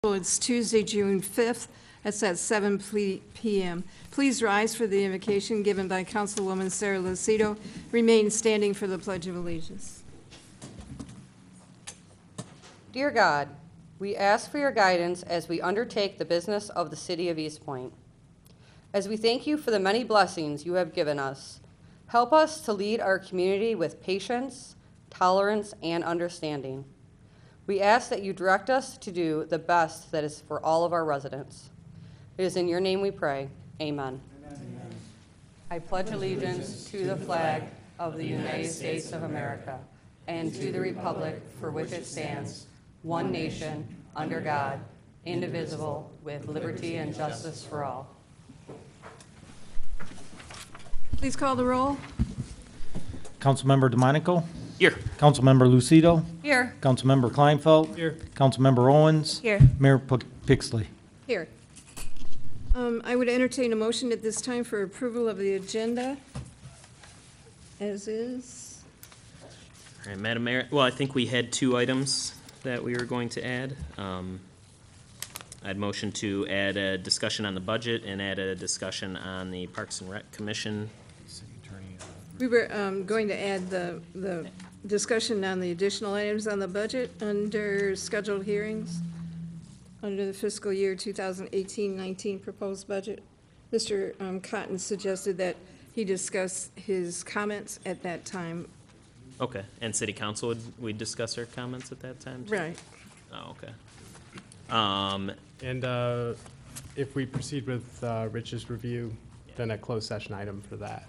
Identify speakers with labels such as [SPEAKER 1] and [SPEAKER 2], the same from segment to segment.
[SPEAKER 1] It's Tuesday, June 5th. That's at 7 p.m. Please rise for the invocation given by Councilwoman Sarah Lucido. Remain standing for the Pledge of Allegiance.
[SPEAKER 2] Dear God, we ask for your guidance as we undertake the business of the city of Eastpointe. As we thank you for the many blessings you have given us, help us to lead our community with patience, tolerance, and understanding. We ask that you direct us to do the best that is for all of our residents. It is in your name we pray. Amen. Amen. I pledge allegiance to the flag of the United States of America and to the republic for which it stands, one nation, under God, indivisible, with liberty and justice for all.
[SPEAKER 1] Please call the roll.
[SPEAKER 3] Councilmember DeMonico?
[SPEAKER 4] Here.
[SPEAKER 3] Councilmember Lucido?
[SPEAKER 2] Here.
[SPEAKER 3] Councilmember Kleinfeld?
[SPEAKER 4] Here.
[SPEAKER 3] Councilmember Owens?
[SPEAKER 2] Here.
[SPEAKER 3] Mayor Pixley?
[SPEAKER 1] Here. I would entertain a motion at this time for approval of the agenda as is.
[SPEAKER 4] All right, Madam Mayor. Well, I think we had two items that we were going to add. I'd motion to add a discussion on the budget and add a discussion on the Parks and Rec Commission.
[SPEAKER 1] We were going to add the discussion on the additional items on the budget under scheduled hearings under the fiscal year 2018-19 proposed budget. Mr. Cotton suggested that he discuss his comments at that time.
[SPEAKER 4] Okay, and City Council, we'd discuss our comments at that time too?
[SPEAKER 1] Right.
[SPEAKER 4] Oh, okay.
[SPEAKER 5] And if we proceed with Rich's review, then a closed session item for that.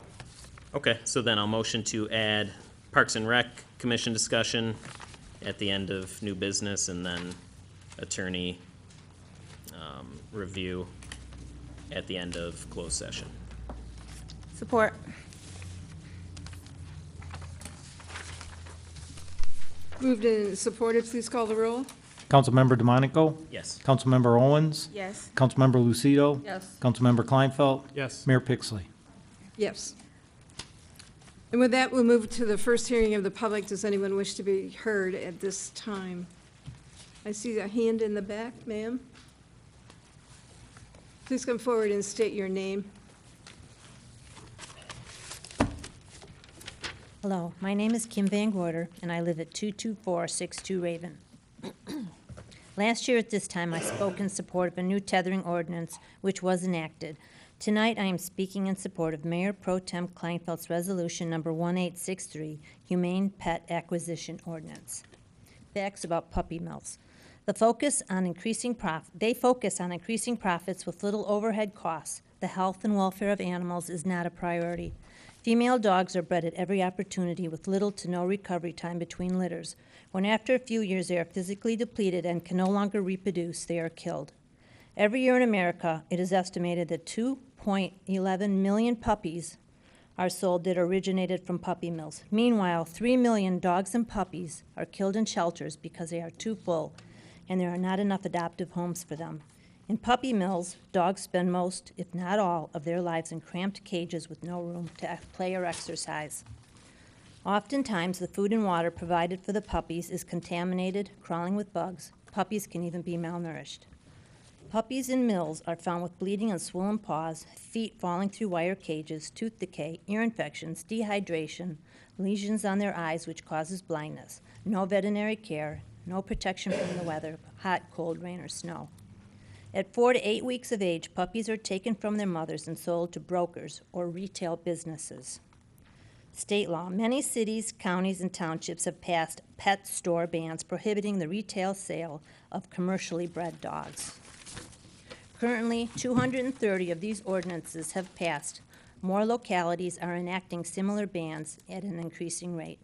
[SPEAKER 4] Okay, so then I'll motion to add Parks and Rec Commission discussion at the end of new business and then attorney review at the end of closed session.
[SPEAKER 6] Support.
[SPEAKER 1] Moved and supported. Please call the roll.
[SPEAKER 3] Councilmember DeMonico?
[SPEAKER 4] Yes.
[SPEAKER 3] Councilmember Owens?
[SPEAKER 6] Yes.
[SPEAKER 3] Councilmember Lucido?
[SPEAKER 2] Yes.
[SPEAKER 3] Councilmember Kleinfeld?
[SPEAKER 5] Yes.
[SPEAKER 3] Mayor Pixley?
[SPEAKER 1] Yes. And with that, we'll move to the first hearing of the public. Does anyone wish to be heard at this time? I see a hand in the back, ma'am. Please come forward and state your name.
[SPEAKER 6] Hello, my name is Kim Van Gorder, and I live at 22462 Raven. Last year at this time, I spoke in support of a new tethering ordinance which was enacted. Tonight, I am speaking in support of Mayor Pro Tem Kleinfeld's resolution number 1863, Humane Pet Acquisition Ordinance. Facts about puppy mills. They focus on increasing profits with little overhead costs. The health and welfare of animals is not a priority. Female dogs are bred at every opportunity with little to no recovery time between litters. When after a few years they are physically depleted and can no longer reproduce, they are killed. Every year in America, it is estimated that 2.11 million puppies are sold that originated from puppy mills. Meanwhile, 3 million dogs and puppies are killed in shelters because they are too full and there are not enough adoptive homes for them. In puppy mills, dogs spend most, if not all, of their lives in cramped cages with no room to play or exercise. Oftentimes, the food and water provided for the puppies is contaminated, crawling with bugs. Puppies can even be malnourished. Puppies in mills are found with bleeding and swollen paws, feet falling through wire cages, tooth decay, ear infections, dehydration, lesions on their eyes which causes blindness, no veterinary care, no protection from the weather, hot, cold, rain, or snow. At 4 to 8 weeks of age, puppies are taken from their mothers and sold to brokers or retail businesses. State law. Many cities, counties, and townships have passed pet store bans prohibiting the retail sale of commercially bred dogs. Currently, 230 of these ordinances have passed. More localities are enacting similar bans at an increasing rate.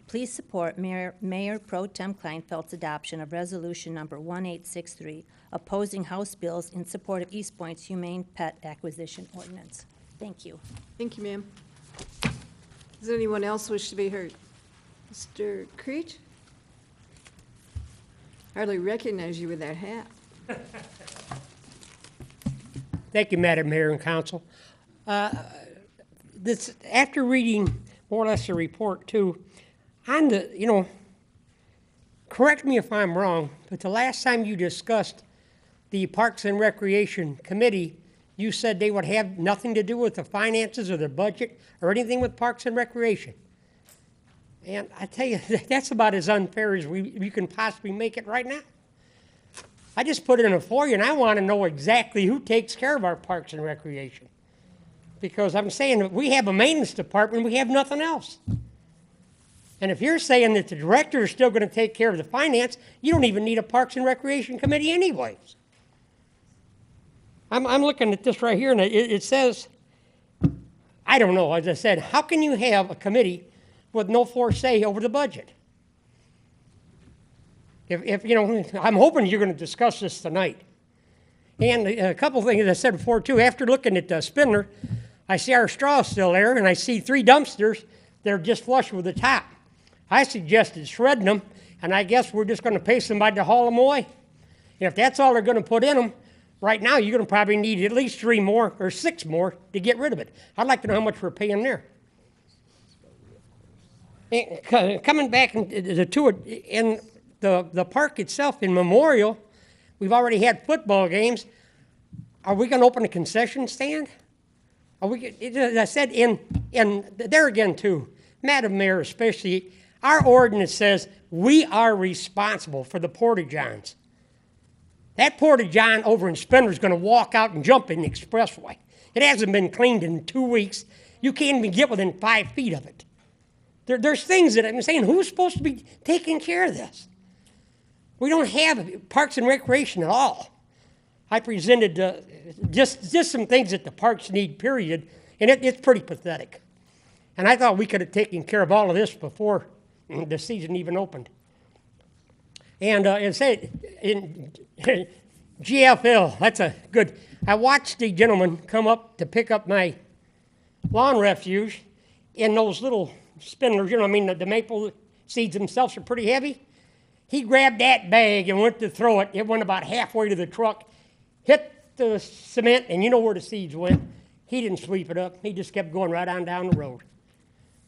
[SPEAKER 6] Please support Mayor Pro Tem Kleinfeld's adoption of resolution number 1863, opposing House bills in support of Eastpointe's Humane Pet Acquisition Ordinance. Thank you.
[SPEAKER 1] Thank you, ma'am. Does anyone else wish to be heard? Mr. Creech? Hardly recognize you with that hat.
[SPEAKER 7] Thank you, Madam Mayor and Council. After reading more or less the report too, on the, correct me if I'm wrong, but the last time you discussed the Parks and Recreation Committee, you said they would have nothing to do with the finances or the budget or anything with Parks and Recreation. And I tell you, that's about as unfair as we can possibly make it right now. I just put it in a FOIA, and I want to know exactly who takes care of our Parks and Recreation. Because I'm saying that we have a maintenance department, we have nothing else. And if you're saying that the director is still going to take care of the finance, you don't even need a Parks and Recreation Committee anyways. I'm looking at this right here, and it says, I don't know, as I said, how can you have a committee with no say over the budget? If you know, I'm hoping you're going to discuss this tonight. And a couple of things, as I said before, too, after looking at Spindler, I see our straw still there, and I see 3 dumpsters that are just flush with the top. I suggested shredding them, and I guess we're just going to pay somebody to haul them away. And if that's all they're going to put in them, right now you're going to probably need at least 3 more or 6 more to get rid of it. I'd like to know how much we're paying there. And coming back to it, in the park itself in Memorial, we've already had football games. Are we going to open a concession stand? Are we? As I said, in there again too, Madam Mayor especially, our ordinance says we are responsible for the porta-johns. That porta-john over in Spindler is going to walk out and jump in the expressway. It hasn't been cleaned in 2 weeks. You can't even get within 5 feet of it. There's things that I'm saying, who's supposed to be taking care of this? We don't have Parks and Recreation at all. I presented just some things that the parks need, period, and it's pretty pathetic. And I thought we could have taken care of all of this before the season even opened. And as I said, in GFL, that's a good. I watched the gentleman come up to pick up my lawn refuse in those little spindlers, you know, I mean, the maple seeds themselves are pretty heavy. He grabbed that bag and went to throw it. It went about halfway to the truck, hit the cement, and you know where the seeds went. He didn't sweep it up. He just kept going right on down the road.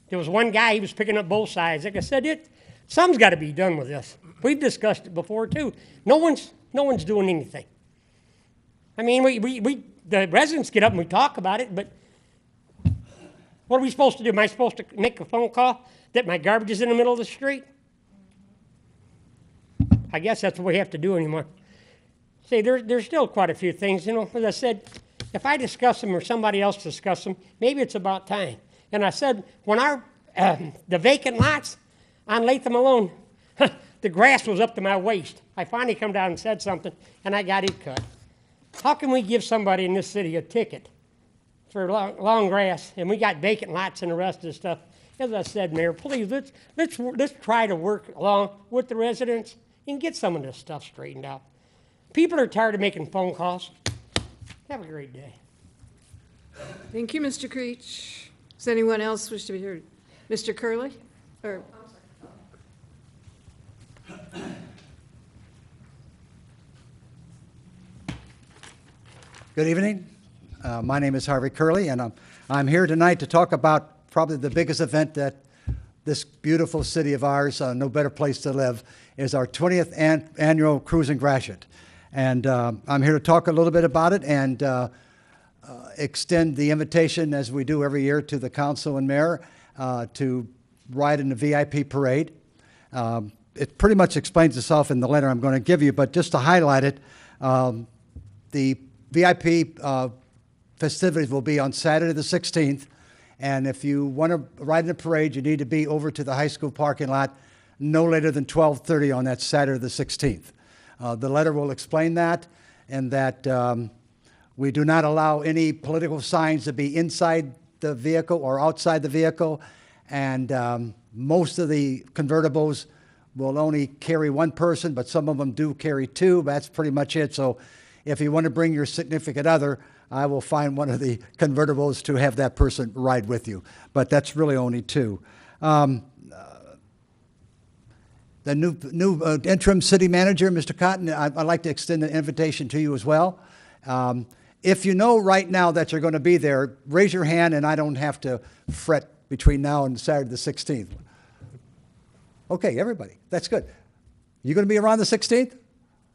[SPEAKER 7] There was one guy, he was picking up both sides. Like I said, something's got to be done with this. We've discussed it before, too. No one's doing anything. I mean, the residents get up and we talk about it, but what are we supposed to do? Am I supposed to make a phone call that my garbage is in the middle of the street? I guess that's what we have to do anymore. See, there's still quite a few things, you know. As I said, if I discuss them or somebody else discuss them, maybe it's about time. And I said, when the vacant lots on Latham alone, the grass was up to my waist. I finally come down and said something, and I got it cut. How can we give somebody in this city a ticket for long grass, and we got vacant lots and the rest of the stuff? As I said, Mayor, please, let's try to work along with the residents and get some of this stuff straightened out. People are tired of making phone calls. Have a great day.
[SPEAKER 1] Thank you, Mr. Creech. Does anyone else wish to be heard? Mr. Curley? Or
[SPEAKER 8] Good evening. My name is Harvey Curley, and I'm here tonight to talk about probably the biggest event that this beautiful city of ours, no better place to live, is our 20th annual Cruise and Gratiot. And I'm here to talk a little bit about it and extend the invitation, as we do every year, to the council and mayor to ride in the VIP parade. It pretty much explains itself in the letter I'm going to give you, but just to highlight it, the VIP festivities will be on Saturday the 16th, and if you want to ride in the parade, you need to be over to the high school parking lot no later than 12:30 on that Saturday the 16th. The letter will explain that, and that we do not allow any political signs to be inside the vehicle or outside the vehicle, and most of the convertibles will only carry one person, but some of them do carry 2. That's pretty much it. So if you want to bring your significant other, I will find one of the convertibles to have that person ride with you. But that's really only 2. The new interim city manager, Mr. Cotton, I'd like to extend an invitation to you as well. If you know right now that you're going to be there, raise your hand, and I don't have to fret between now and Saturday the 16th. Okay, everybody, that's good. You going to be around the 16th?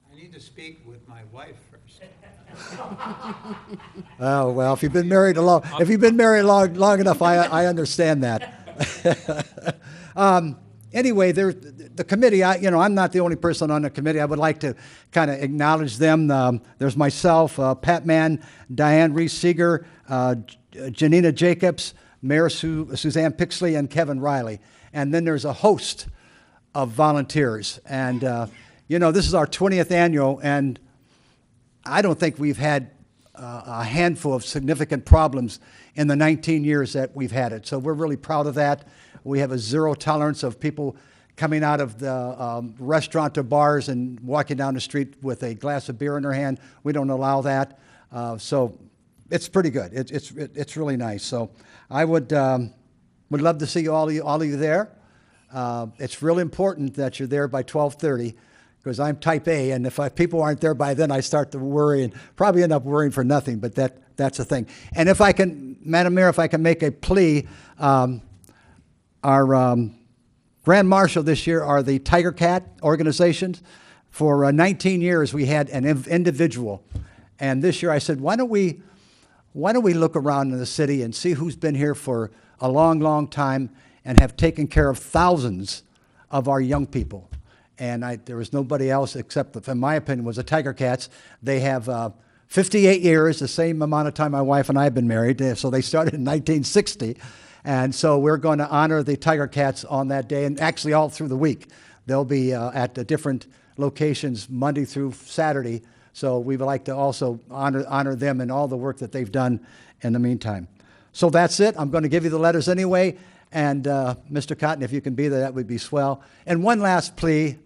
[SPEAKER 9] I need need to speak with my wife first.
[SPEAKER 8] Oh, well, if you've been married long enough, I understand that. Anyway, the committee, I'm not the only person on the committee. I would like to kind of acknowledge them. There's myself, Pat Mann, Diane Reese-Seeger, Janina Jacobs, Mayor Suzanne Pixley, and Kevin Riley. And then there's a host of volunteers. And, this is our 20th annual, and I don't think we've had a handful of significant problems in the 19 years that we've had it. So we're really proud of that. We have a zero tolerance of people coming out of the restaurant or bars and walking down the street with a glass of beer in their hand. We don't allow that. So it's pretty good. It's really nice. So I would love to see all of you there. It's really important that you're there by 12:30 because I'm type A, and if people aren't there by then, I start to worry and probably end up worrying for nothing, but that's the thing. And if I can, Madam Mayor, if I can make a plea, our Grand Marshal this year are the Tiger Cat organizations. For 19 years, we had an individual. And this year I said, why don't we look around in the city and see who's been here for a long, long time and have taken care of thousands of our young people. And there was nobody else except, in my opinion, was the Tiger Cats. They have 58 years, the same amount of time my wife and I have been married. So they started in 1960. And so we're going to honor the Tiger Cats on that day, and actually all through the week. They'll be at the different locations Monday through Saturday. So we would like to also honor them and all the work that they've done in the meantime. So that's it. I'm going to give you the letters anyway. And Mr. Cotton, if you can be there, that would be swell. And one last plea,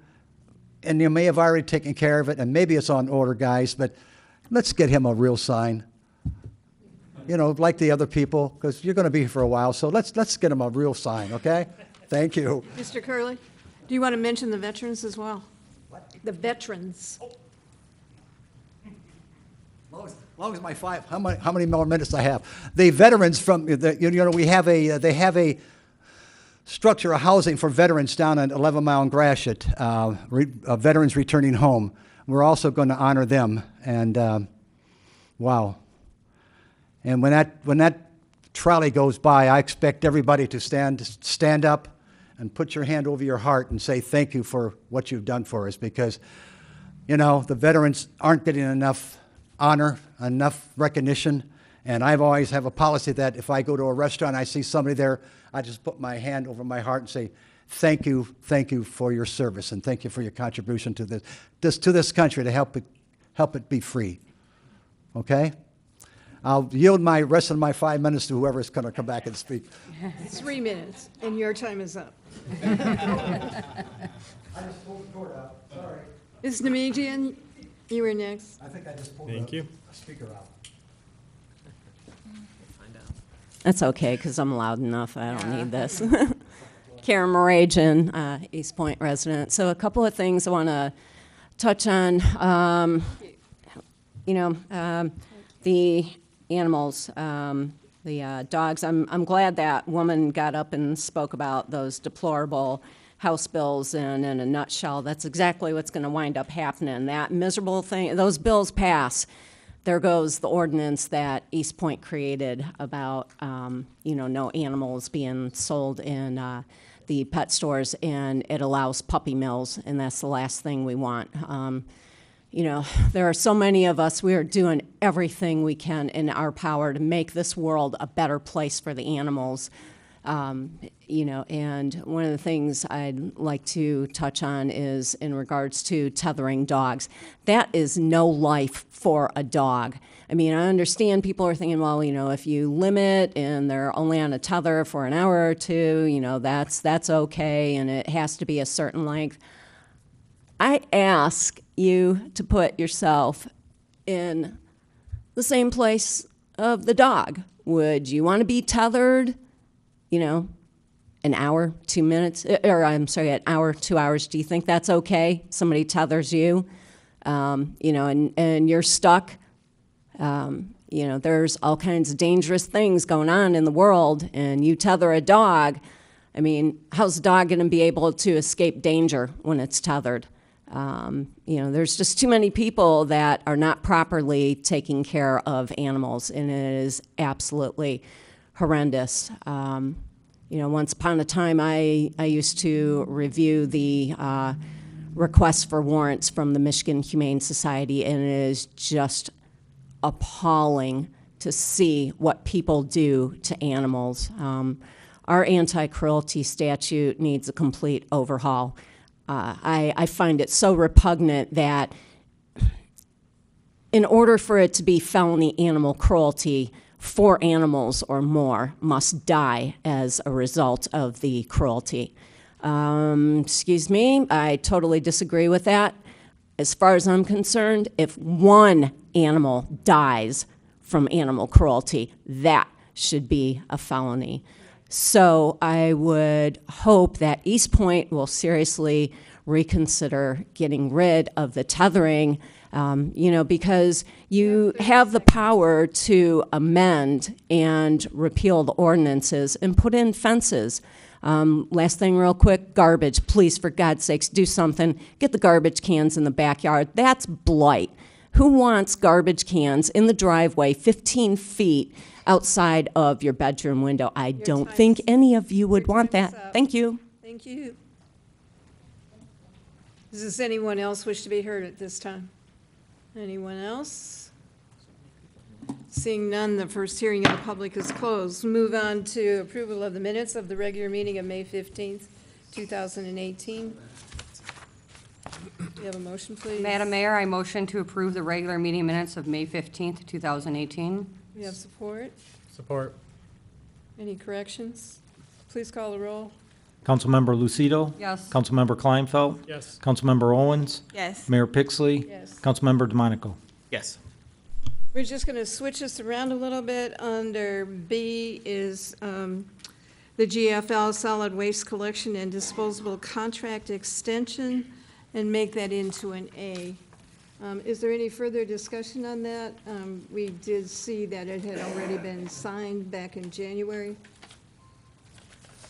[SPEAKER 8] and you may have already taken care of it, and maybe it's on order, guys, but let's get him a real sign. Like the other people, because you're going to be here for a while. So let's get him a real sign, okay? Thank you.
[SPEAKER 1] Mr. Curley, do you want to mention the veterans as well?
[SPEAKER 8] What?
[SPEAKER 1] The veterans.
[SPEAKER 8] As long as my how many more minutes I have? The veterans from, they have a structure of housing for veterans down at 11 Mile and Gratiot, veterans returning home. We're also going to honor them, and wow. And when that trolley goes by, I expect everybody to stand up and put your hand over your heart and say thank you for what you've done for us, because, the veterans aren't getting enough honor, enough recognition. And I've always have a policy that if I go to a restaurant and I see somebody there, I just put my hand over my heart and say, thank you for your service, and thank you for your contribution to this country to help it be free. Okay? I'll yield my rest of my 5 minutes to whoever is going to come back and speak.
[SPEAKER 1] 3 minutes, and your time is up.
[SPEAKER 8] I just pulled the cord out. Sorry.
[SPEAKER 1] Ms. Nemijian, you were next.
[SPEAKER 8] I think I just pulled
[SPEAKER 5] Thank you.
[SPEAKER 8] a speaker out.
[SPEAKER 10] That's okay, because I'm loud enough. I don't need this. Karen Morajan, Eastpointe resident. So a couple of things I want to touch on. The animals, the dogs. I'm glad that woman got up and spoke about those deplorable House bills, and in a nutshell, that's exactly what's going to wind up happening. That miserable thing, those bills pass. There goes the ordinance that Eastpointe created about, no animals being sold in the pet stores, and it allows puppy mills, and that's the last thing we want. There are so many of us, we are doing everything we can in our power to make this world a better place for the animals. And one of the things I'd like to touch on is in regards to tethering dogs. That is no life for a dog. I mean, I understand people are thinking, well, if you limit and they're only on a tether for an hour or two, that's okay, and it has to be a certain length. I ask you to put yourself in the same place of the dog. Would you want to be tethered, an hour, 2 minutes, an hour, 2 hours? Do you think that's okay? Somebody tethers you, and you're stuck. There's all kinds of dangerous things going on in the world, and you tether a dog. I mean, how's the dog going to be able to escape danger when it's tethered? There's just too many people that are not properly taking care of animals, and it is absolutely horrendous. Once upon a time, I used to review the requests for warrants from the Michigan Humane Society, and it is just appalling to see what people do to animals. Our anti-cruelty statute needs a complete overhaul. I find it so repugnant that in order for it to be felony animal cruelty, 4 animals or more must die as a result of the cruelty. Excuse me, I totally disagree with that. As far as I'm concerned, if 1 animal dies from animal cruelty, that should be a felony. So I would hope that Eastpointe will seriously reconsider getting rid of the tethering, because you have the power to amend and repeal the ordinances and put in fences. Last thing real quick, garbage. Please, for God's sakes, do something. Get the garbage cans in the backyard. That's blight. Who wants garbage cans in the driveway 15 feet outside of your bedroom window? I don't think any of you would want that. Thank you.
[SPEAKER 1] Thank you. Does anyone else wish to be heard at this time? Anyone else? Seeing none, the first hearing of the public is closed. Move on to approval of the minutes of the regular meeting of May 15th, 2018. Do you have a motion, please?
[SPEAKER 2] Madam Mayor, I motion to approve the regular meeting minutes of May 15th, 2018.
[SPEAKER 1] We have support.
[SPEAKER 5] Support.
[SPEAKER 1] Any corrections? Please call the roll.
[SPEAKER 3] Councilmember Lucido?
[SPEAKER 2] Yes.
[SPEAKER 3] Councilmember Kleinfeld?
[SPEAKER 5] Yes.
[SPEAKER 3] Councilmember Owens?
[SPEAKER 1] Yes.
[SPEAKER 3] Mayor Pixley?
[SPEAKER 1] Yes.
[SPEAKER 3] Councilmember DeMonico?
[SPEAKER 4] Yes.
[SPEAKER 1] We're just going to switch this around a little bit. Under B is the GFL solid waste collection and disposable contract extension, and make that into an A. Is there any further discussion on that? We did see that it had already been signed back in January.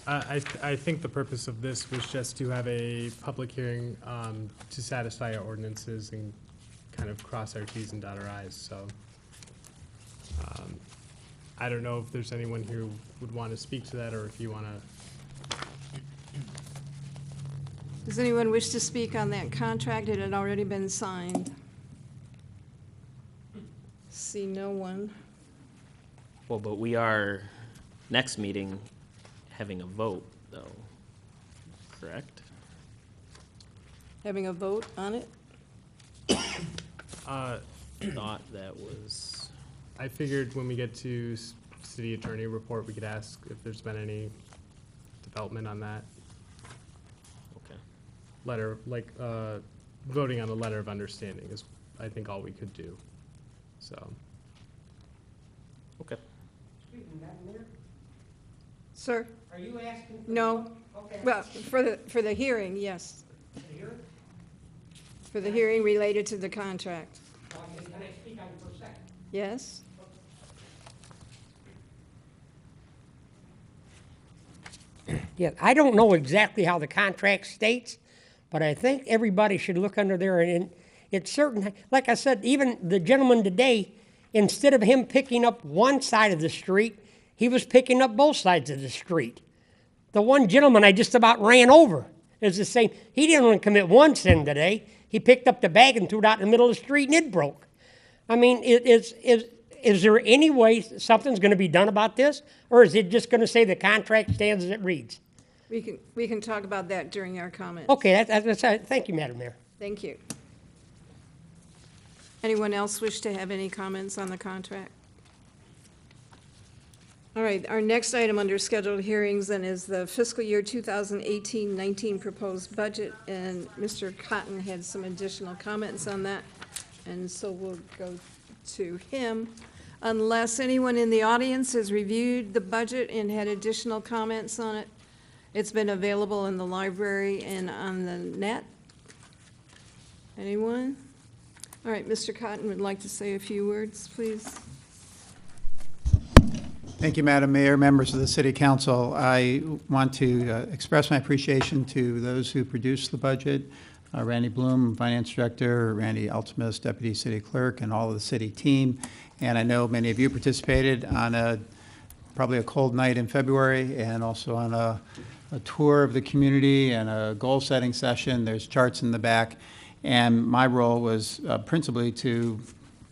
[SPEAKER 5] I think the purpose of this was just to have a public hearing to satisfy our ordinances and kind of cross our Ts and dot our Is, so. I don't know if there's anyone who would want to speak to that, or if you want to.
[SPEAKER 1] Does anyone wish to speak on that contract? It had already been signed. See no one.
[SPEAKER 4] Well, but we are, next meeting, having a vote, though, correct?
[SPEAKER 1] Having a vote on it?
[SPEAKER 4] Thought that was,
[SPEAKER 5] I figured when we get to city attorney report, we could ask if there's been any development on that
[SPEAKER 4] okay.
[SPEAKER 5] letter, like, voting on the letter of understanding is, I think, all we could do, so.
[SPEAKER 4] Okay.
[SPEAKER 1] Sir?
[SPEAKER 7] Are you asking?
[SPEAKER 1] No.
[SPEAKER 7] Okay.
[SPEAKER 1] Well, for the hearing, yes. For the hearing related to the contract.
[SPEAKER 7] Can I speak on it for a second?
[SPEAKER 1] Yes?
[SPEAKER 7] Yeah, I don't know exactly how the contract states, but I think everybody should look under there, and it's certain, like I said, even the gentleman today, instead of him picking up one side of the street, he was picking up both sides of the street. The one gentleman I just about ran over is the same. He didn't only commit one sin today. He picked up the bag and threw it out in the middle of the street, and it broke. I mean, is there any way something's going to be done about this, or is it just going to say the contract stands as it reads?
[SPEAKER 1] We can talk about that during our comments.
[SPEAKER 7] Okay, that's thank you, Madam Mayor.
[SPEAKER 1] Thank you. Anyone else wish to have any comments on the contract? All right, our next item under scheduled hearings then is the fiscal year 2018-19 proposed budget, and Mr. Cotton had some additional comments on that, and so we'll go to him. Unless anyone in the audience has reviewed the budget and had additional comments on it, it's been available in the library and on the net. Anyone? All right, Mr. Cotton would like to say a few words, please.
[SPEAKER 9] Thank you, Madam Mayor, members of the City Council. I want to express my appreciation to those who produced the budget. Randy Bloom, Finance Director, Randy Altsimus, Deputy City Clerk, and all of the city team. And I know many of you participated on probably a cold night in February, and also on a tour of the community and a goal-setting session. There's charts in the back. And my role was principally to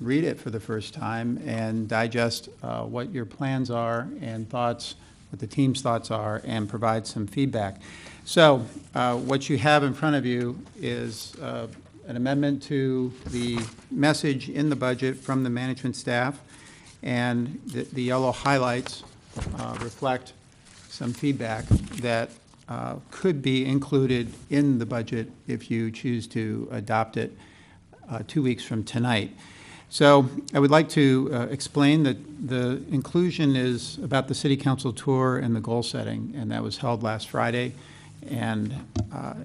[SPEAKER 9] read it for the first time and digest what your plans are and thoughts, what the team's thoughts are, and provide some feedback. So what you have in front of you is an amendment to the message in the budget from the management staff, and the yellow highlights reflect some feedback that could be included in the budget if you choose to adopt it 2 weeks from tonight. So I would like to explain that the inclusion is about the city council tour and the goal setting, and that was held last Friday and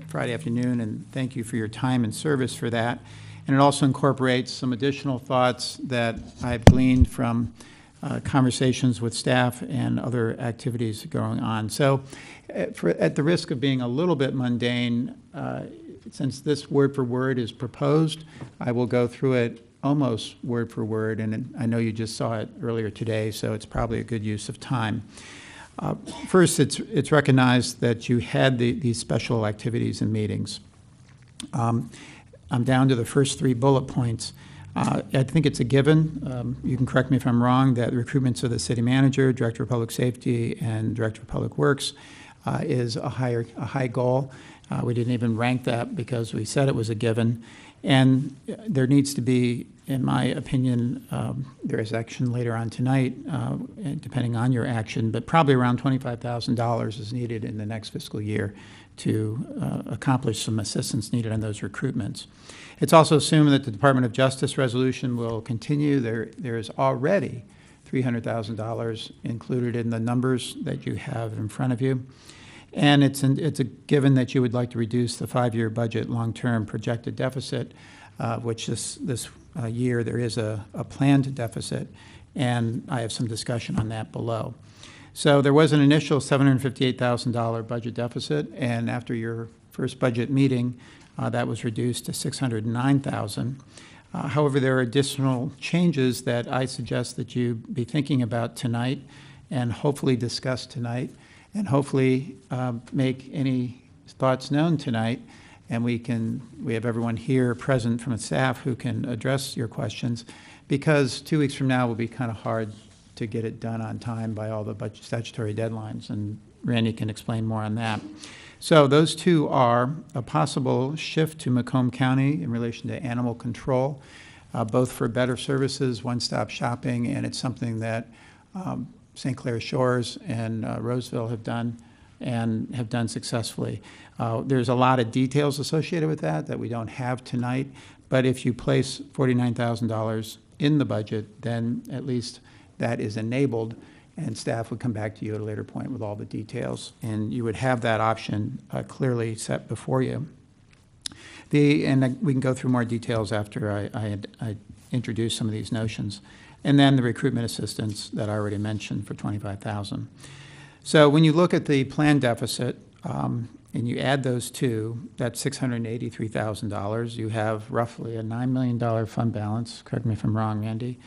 [SPEAKER 9] Friday afternoon, and thank you for your time and service for that. And it also incorporates some additional thoughts that I've gleaned from conversations with staff and other activities going on. So at the risk of being a little bit mundane, since this word for word is proposed, I will go through it almost word for word, and I know you just saw it earlier today, so it's probably a good use of time. First, it's recognized that you had these special activities and meetings. I'm down to the first 3 bullet points. I think it's a given, you can correct me if I'm wrong, that recruitments of the city manager, director of public safety, and director of public works is a high goal. We didn't even rank that because we said it was a given. And there needs to be, in my opinion, there is action later on tonight, depending on your action, but probably around $25,000 is needed in the next fiscal year to accomplish some assistance needed on those recruitments. It's also assumed that the Department of Justice resolution will continue. There is already $300,000 included in the numbers that you have in front of you. And it's a given that you would like to reduce the 5-year budget long-term projected deficit, which this year there is a planned deficit, and I have some discussion on that below. So there was an initial $758,000 budget deficit, and after your first budget meeting, that was reduced to $609,000. However, there are additional changes that I suggest that you be thinking about tonight and hopefully discuss tonight, and hopefully make any thoughts known tonight, and we have everyone here present from the staff who can address your questions, because 2 weeks from now will be kind of hard to get it done on time by all the budget statutory deadlines, and Randy can explain more on that. So those two are a possible shift to Macomb County in relation to animal control, both for better services, one-stop shopping, and it's something that St. Clair Shores and Roseville have done and have done successfully. There's a lot of details associated with that we don't have tonight, but if you place $49,000 in the budget, then at least that is enabled, and staff would come back to you at a later point with all the details, and you would have that option clearly set before you. And we can go through more details after I introduce some of these notions. And then the recruitment assistance that I already mentioned for $25,000. So when you look at the planned deficit and you add those two, that's $683,000. You have roughly a $9 million fund balance. Correct me if I'm wrong, Randy.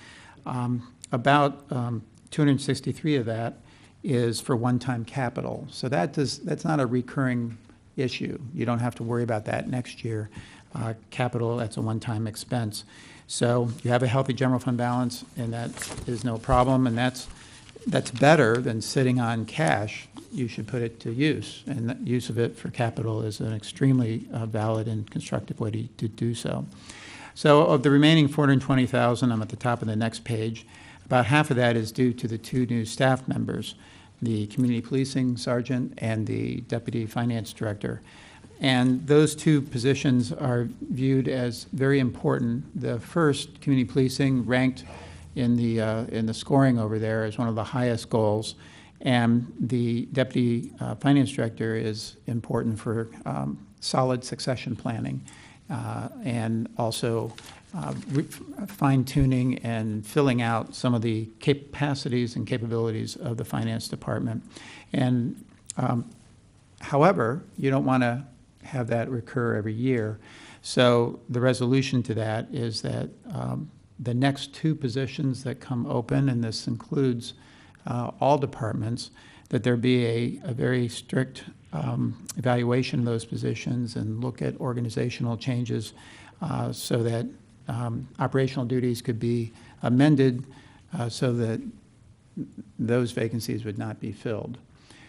[SPEAKER 9] About 263 of that is for one-time capital. So that's not a recurring issue. You don't have to worry about that next year. Capital, that's a one-time expense. So you have a healthy general fund balance, and that is no problem, and that's better than sitting on cash. You should put it to use, and the use of it for capital is an extremely valid and constructive way to do so. So of the remaining $420,000, I'm at the top of the next page, about half of that is due to the 2 new staff members, the community policing sergeant and the deputy finance director. And those 2 positions are viewed as very important. The first, community policing, ranked in the scoring over there as one of the highest goals, and the deputy finance director is important for solid succession planning and also fine-tuning and filling out some of the capacities and capabilities of the finance department. And however, you don't want to have that recur every year. So the resolution to that is that the next 2 positions that come open, and this includes all departments, that there be a very strict evaluation of those positions and look at organizational changes so that operational duties could be amended so that those vacancies would not be filled.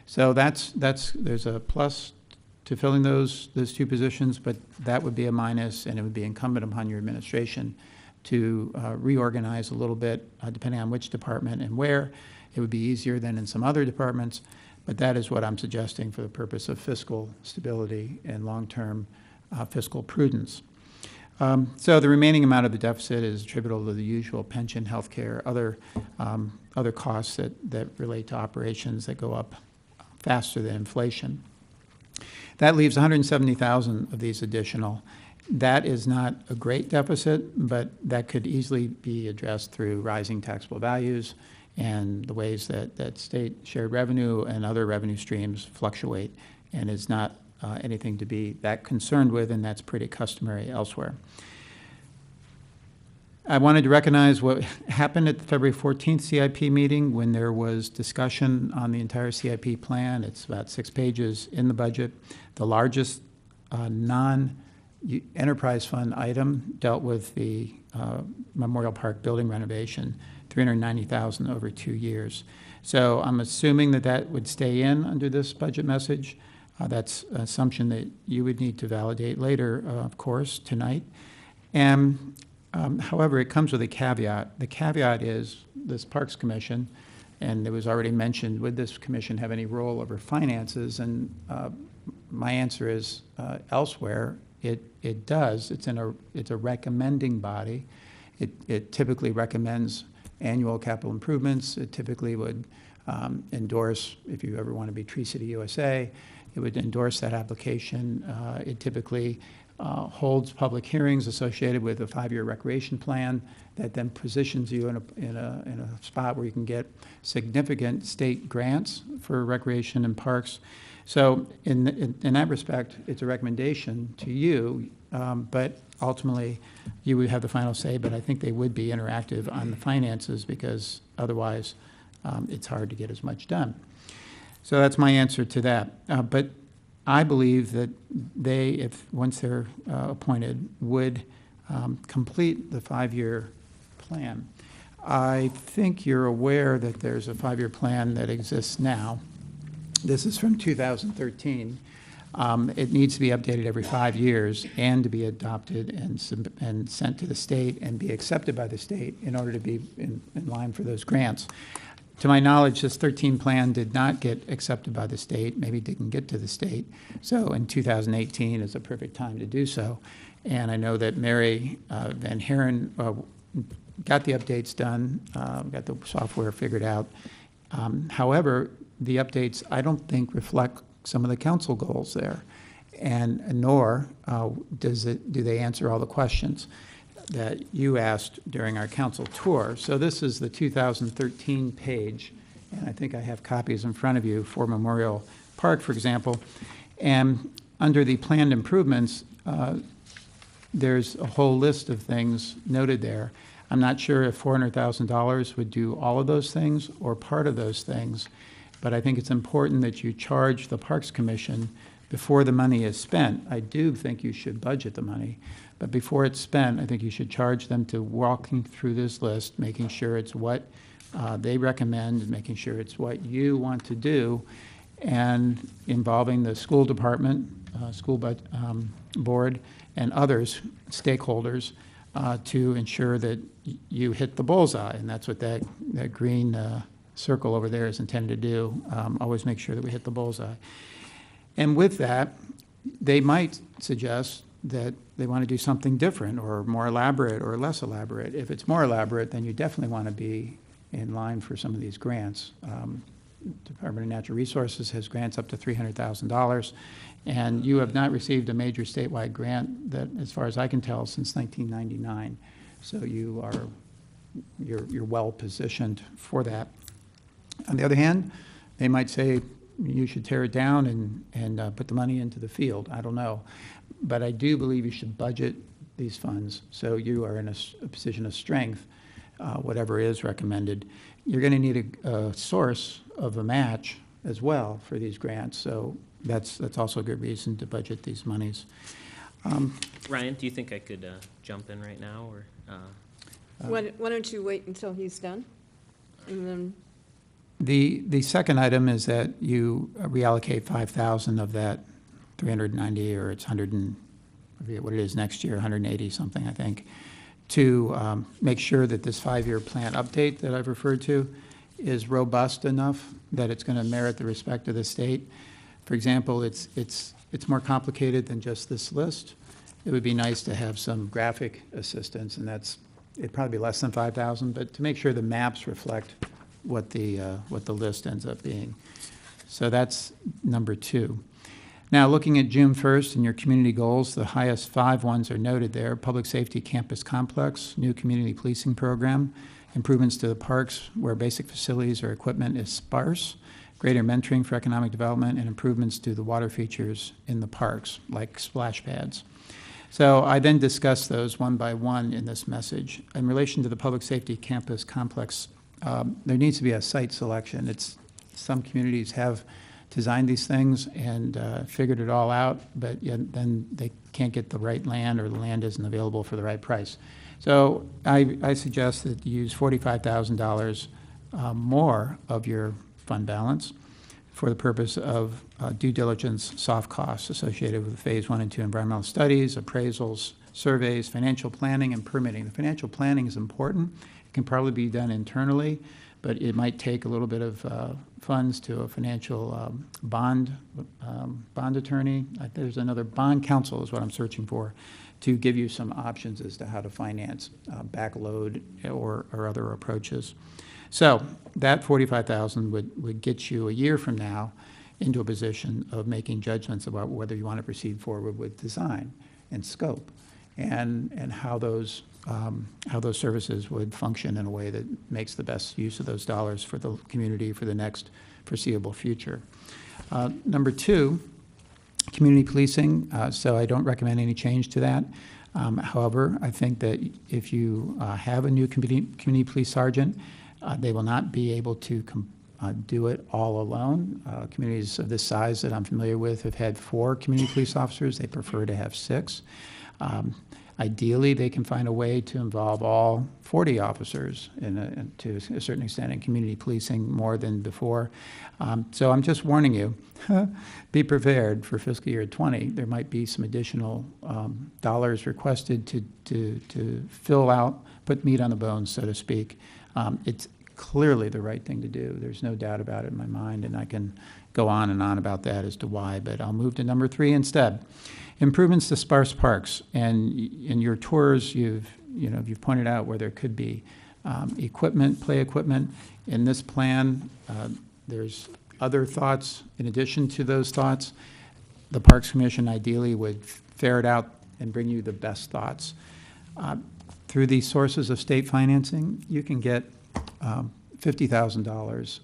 [SPEAKER 9] So there's a plus to filling those 2 positions, but that would be a minus, and it would be incumbent upon your administration to reorganize a little bit, depending on which department and where. It would be easier than in some other departments, but that is what I'm suggesting for the purpose of fiscal stability and long-term fiscal prudence. So the remaining amount of the deficit is attributable to the usual pension, healthcare, other costs that relate to operations that go up faster than inflation. That leaves 170,000 of these additional. That is not a great deficit, but that could easily be addressed through rising taxable values and the ways that state shared revenue and other revenue streams fluctuate, and is not anything to be that concerned with, and that's pretty customary elsewhere. I wanted to recognize what happened at the February 14th CIP meeting when there was discussion on the entire CIP plan. It's about 6 pages in the budget. The largest non-enterprise fund item dealt with the Memorial Park building renovation, $390,000 over 2 years. So I'm assuming that would stay in under this budget message. That's an assumption that you would need to validate later, of course, tonight. And however, it comes with a caveat. The caveat is this Parks Commission, and it was already mentioned, would this commission have any role over finances? And my answer is elsewhere, it does. It's a recommending body. It typically recommends annual capital improvements. It typically would endorse, if you ever want to be Tree City USA, it would endorse that application. It typically holds public hearings associated with a 5-year recreation plan that then positions you in a spot where you can get significant state grants for recreation and parks. So in that respect, it's a recommendation to you, but ultimately you would have the final say, but I think they would be interactive on the finances because otherwise it's hard to get as much done. So that's my answer to that. But I believe that they, once they're appointed, would complete the 5-year plan. I think you're aware that there's a 5-year plan that exists now. This is from 2013. It needs to be updated every 5 years and to be adopted and sent to the state and be accepted by the state in order to be in line for those grants. To my knowledge, this 13 plan did not get accepted by the state, maybe didn't get to the state. So in 2018 is a perfect time to do so. And I know that Mary Van Haren got the updates done, got the software figured out. However, the updates, I don't think, reflect some of the council goals there, and nor do they answer all the questions that you asked during our council tour. So this is the 2013 page, and I think I have copies in front of you for Memorial Park, for example. And under the planned improvements, there's a whole list of things noted there. I'm not sure if $400,000 would do all of those things or part of those things, but I think it's important that you charge the Parks Commission before the money is spent. I do think you should budget the money, but before it's spent, I think you should charge them to walking through this list, making sure it's what they recommend, making sure it's what you want to do, and involving the school department, school board, and others, stakeholders, to ensure that you hit the bullseye. And that's what that green circle over there is intended to do. Always make sure that we hit the bullseye. And with that, they might suggest that they want to do something different or more elaborate or less elaborate. If it's more elaborate, then you definitely want to be in line for some of these grants. Department of Natural Resources has grants up to $300,000, and you have not received a major statewide grant that, as far as I can tell, since 1999. So you're well positioned for that. On the other hand, they might say, you should tear it down and put the money into the field. I don't know. But I do believe you should budget these funds so you are in a position of strength, whatever is recommended. You're going to need a source of a match as well for these grants. So that's also a good reason to budget these monies.
[SPEAKER 4] Ryan, do you think I could jump in right now, or?
[SPEAKER 1] Why don't you wait until he's done? And then,
[SPEAKER 9] The second item is that you reallocate 5,000 of that 390, or it's 100 and, I forget what it is next year, 180 something, I think, to make sure that this 5-year plan update that I've referred to is robust enough that it's going to merit the respect of the state. For example, it's more complicated than just this list. It would be nice to have some graphic assistance, and it'd probably be less than 5,000, but to make sure the maps reflect what the list ends up being. So that's number 2. Now, looking at June 1st and your community goals, the highest 5 ones are noted there: public safety campus complex, new community policing program, improvements to the parks where basic facilities or equipment is sparse, greater mentoring for economic development, and improvements to the water features in the parks, like splash pads. So I then discussed those one by one in this message. In relation to the public safety campus complex, there needs to be a site selection. Some communities have designed these things and figured it all out, but then they can't get the right land, or the land isn't available for the right price. So I suggest that you use $45,000 more of your fund balance for the purpose of due diligence soft costs associated with phase 1 and 2 environmental studies, appraisals, surveys, financial planning, and permitting. The financial planning is important. It can probably be done internally, but it might take a little bit of funds to a financial bond attorney. There's another bond counsel is what I'm searching for, to give you some options as to how to finance backload or other approaches. So that $45,000 would get you a year from now into a position of making judgments about whether you want to proceed forward with design and scope, and how those services would function in a way that makes the best use of those dollars for the community for the next foreseeable future. Number 2, community policing. So I don't recommend any change to that. However, I think that if you have a new community police sergeant, they will not be able to do it all alone. Communities of this size that I'm familiar with have had 4 community police officers. They prefer to have 6. Ideally, they can find a way to involve all 40 officers to a certain extent in community policing more than before. So I'm just warning you, be prepared for fiscal year 20. There might be some additional dollars requested to fill out, put meat on the bones, so to speak. It's clearly the right thing to do. There's no doubt about it in my mind, and I can go on and on about that as to why, but I'll move to number 3 instead. Improvements to sparse parks. And in your tours, you've pointed out where there could be play equipment. In this plan, there's other thoughts in addition to those thoughts. The Parks Commission ideally would ferret out and bring you the best thoughts. Through these sources of state financing, you can get $50,000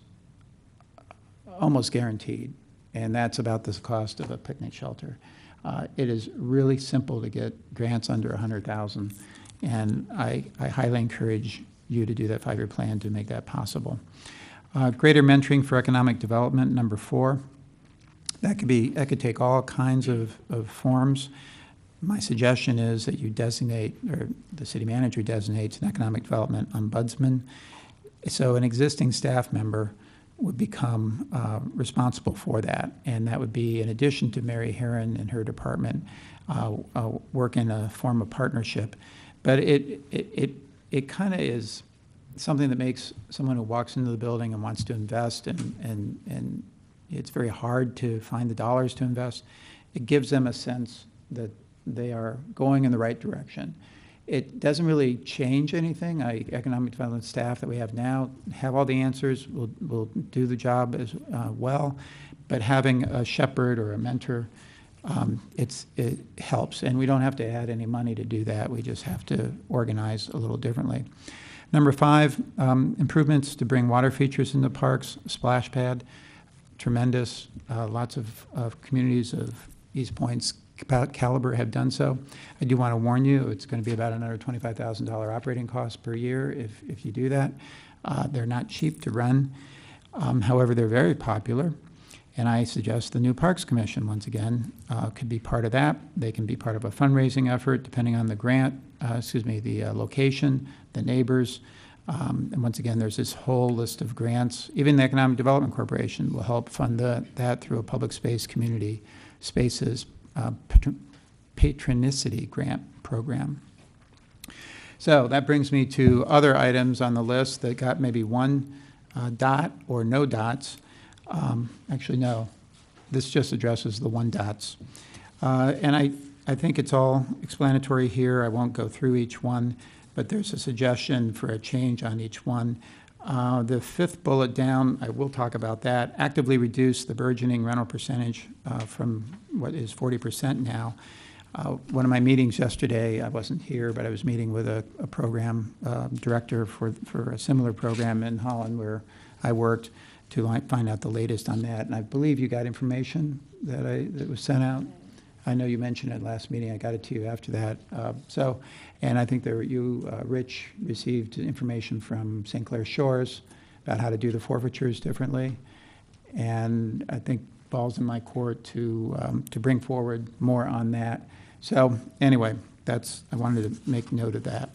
[SPEAKER 9] almost guaranteed, and that's about the cost of a picnic shelter. It is really simple to get grants under $100,000, and I highly encourage you to do that 5-year plan to make that possible. Greater mentoring for economic development, number 4. That could take all kinds of forms. My suggestion is that you designate, or the city manager designates, an economic development ombudsman. So an existing staff member would become responsible for that, and that would be, in addition to Mary Herron and her department, work in a form of partnership. But it kind of is something that makes someone who walks into the building and wants to invest, and it's very hard to find the dollars to invest. It gives them a sense that they are going in the right direction. It doesn't really change anything. Economic development staff that we have now have all the answers, will do the job as well, but having a shepherd or a mentor, it helps. And we don't have to add any money to do that. We just have to organize a little differently. Number 5, improvements to bring water features into parks, splash pad. tremendous. Lots of communities of Eastpointe's caliber have done so. I do want to warn you, it's going to be about another $25,000 operating costs per year if you do that. They're not cheap to run. However, they're very popular. And I suggest the new Parks Commission, once again, could be part of that. They can be part of a fundraising effort, depending on the grant, the location, the neighbors. And once again, there's this whole list of grants. Even the Economic Development Corporation will help fund that through a public space community spaces patronicity grant program. So that brings me to other items on the list that got maybe one dot or no dots. Actually, no. This just addresses the one dots. And I think it's all explanatory here. I won't go through each one, but there's a suggestion for a change on each one. The fifth bullet down, I will talk about that. Actively reduce the burgeoning rental percentage from what is 40% now. One of my meetings yesterday, I wasn't here, but I was meeting with a program director for a similar program in Holland where I worked to find out the latest on that. And I believe you got information that was sent out. I know you mentioned it last meeting. I got it to you after that. And I think Rich, received information from St. Clair Shores about how to do the forfeitures differently. And I think ball's in my court to bring forward more on that. So anyway, I wanted to make note of that.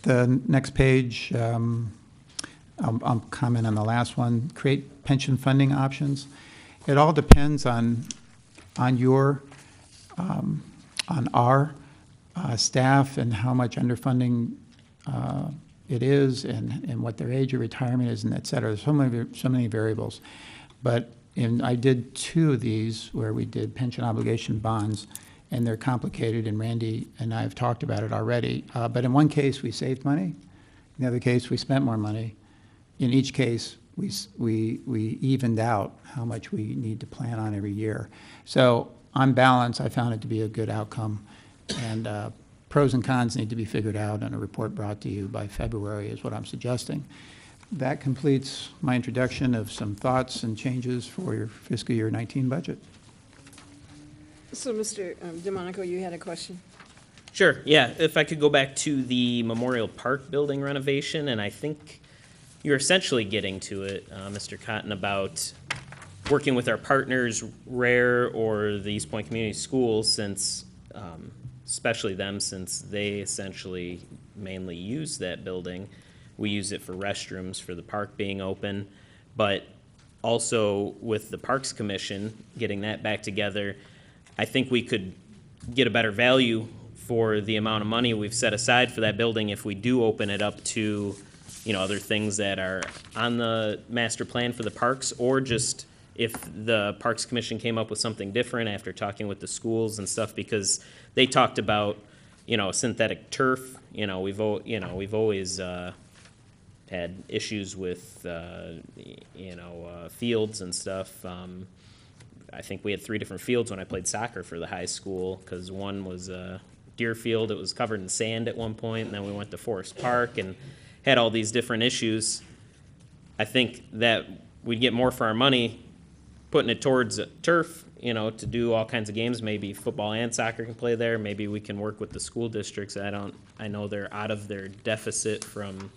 [SPEAKER 9] The next page, I'll comment on the last one. Create pension funding options. It all depends on our staff and how much underfunding it is and what their age of retirement is and et cetera. There's so many variables. But I did 2 of these where we did pension obligation bonds, and they're complicated, and Randy and I have talked about it already. But in one case, we saved money. In the other case, we spent more money. In each case, we evened out how much we need to plan on every year. So on balance, I found it to be a good outcome. And pros and cons need to be figured out, and a report brought to you by February is what I'm suggesting. That completes my introduction of some thoughts and changes for your fiscal year 19 budget.
[SPEAKER 1] So, Mr. DeMonico, you had a question?
[SPEAKER 4] Sure, yeah, if I could go back to the Memorial Park building renovation, and I think you're essentially getting to it, Mr. Cotton, about working with our partners, RARE or the Eastpointe Community Schools, since, especially them, since they essentially mainly use that building. We use it for restrooms for the park being open, but also with the Parks Commission, getting that back together, I think we could get a better value for the amount of money we've set aside for that building if we do open it up to, other things that are on the master plan for the parks, or just if the Parks Commission came up with something different after talking with the schools and stuff, because they talked about, synthetic turf. We've always had issues with, fields and stuff. I think we had 3 different fields when I played soccer for the high school, because one was a deer field. It was covered in sand at one point, and then we went to Forest Park and had all these different issues. I think that we'd get more for our money putting it towards turf, to do all kinds of games. Maybe football and soccer can play there. Maybe we can work with the school districts. I know they're out of their deficit from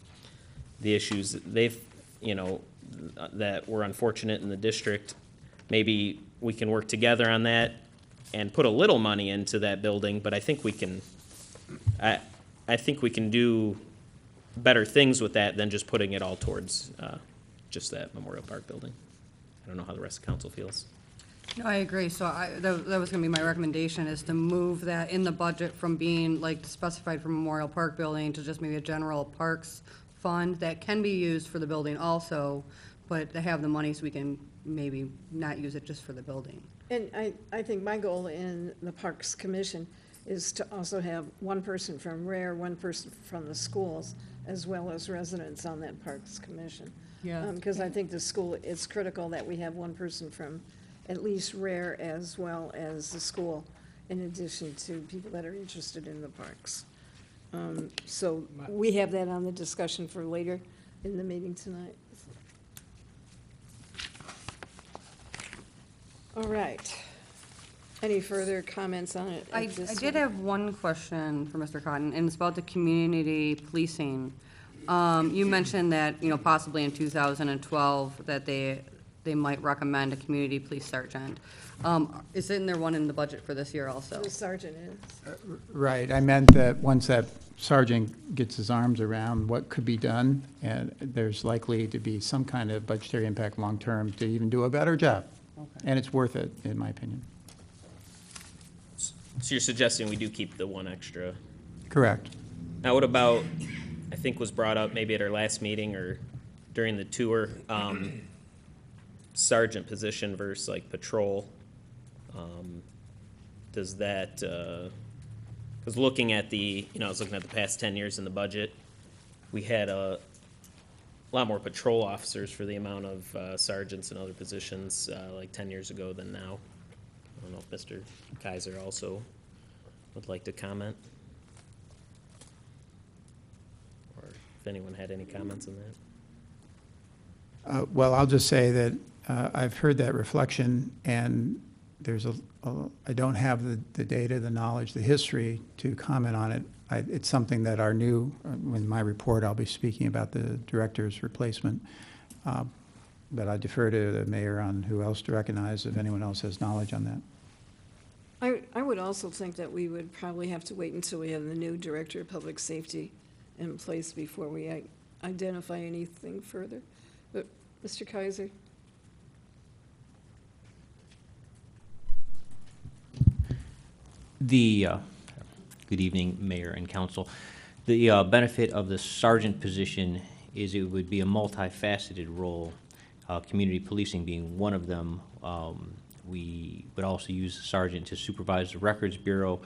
[SPEAKER 4] the issues they've, that were unfortunate in the district. Maybe we can work together on that and put a little money into that building, but I think we can, I think we can do better things with that than just putting it all towards just that Memorial Park building. I don't know how the rest of council feels.
[SPEAKER 2] No, I agree. So that was going to be my recommendation, is to move that in the budget from being like specified for Memorial Park building to just maybe a general parks fund that can be used for the building also, but to have the money so we can maybe not use it just for the building.
[SPEAKER 1] And I think my goal in the Parks Commission is to also have one person from RARE, one person from the schools, as well as residents on that Parks Commission.
[SPEAKER 2] Yeah.
[SPEAKER 1] Because I think the school, it's critical that we have one person from at least RARE as well as the school, in addition to people that are interested in the parks. So we have that on the discussion for later in the meeting tonight. All right. Any further comments on it?
[SPEAKER 2] I did have one question for Mr. Cotton, and it's about the community policing. You mentioned that, possibly in 2012, that they might recommend a community police sergeant. Isn't there one in the budget for this year also?
[SPEAKER 1] The sergeant is.
[SPEAKER 9] Right, I meant that once that sergeant gets his arms around what could be done, and there's likely to be some kind of budgetary impact long-term to even do a better job. And it's worth it, in my opinion.
[SPEAKER 4] So you're suggesting we do keep the one extra?
[SPEAKER 9] Correct.
[SPEAKER 4] Now, what about, I think was brought up maybe at our last meeting or during the tour, sergeant position versus like patrol? Does that, because looking at I was looking at the past 10 years in the budget, we had a lot more patrol officers for the amount of sergeants and other positions like 10 years ago than now. I don't know if Mr. Kaiser also would like to comment. Or if anyone had any comments on that.
[SPEAKER 9] Well, I'll just say that I've heard that reflection, and there's I don't have the data, the knowledge, the history to comment on it. It's something that in my report, I'll be speaking about the director's replacement. But I defer to the mayor on who else to recognize, if anyone else has knowledge on that.
[SPEAKER 1] I would also think that we would probably have to wait until we have the new Director of Public Safety in place before we identify anything further. But, Mr. Kaiser?
[SPEAKER 11] Good evening, Mayor and Council. The benefit of the sergeant position is it would be a multifaceted role, community policing being one of them. We would also use the sergeant to supervise the Records Bureau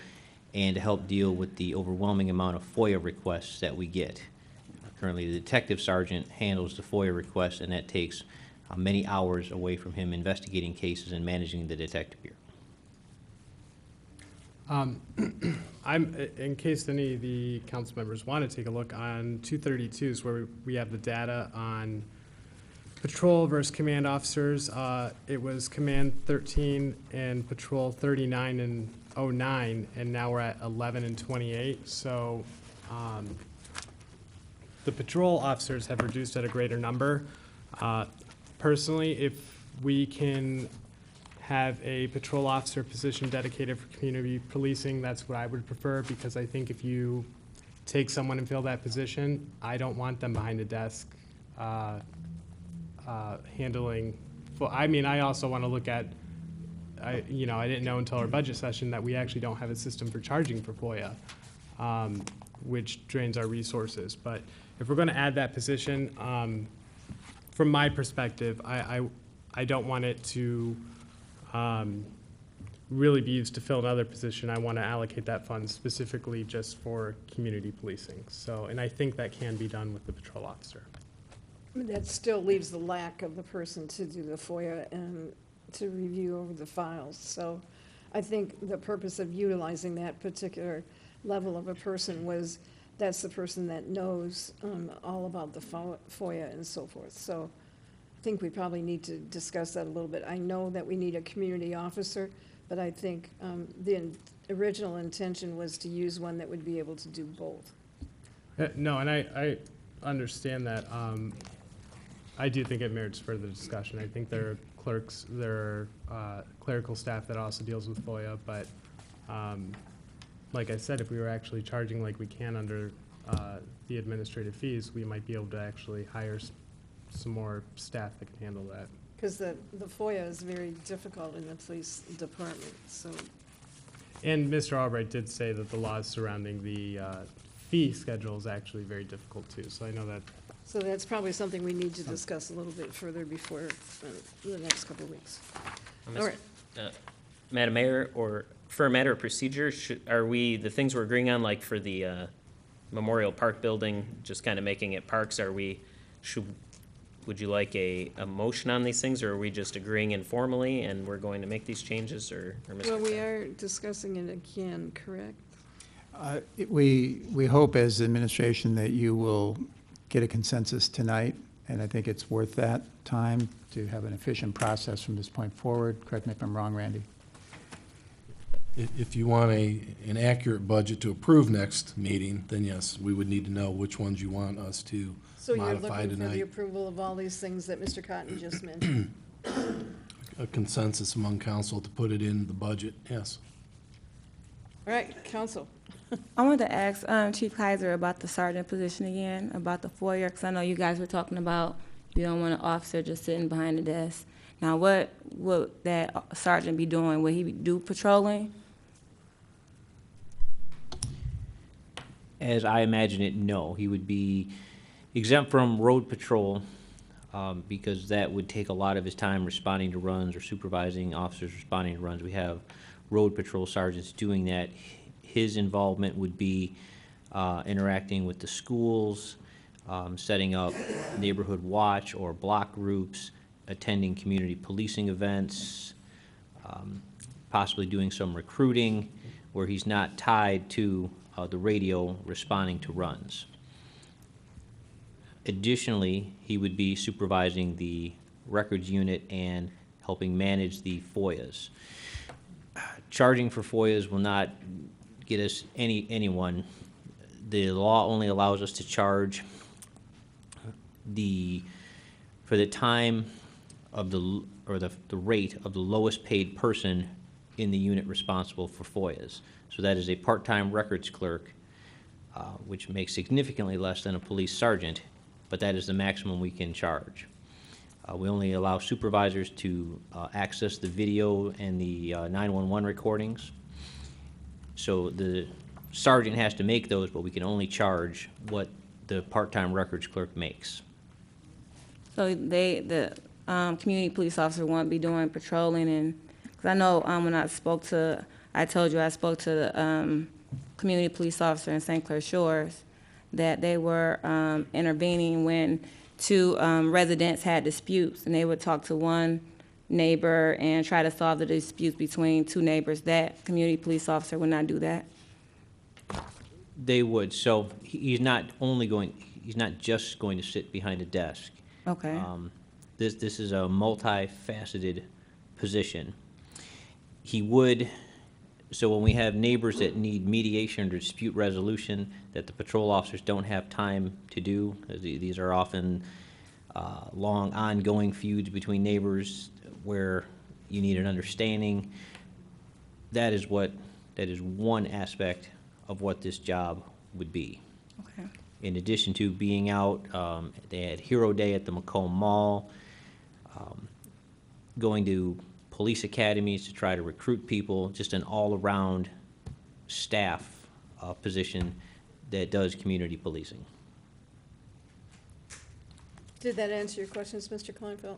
[SPEAKER 11] and to help deal with the overwhelming amount of FOIA requests that we get. Currently, the detective sergeant handles the FOIA requests, and that takes many hours away from him investigating cases and managing the detective bureau.
[SPEAKER 5] In case any of the council members want to take a look on 232 is where we have the data on patrol versus command officers. It was command 13 and patrol 39 and 09, and now we're at 11 and 28. So the patrol officers have reduced at a greater number. Personally, if we can have a patrol officer position dedicated for community policing, that's what I would prefer, because I think if you take someone and fill that position, I don't want them behind a desk handling. Well, I mean, I also want to look at, I didn't know until our budget session that we actually don't have a system for charging for FOIA, which drains our resources. But if we're going to add that position, from my perspective, I don't want it to really be used to fill another position. I want to allocate that fund specifically just for community policing. So, and I think that can be done with the patrol officer.
[SPEAKER 1] That still leaves the lack of the person to do the FOIA and to review over the files. So I think the purpose of utilizing that particular level of a person was that's the person that knows all about the FOIA and so forth. So I think we probably need to discuss that a little bit. I know that we need a community officer, but I think the original intention was to use one that would be able to do both.
[SPEAKER 5] No, and I understand that. I do think it merits further discussion. I think there are clerks, there are clerical staff that also deals with FOIA, but like I said, if we were actually charging like we can under the administrative fees, we might be able to actually hire some more staff that can handle that.
[SPEAKER 1] Because the FOIA is very difficult in the police department, so.
[SPEAKER 5] And Mr. Albright did say that the laws surrounding the fee schedule is actually very difficult too, so I know that.
[SPEAKER 1] So that's probably something we need to discuss a little bit further before the next couple of weeks. All right.
[SPEAKER 4] Madam Mayor, or for a matter of procedure, are we, the things we're agreeing on, like for the Memorial Park building, just kind of making it parks, would you like a motion on these things, or are we just agreeing informally and we're going to make these changes, or Mr.
[SPEAKER 1] Well, we are discussing it again, correct?
[SPEAKER 9] We hope as administration that you will get a consensus tonight And I think it's worth that time to have an efficient process from this point forward. Correct me if I'm wrong, Randy.
[SPEAKER 12] If you want an accurate budget to approve next meeting, then yes, we would need to know which ones you want us to
[SPEAKER 1] So you're
[SPEAKER 12] modify
[SPEAKER 1] looking for the
[SPEAKER 12] tonight.
[SPEAKER 1] approval of all these things that Mr. Cotton just mentioned?
[SPEAKER 12] A consensus among council to put it in the budget, yes.
[SPEAKER 1] All right, council.
[SPEAKER 13] I wanted to ask Chief Kaiser about the sergeant position again, about the foyer, because I know you guys were talking about you don't want an officer just sitting behind the desk. Now, what would that sergeant be doing? Would he do patrolling?
[SPEAKER 11] As I imagine it, no. He would be exempt from road patrol because that would take a lot of his time responding to runs or supervising officers responding to runs. We have road patrol sergeants doing that. His involvement would be interacting with the schools, setting up neighborhood watch or block groups, attending community policing events, possibly doing some recruiting where he's not tied to the radio responding to runs. Additionally, he would be supervising the records unit and helping manage the FOIAs. Charging for FOIAs will not get us anyone. The law only allows us to charge for the time of the rate of the lowest paid person in the unit responsible for FOIAs. So that is a part-time records clerk, which makes significantly less than a police sergeant, but that is the maximum we can charge. We only allow supervisors to access the video and the 911 recordings. So the sergeant has to make those, but we can only charge what the part-time records clerk makes.
[SPEAKER 13] So the community police officer won't be doing patrolling, and because I know when I told you I spoke to the community police officer in St. Clair Shores, that they were intervening when two residents had disputes, and they would talk to one neighbor and try to solve the disputes between two neighbors. That community police officer would not do that.
[SPEAKER 11] They would. So he's not just going to sit behind a desk.
[SPEAKER 13] Okay.
[SPEAKER 11] This is a multifaceted position. He would, so when we have neighbors that need mediation or dispute resolution that the patrol officers don't have time to do, these are often long ongoing feuds between neighbors where you need an understanding. That is one aspect of what this job would be.
[SPEAKER 13] Okay.
[SPEAKER 11] In addition to being out, they had Hero Day at the Macomb Mall, going to police academies to try to recruit people, just an all-around staff position that does community policing.
[SPEAKER 1] Did that answer your questions, Mr. Kleinfeld?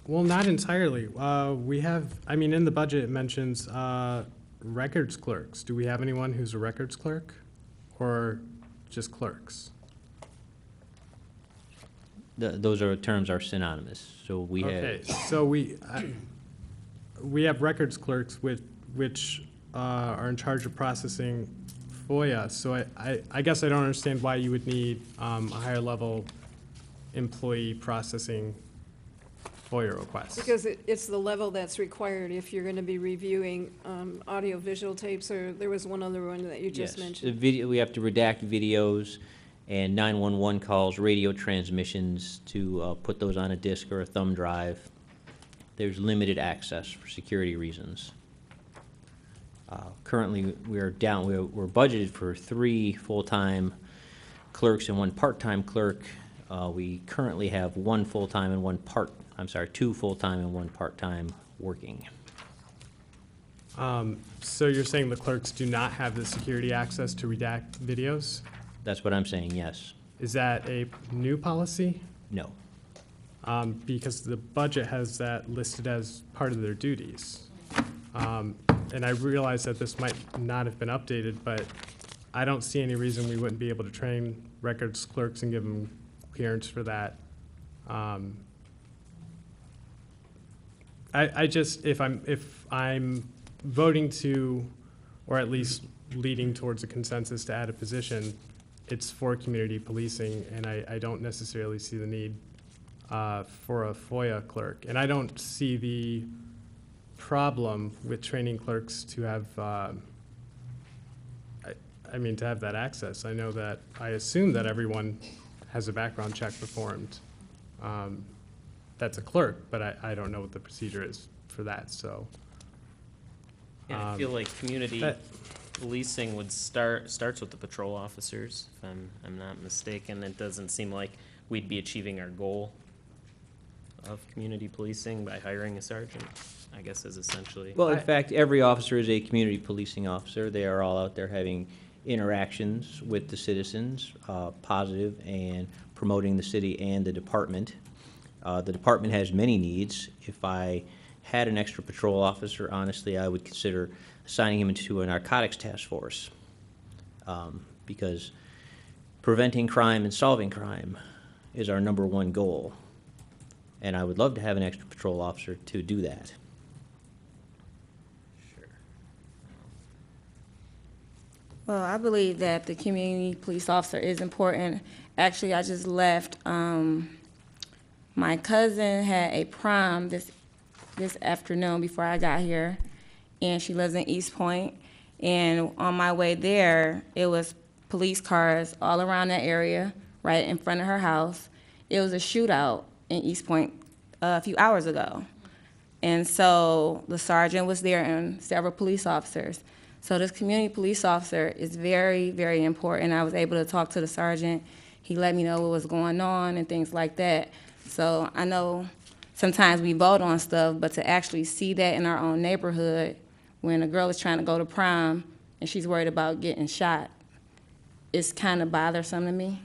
[SPEAKER 5] Well, not entirely. We have, I mean, in the budget, it mentions records clerks. Do we have anyone who's a records clerk, or just clerks?
[SPEAKER 11] Those terms are synonymous, so we have.
[SPEAKER 5] Okay, so we have records clerks which are in charge of processing FOIA. So I guess I don't understand why you would need a higher level employee processing FOIA requests.
[SPEAKER 1] Because it's the level that's required if you're going to be reviewing audio-visual tapes, or there was one other one that you just
[SPEAKER 11] Yes,
[SPEAKER 1] mentioned.
[SPEAKER 11] we have to redact videos and 911 calls, radio transmissions to put those on a disk or a thumb drive. There's limited access for security reasons. Currently, we're budgeted for 3 full-time clerks and 1 part-time clerk. We currently have 1 full-time and 2 full-time and 1 part-time working.
[SPEAKER 5] So you're saying the clerks do not have the security access to redact videos?
[SPEAKER 11] That's what I'm saying, yes.
[SPEAKER 5] Is that a new policy?
[SPEAKER 11] No.
[SPEAKER 5] Because the budget has that listed as part of their duties. And I realize that this might not have been updated, but I don't see any reason we wouldn't be able to train records clerks and give them clearance for that. I just, if I'm voting to, or at least leading towards a consensus to add a position, it's for community policing, and I don't necessarily see the need for a FOIA clerk. And I don't see the problem with training clerks to have, I mean, to have that access. I know that, I assume that everyone has a background check performed. That's a clerk, but I don't know what the procedure is for that, so.
[SPEAKER 4] Yeah, I feel like community policing would starts with the patrol officers, if I'm not mistaken. It doesn't seem like we'd be achieving our goal of community policing by hiring a sergeant, I guess is essentially.
[SPEAKER 11] Well, in fact, every officer is a community policing officer. They are all out there having interactions with the citizens, positive, and promoting the city and the department. The department has many needs. If I had an extra patrol officer, honestly, I would consider assigning him into a narcotics task force, because preventing crime and solving crime is our #1 goal. And I would love to have an extra patrol officer to do that.
[SPEAKER 4] Sure.
[SPEAKER 13] Well, I believe that the community police officer is important. Actually, I just left, my cousin had a prom this afternoon before I got here, and she lives in Eastpointe. And on my way there, it was police cars all around that area, right in front of her house. It was a shootout in Eastpointe a few hours ago. And so the sergeant was there and several police officers. So this community police officer is very, very important. I was able to talk to the sergeant. He let me know what was going on and things like that. So I know sometimes we vote on stuff, but to actually see that in our own neighborhood, when a girl is trying to go to prom and she's worried about getting shot, it's kind of bothersome to me.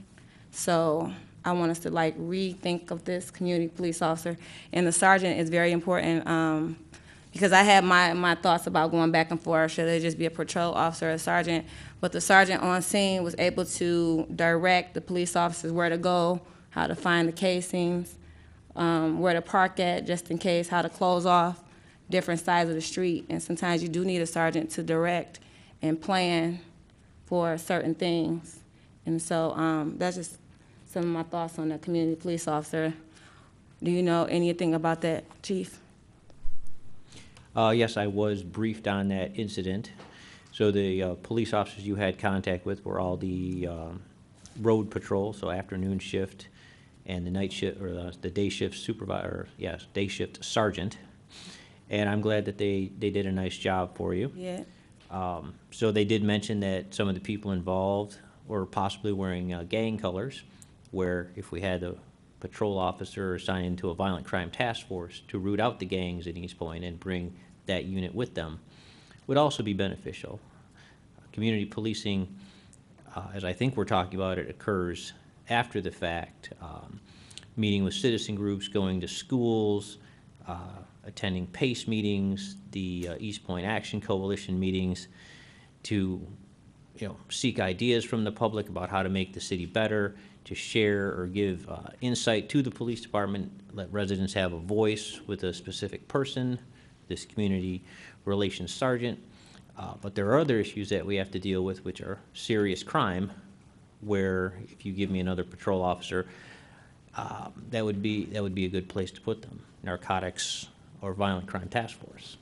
[SPEAKER 13] So I want us to like rethink of this community police officer. And the sergeant is very important, because I had my thoughts about going back and forth. Should it just be a patrol officer or a sergeant? But the sergeant on scene was able to direct the police officers where to go, how to find the casings, where to park at just in case, how to close off different sides of the street. And sometimes you do need a sergeant to direct and plan for certain things. And so that's just some of my thoughts on the community police officer. Do you know anything about that, Chief?
[SPEAKER 11] Yes, I was briefed on that incident. So the police officers you had contact with were all the road patrol, so afternoon shift, and the night shift, or the day shift supervisor, yes, day shift sergeant. And I'm glad that they did a nice job for you.
[SPEAKER 13] Yeah.
[SPEAKER 11] So they did mention that some of the people involved were possibly wearing gang colors, where if we had a patrol officer assigned into a violent crime task force to root out the gangs in Eastpointe and bring that unit with them, would also be beneficial. Community policing, as I think we're talking about, it occurs after the fact, meeting with citizen groups, going to schools, attending PACE meetings, the Eastpointe Action Coalition meetings, to seek ideas from the public about how to make the city better, to share or give insight to the police department, let residents have a voice with a specific person, this community relations sergeant. But there are other issues that we have to deal with, which are serious crime, where if you give me another patrol officer, that would be a good place to put them, narcotics or violent crime task force.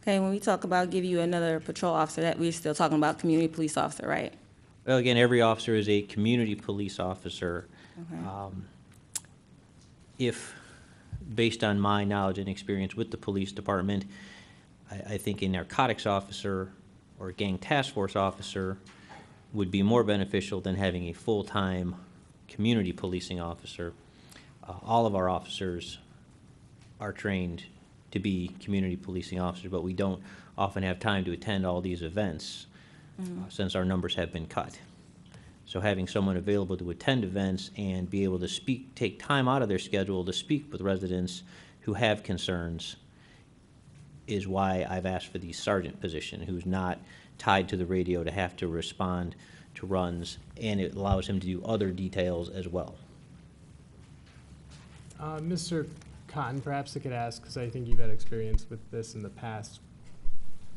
[SPEAKER 13] Okay, when we talk about give you another patrol officer, that we're still talking about community police officer, right?
[SPEAKER 11] Well, again, every officer is a community police officer.
[SPEAKER 13] Okay.
[SPEAKER 11] If, based on my knowledge and experience with the police department, I think a narcotics officer or a gang task force officer would be more beneficial than having a full-time community policing officer. All of our officers are trained to be community policing officers, but we don't often have time to attend all these events since our numbers have been cut. So having someone available to attend events and be able to speak, take time out of their schedule to speak with residents who have concerns is why I've asked for the sergeant position, who's not tied to the radio to have to respond to runs, and it allows him to do other details as well.
[SPEAKER 5] Mr. Cotton, perhaps I could ask, because I think you've had experience with this in the past,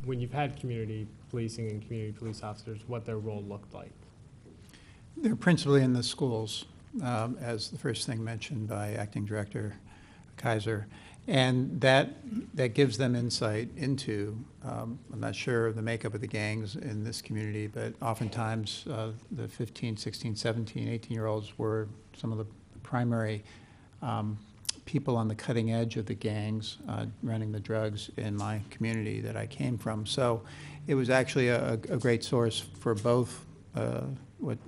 [SPEAKER 5] when you've had community policing and community police officers, what their role looked like.
[SPEAKER 9] They're principally in the schools, as the first thing mentioned by Acting Director Kaiser. And that gives them insight into, I'm not sure of the makeup of the gangs in this community, but oftentimes the 15, 16, 17, 18-year-olds were some of the primary people on the cutting edge of the gangs running the drugs in my community that I came from. So it was actually a great source for both what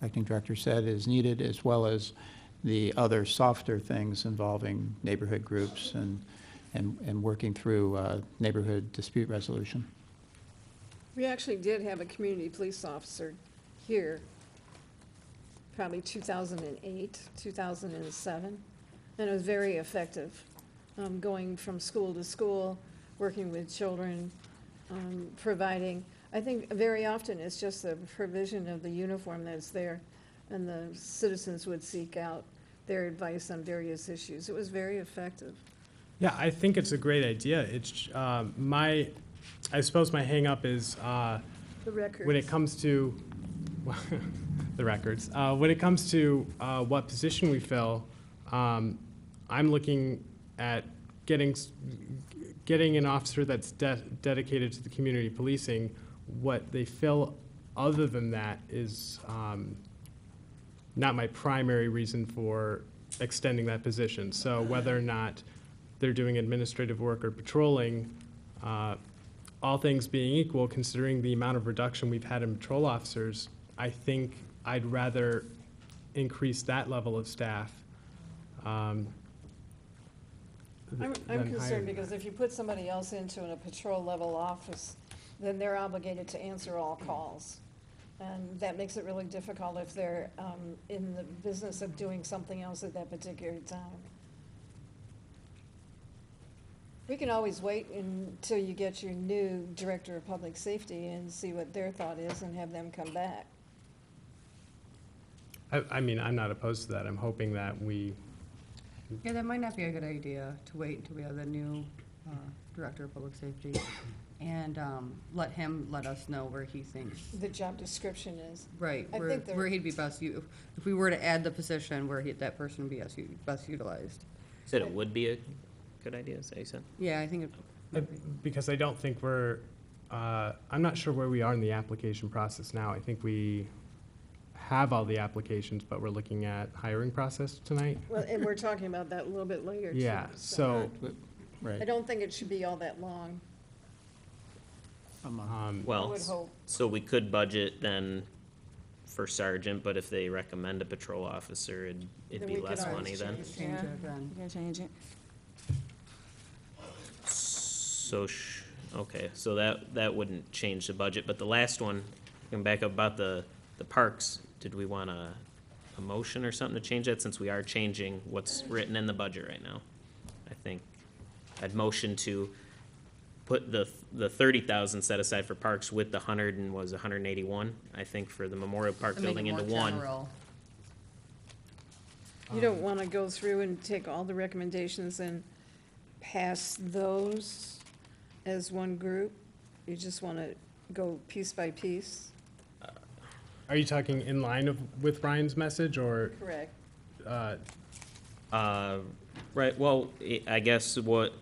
[SPEAKER 9] Acting Director said is needed, as well as the other softer things involving neighborhood groups and working through neighborhood dispute resolution.
[SPEAKER 1] We actually did have a community police officer here, probably 2008, 2007, and it was very effective, going from school to school, working with children, providing. I think very often it's just the provision of the uniform that's there, and the citizens would seek out their advice on various issues. It was very effective.
[SPEAKER 5] Yeah, I think it's a great idea. It's I suppose my hang-up is
[SPEAKER 1] The records.
[SPEAKER 5] when it comes to the records. When it comes to what position we fill, I'm looking at getting an officer that's dedicated to the community policing. What they fill other than that is not my primary reason for extending that position. So whether or not they're doing administrative work or patrolling, all things being equal, considering the amount of reduction we've had in patrol officers, I think I'd rather increase that level of staff.
[SPEAKER 1] I'm
[SPEAKER 5] than
[SPEAKER 1] concerned
[SPEAKER 5] hire.
[SPEAKER 1] because if you put somebody else into a patrol level office, then they're obligated to answer all calls. And that makes it really difficult if they're in the business of doing something else at that particular time. We can always wait until you get your new Director of Public Safety and see what their thought is and have them come back.
[SPEAKER 5] I mean, I'm not opposed to that. I'm hoping that we,
[SPEAKER 2] Yeah, that might not be a good idea to wait until we have the new Director of Public Safety and let us know where he thinks.
[SPEAKER 1] The job description is.
[SPEAKER 2] Right,
[SPEAKER 1] I think they're-
[SPEAKER 2] where he'd be best, if we were to add the position where that person would be best utilized.
[SPEAKER 4] Said it would be a good idea, is that what you said?
[SPEAKER 2] Yeah, I think
[SPEAKER 5] because I don't think I'm not sure where we are in the application process now. I think we have all the applications, but we're looking at hiring process tonight.
[SPEAKER 1] Well, and we're talking about that a little bit later, too.
[SPEAKER 5] Yeah, so,
[SPEAKER 1] I don't think it should be all that long. I
[SPEAKER 4] Well,
[SPEAKER 1] would hope.
[SPEAKER 4] so we could budget then for sergeant, but if they recommend a patrol officer, it'd
[SPEAKER 1] Then
[SPEAKER 4] be
[SPEAKER 1] we could
[SPEAKER 4] less
[SPEAKER 1] always
[SPEAKER 4] money then.
[SPEAKER 1] change
[SPEAKER 2] change it then.
[SPEAKER 13] You can change it.
[SPEAKER 4] So, okay, so that wouldn't change the budget, but the last one, going back up about the parks, did we want a motion or something to change that, since we are changing what's written in the budget right now? I think I'd motion to put the 30,000 set aside for parks with the 181, I think, for the Memorial Park building into one.
[SPEAKER 1] You don't want to go through and take all the recommendations and pass those as one group? You just want to go piece by piece?
[SPEAKER 5] are you talking in line with Ryan's message, or?
[SPEAKER 1] Correct.
[SPEAKER 4] Right, well, I guess what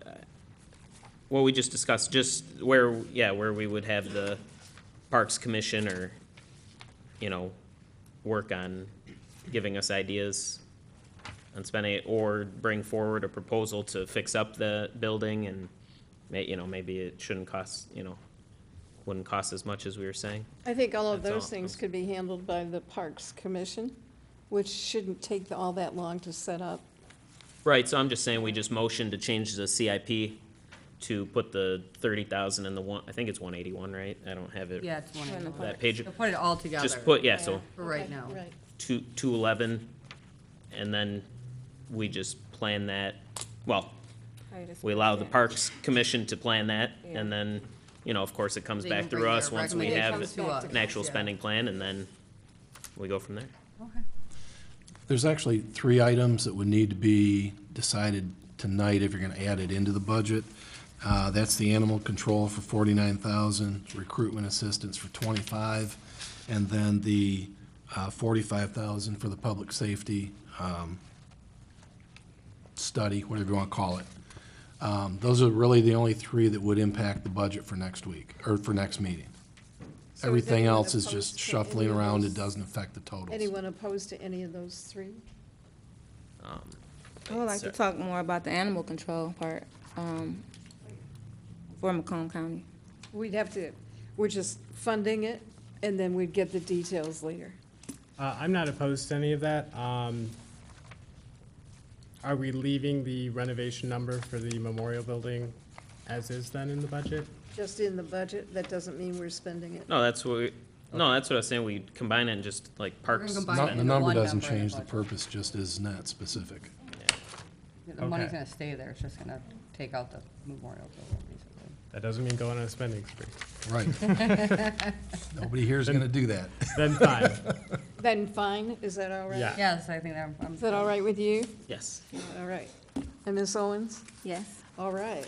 [SPEAKER 4] we just discussed, just where we would have the Parks Commission or, work on giving us ideas on spending it, or bring forward a proposal to fix up the building, and maybe it shouldn't cost, wouldn't cost as much as we were saying.
[SPEAKER 1] I think all of
[SPEAKER 4] That's
[SPEAKER 1] those
[SPEAKER 4] all.
[SPEAKER 1] things could be handled by the Parks Commission, which shouldn't take all that long to set up.
[SPEAKER 4] Right, so I'm just saying we just motioned to change the CIP to put the 30,000 in the one, I think it's 181, right? I don't have it.
[SPEAKER 2] Yeah, it's one of
[SPEAKER 4] That page,
[SPEAKER 2] So put it all together.
[SPEAKER 4] just put, so
[SPEAKER 2] For right
[SPEAKER 1] Okay,
[SPEAKER 2] now.
[SPEAKER 1] Right.
[SPEAKER 4] 211, and then we just plan that, well, we allow the Parks Commission to plan that, and then, of course, it comes
[SPEAKER 2] They
[SPEAKER 4] back
[SPEAKER 2] can
[SPEAKER 4] through
[SPEAKER 2] bring
[SPEAKER 4] us
[SPEAKER 2] their
[SPEAKER 4] once we have
[SPEAKER 2] recommendations to us.
[SPEAKER 4] an actual
[SPEAKER 2] Yeah.
[SPEAKER 4] spending plan, and then we go from there.
[SPEAKER 2] Okay.
[SPEAKER 12] There's actually 3 items that would need to be decided tonight if you're gonna add it into the budget. That's the animal control for 49,000, recruitment assistance for 25, and then the $45,000 for the public safety study, whatever you want to call it. Those are really the only three that would impact the budget for next week, or for next meeting.
[SPEAKER 1] So is
[SPEAKER 12] Everything
[SPEAKER 1] anyone
[SPEAKER 12] else is
[SPEAKER 1] opposed
[SPEAKER 12] just
[SPEAKER 1] to
[SPEAKER 12] shuffling
[SPEAKER 1] any of
[SPEAKER 12] around.
[SPEAKER 1] those?
[SPEAKER 12] It doesn't affect the totals.
[SPEAKER 1] Anyone opposed to any of those three?
[SPEAKER 13] I would like to talk more about the animal control part, for Macomb County.
[SPEAKER 1] We're just funding it, and then we'd get the details later.
[SPEAKER 5] I'm not opposed to any of that. Are we leaving the renovation number for the memorial building as is then in the budget?
[SPEAKER 1] Just in the budget, that doesn't mean we're spending it.
[SPEAKER 4] No, that's what I was saying, we combine it and just like parks.
[SPEAKER 2] We're gonna combine
[SPEAKER 12] No,
[SPEAKER 2] it
[SPEAKER 12] the
[SPEAKER 2] into
[SPEAKER 12] number
[SPEAKER 2] one
[SPEAKER 12] doesn't
[SPEAKER 2] number in the
[SPEAKER 12] change, the
[SPEAKER 2] budget.
[SPEAKER 12] purpose just is not specific.
[SPEAKER 2] The money's
[SPEAKER 5] Okay.
[SPEAKER 2] gonna stay there, it's just gonna take out the memorial building, basically.
[SPEAKER 5] That doesn't mean going on a spending spree.
[SPEAKER 12] Right. Nobody here is gonna do that.
[SPEAKER 5] Then fine.
[SPEAKER 1] Then fine, is that all right?
[SPEAKER 5] Yeah.
[SPEAKER 2] Yes, I think I'm.
[SPEAKER 1] Is that all right with you?
[SPEAKER 4] Yes.
[SPEAKER 1] All right. And Ms. Owens?
[SPEAKER 13] Yes.
[SPEAKER 1] All right.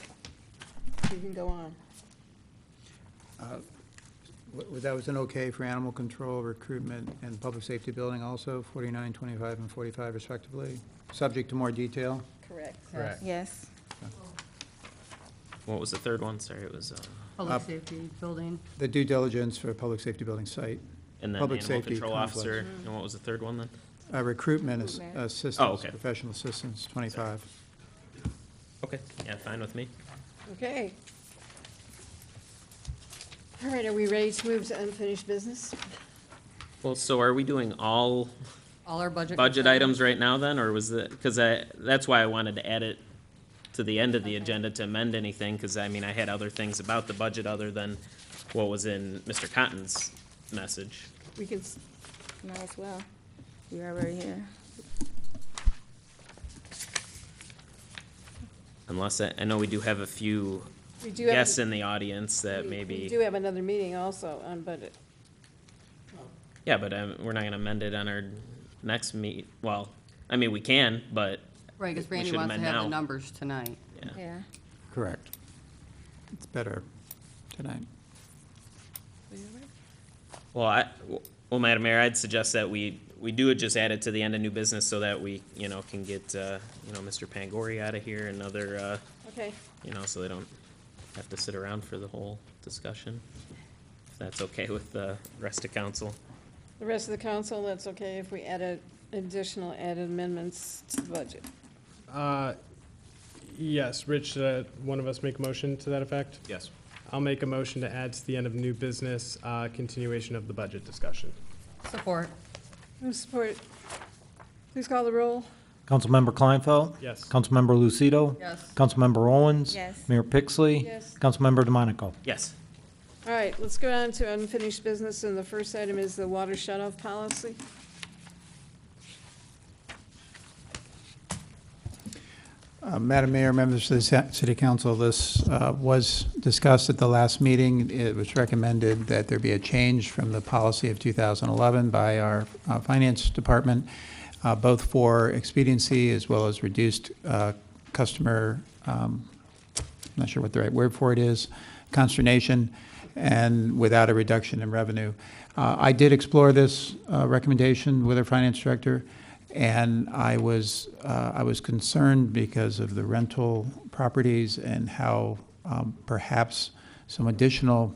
[SPEAKER 1] You can go on.
[SPEAKER 9] That was an okay for animal control, recruitment, and public safety building also, 49, 25, and 45 respectively, subject to more detail.
[SPEAKER 1] Correct.
[SPEAKER 5] Correct.
[SPEAKER 13] Yes.
[SPEAKER 4] What was the third one? Sorry, it was,
[SPEAKER 2] Public safety building.
[SPEAKER 9] The due diligence for public safety building site,
[SPEAKER 4] and then
[SPEAKER 9] Public
[SPEAKER 4] animal
[SPEAKER 9] safety
[SPEAKER 4] control
[SPEAKER 9] complex.
[SPEAKER 4] officer, and what was the third one then?
[SPEAKER 9] recruitment,
[SPEAKER 13] Recruitment.
[SPEAKER 9] assistants,
[SPEAKER 4] Oh, okay.
[SPEAKER 9] professional assistants, 25.
[SPEAKER 4] Okay, yeah, fine with me.
[SPEAKER 1] Okay. All right, are we ready to move to unfinished business?
[SPEAKER 4] Well, so are we doing all
[SPEAKER 2] All our budget.
[SPEAKER 4] budget items right now then, or was it, because that's why I wanted to add it to the end of the agenda to amend anything, because I mean, I had other things about the budget other than what was in Mr. Cotton's message.
[SPEAKER 1] We can,
[SPEAKER 13] Might as well. You're already here.
[SPEAKER 4] Unless, I know we do have a few
[SPEAKER 1] we do have.
[SPEAKER 4] guests in the audience that
[SPEAKER 1] We
[SPEAKER 4] maybe,
[SPEAKER 1] do have another meeting also on budget.
[SPEAKER 4] yeah, but we're not gonna amend it on our next well, I mean, we can, but
[SPEAKER 2] Right, because
[SPEAKER 4] we
[SPEAKER 2] Randy
[SPEAKER 4] should
[SPEAKER 2] wants to
[SPEAKER 4] amend
[SPEAKER 2] have the
[SPEAKER 4] now.
[SPEAKER 2] numbers tonight.
[SPEAKER 4] yeah.
[SPEAKER 13] Yeah.
[SPEAKER 9] Correct. It's better tonight.
[SPEAKER 4] Well, Madam Mayor, I'd suggest that we do just add it to the end of new business so that we, can get, Mr. Pangori out of here and other,
[SPEAKER 1] Okay.
[SPEAKER 4] so they don't have to sit around for the whole discussion. If that's okay with the rest of council.
[SPEAKER 1] The rest of the council, that's okay if we added additional added amendments to the budget.
[SPEAKER 5] Yes, Rich, one of us make a motion to that effect?
[SPEAKER 4] Yes.
[SPEAKER 5] I'll make a motion to add to the end of new business, continuation of the budget discussion.
[SPEAKER 2] Support.
[SPEAKER 1] Move support. Please call the roll.
[SPEAKER 3] Councilmember Kleinfeld?
[SPEAKER 5] Yes.
[SPEAKER 3] Councilmember Lucido?
[SPEAKER 2] Yes.
[SPEAKER 3] Councilmember Owens?
[SPEAKER 13] Yes.
[SPEAKER 3] Mayor Pixley?
[SPEAKER 1] Yes.
[SPEAKER 3] Councilmember DeMonico?
[SPEAKER 4] Yes.
[SPEAKER 1] All right, let's go on to unfinished business, and the first item is the water shut-off policy.
[SPEAKER 9] Madam Mayor, members of the City Council, this was discussed at the last meeting. It was recommended that there be a change from the policy of 2011 by our Finance Department, both for expediency as well as reduced customer, I'm not sure what the right word for it is, consternation, and without a reduction in revenue. I did explore this recommendation with our Finance Director, and I was concerned because of the rental properties and how perhaps some additional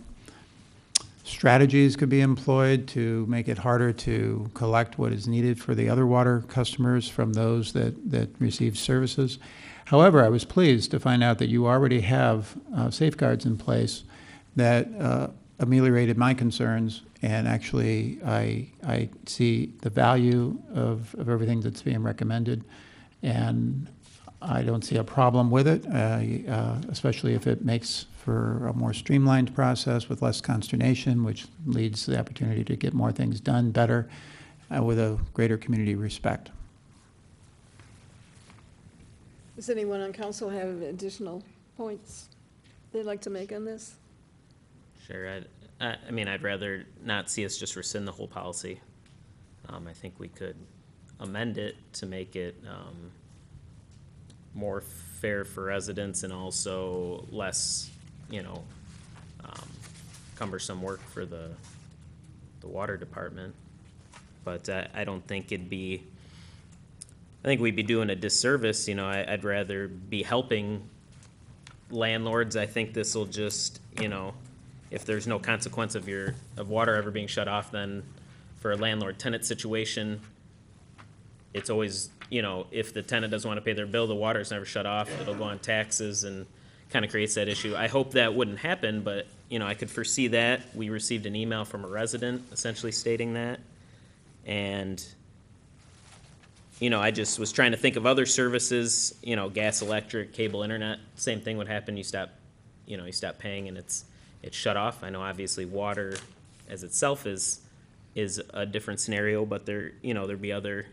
[SPEAKER 9] strategies could be employed to make it harder to collect what is needed for the other water customers from those that receive services. However, I was pleased to find out that you already have safeguards in place that ameliorated my concerns, and actually I see the value of everything that's being recommended, and I don't see a problem with it, especially if it makes for a more streamlined process with less consternation, which leads to the opportunity to get more things done better with a greater community respect.
[SPEAKER 1] Does anyone on council have additional points they'd like to make on this?
[SPEAKER 4] Sure. I'd rather not see us just rescind the whole policy. I think we could amend it to make it more fair for residents and also less, cumbersome work for the water department. But I don't think it'd be, I think we'd be doing a disservice, you know, I'd rather be helping landlords. I think this will just, you know, if there's no consequence of water ever being shut off, then for a landlord-tenant situation, it's always, you know, if the tenant doesn't want to pay their bill, the water's never shut off, it'll go on taxes and kind of creates that issue. I hope that wouldn't happen, but, you know, I could foresee that. We received an email from a resident essentially stating that. And, you know, I just was trying to think of other services, you know, gas, electric, cable, internet, same thing would happen. You stop paying and it's shut off. I know obviously water as itself is a different scenario, but there'd be other,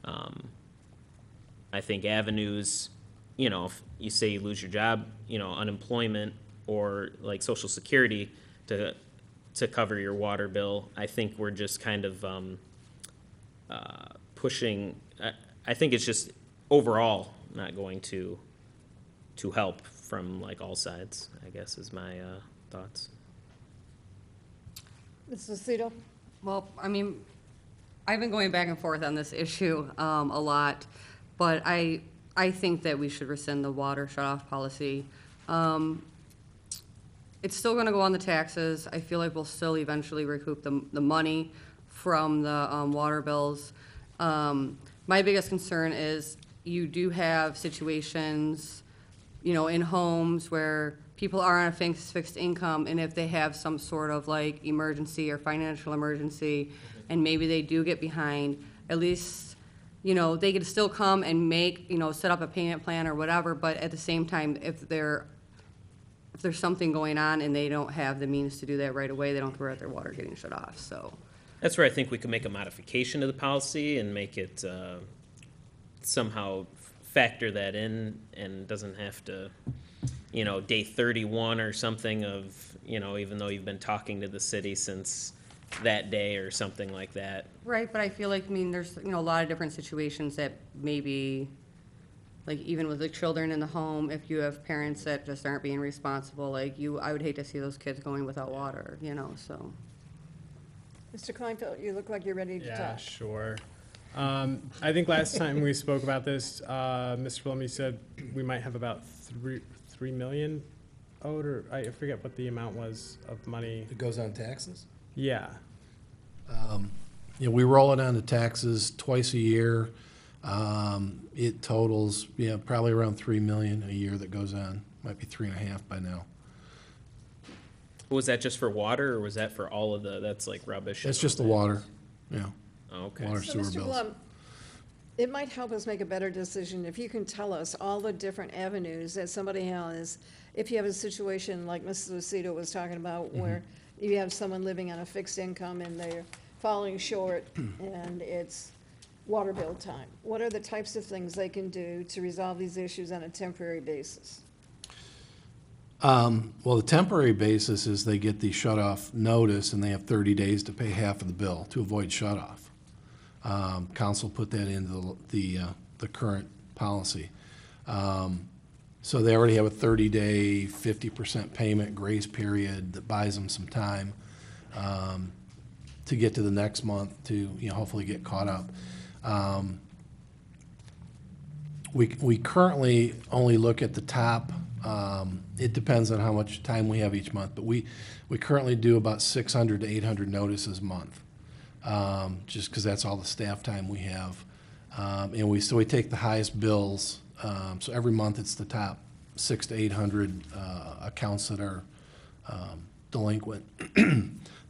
[SPEAKER 4] I think, avenues. You know, if you say you lose your job, you know, unemployment or like Social Security to cover your water bill. I think we're just kind of pushing. I think it's just overall not going to help from like all sides, I guess is my thoughts.
[SPEAKER 1] Mrs. Lucido?
[SPEAKER 2] Well, I mean, I've been going back and forth on this issue a lot, but I think that we should rescind the water shut-off policy. It's still going to go on the taxes. I feel like we'll still eventually recoup the money from the water bills. My biggest concern is you do have situations, you know, in homes where people are on a fixed income, and if they have some sort of like emergency or financial emergency, and maybe they do get behind, at least, you know, they could still come and make, you know, set up a payment plan or whatever, but at the same time, if there's something going on and they don't have the means to do that right away, they don't care about their water getting shut off, so.
[SPEAKER 4] That's where I think we could make a modification to the policy and make it somehow factor that in and doesn't have to, you know, day 31 or something of, you know, even though you've been talking to the city since that day or something like that.
[SPEAKER 2] Right, but I feel like, I mean, there's, you know, a lot of different situations that maybe, like even with the children in the home, if you have parents that just aren't being responsible, like I would hate to see those kids going without water, you know, so.
[SPEAKER 1] Mr. Kleinfeld, you look like you're ready to talk.
[SPEAKER 5] Yeah, sure. I think last time we spoke about this, Mr. Blumey said we might have about $3 million owed, or I forget what the amount was of money.
[SPEAKER 12] It goes on taxes?
[SPEAKER 5] Yeah.
[SPEAKER 12] You know, we roll it on to taxes twice a year. It totals, yeah, probably around $3 million a year that goes on. Might be 3.5 by now.
[SPEAKER 4] Was that just for water or was that for all of that's like rubbish?
[SPEAKER 12] It's just the water, yeah.
[SPEAKER 4] Oh, okay.
[SPEAKER 12] Water,
[SPEAKER 1] So,
[SPEAKER 12] sewer
[SPEAKER 1] Mr.
[SPEAKER 12] bills.
[SPEAKER 1] Blum, it might help us make a better decision if you can tell us all the different avenues that somebody has. If you have a situation like Mrs. Lucido was talking about, where you have someone living on a fixed income and they're falling short and it's water bill time. What are the types of things they can do to resolve these issues on a temporary basis?
[SPEAKER 12] Well, the temporary basis is they get the shut-off notice and they have 30 days to pay half of the bill to avoid shut-off. Council put that into the current policy. So they already have a 30-day, 50% payment grace period that buys them some time to get to the next month to, you know, hopefully get caught up. We currently only look at the top. It depends on how much time we have each month, but we currently do about 600 to 800 notices a month, just because that's all the staff time we have. And we take the highest bills. So every month it's the top 600 to 800 accounts that are delinquent.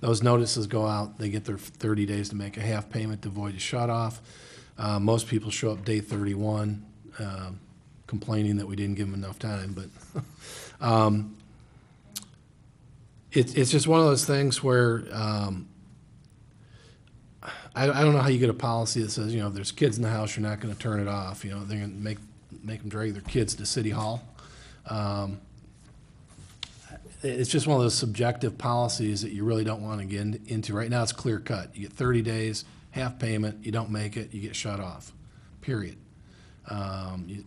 [SPEAKER 12] Those notices go out. They get their 30 days to make a half payment to avoid a shut-off. Most people show up day 31. Complaining that we didn't give them enough time, but it's just one of those things where I don't know how you get a policy that says, you know, if there's kids in the house, you're not going to turn it off. You know, they're going to make them drag their kids to City Hall. It's just one of those subjective policies that you really don't want to get into. Right now, it's clear cut. You get 30 days, half payment. You don't make it, you get shut off. Period.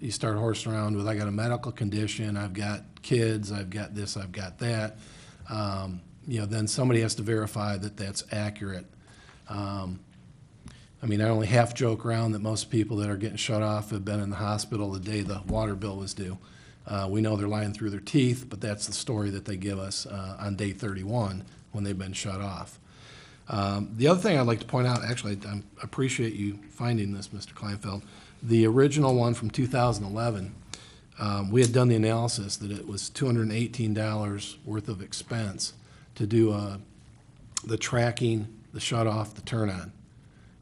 [SPEAKER 12] You start horsing around with, I got a medical condition, I've got kids, I've got this, I've got that. You know, then somebody has to verify that that's accurate. I mean, I only half joke around that most people that are getting shut off have been in the hospital the day the water bill was due. We know they're lying through their teeth, but that's the story that they give us on day 31 when they've been shut off. The other thing I'd like to point out, actually, I appreciate you finding this, Mr. Kleinfeld. The original one from 2011, we had done the analysis that it was $218 worth of expense to do the tracking, the shut off, the turn on.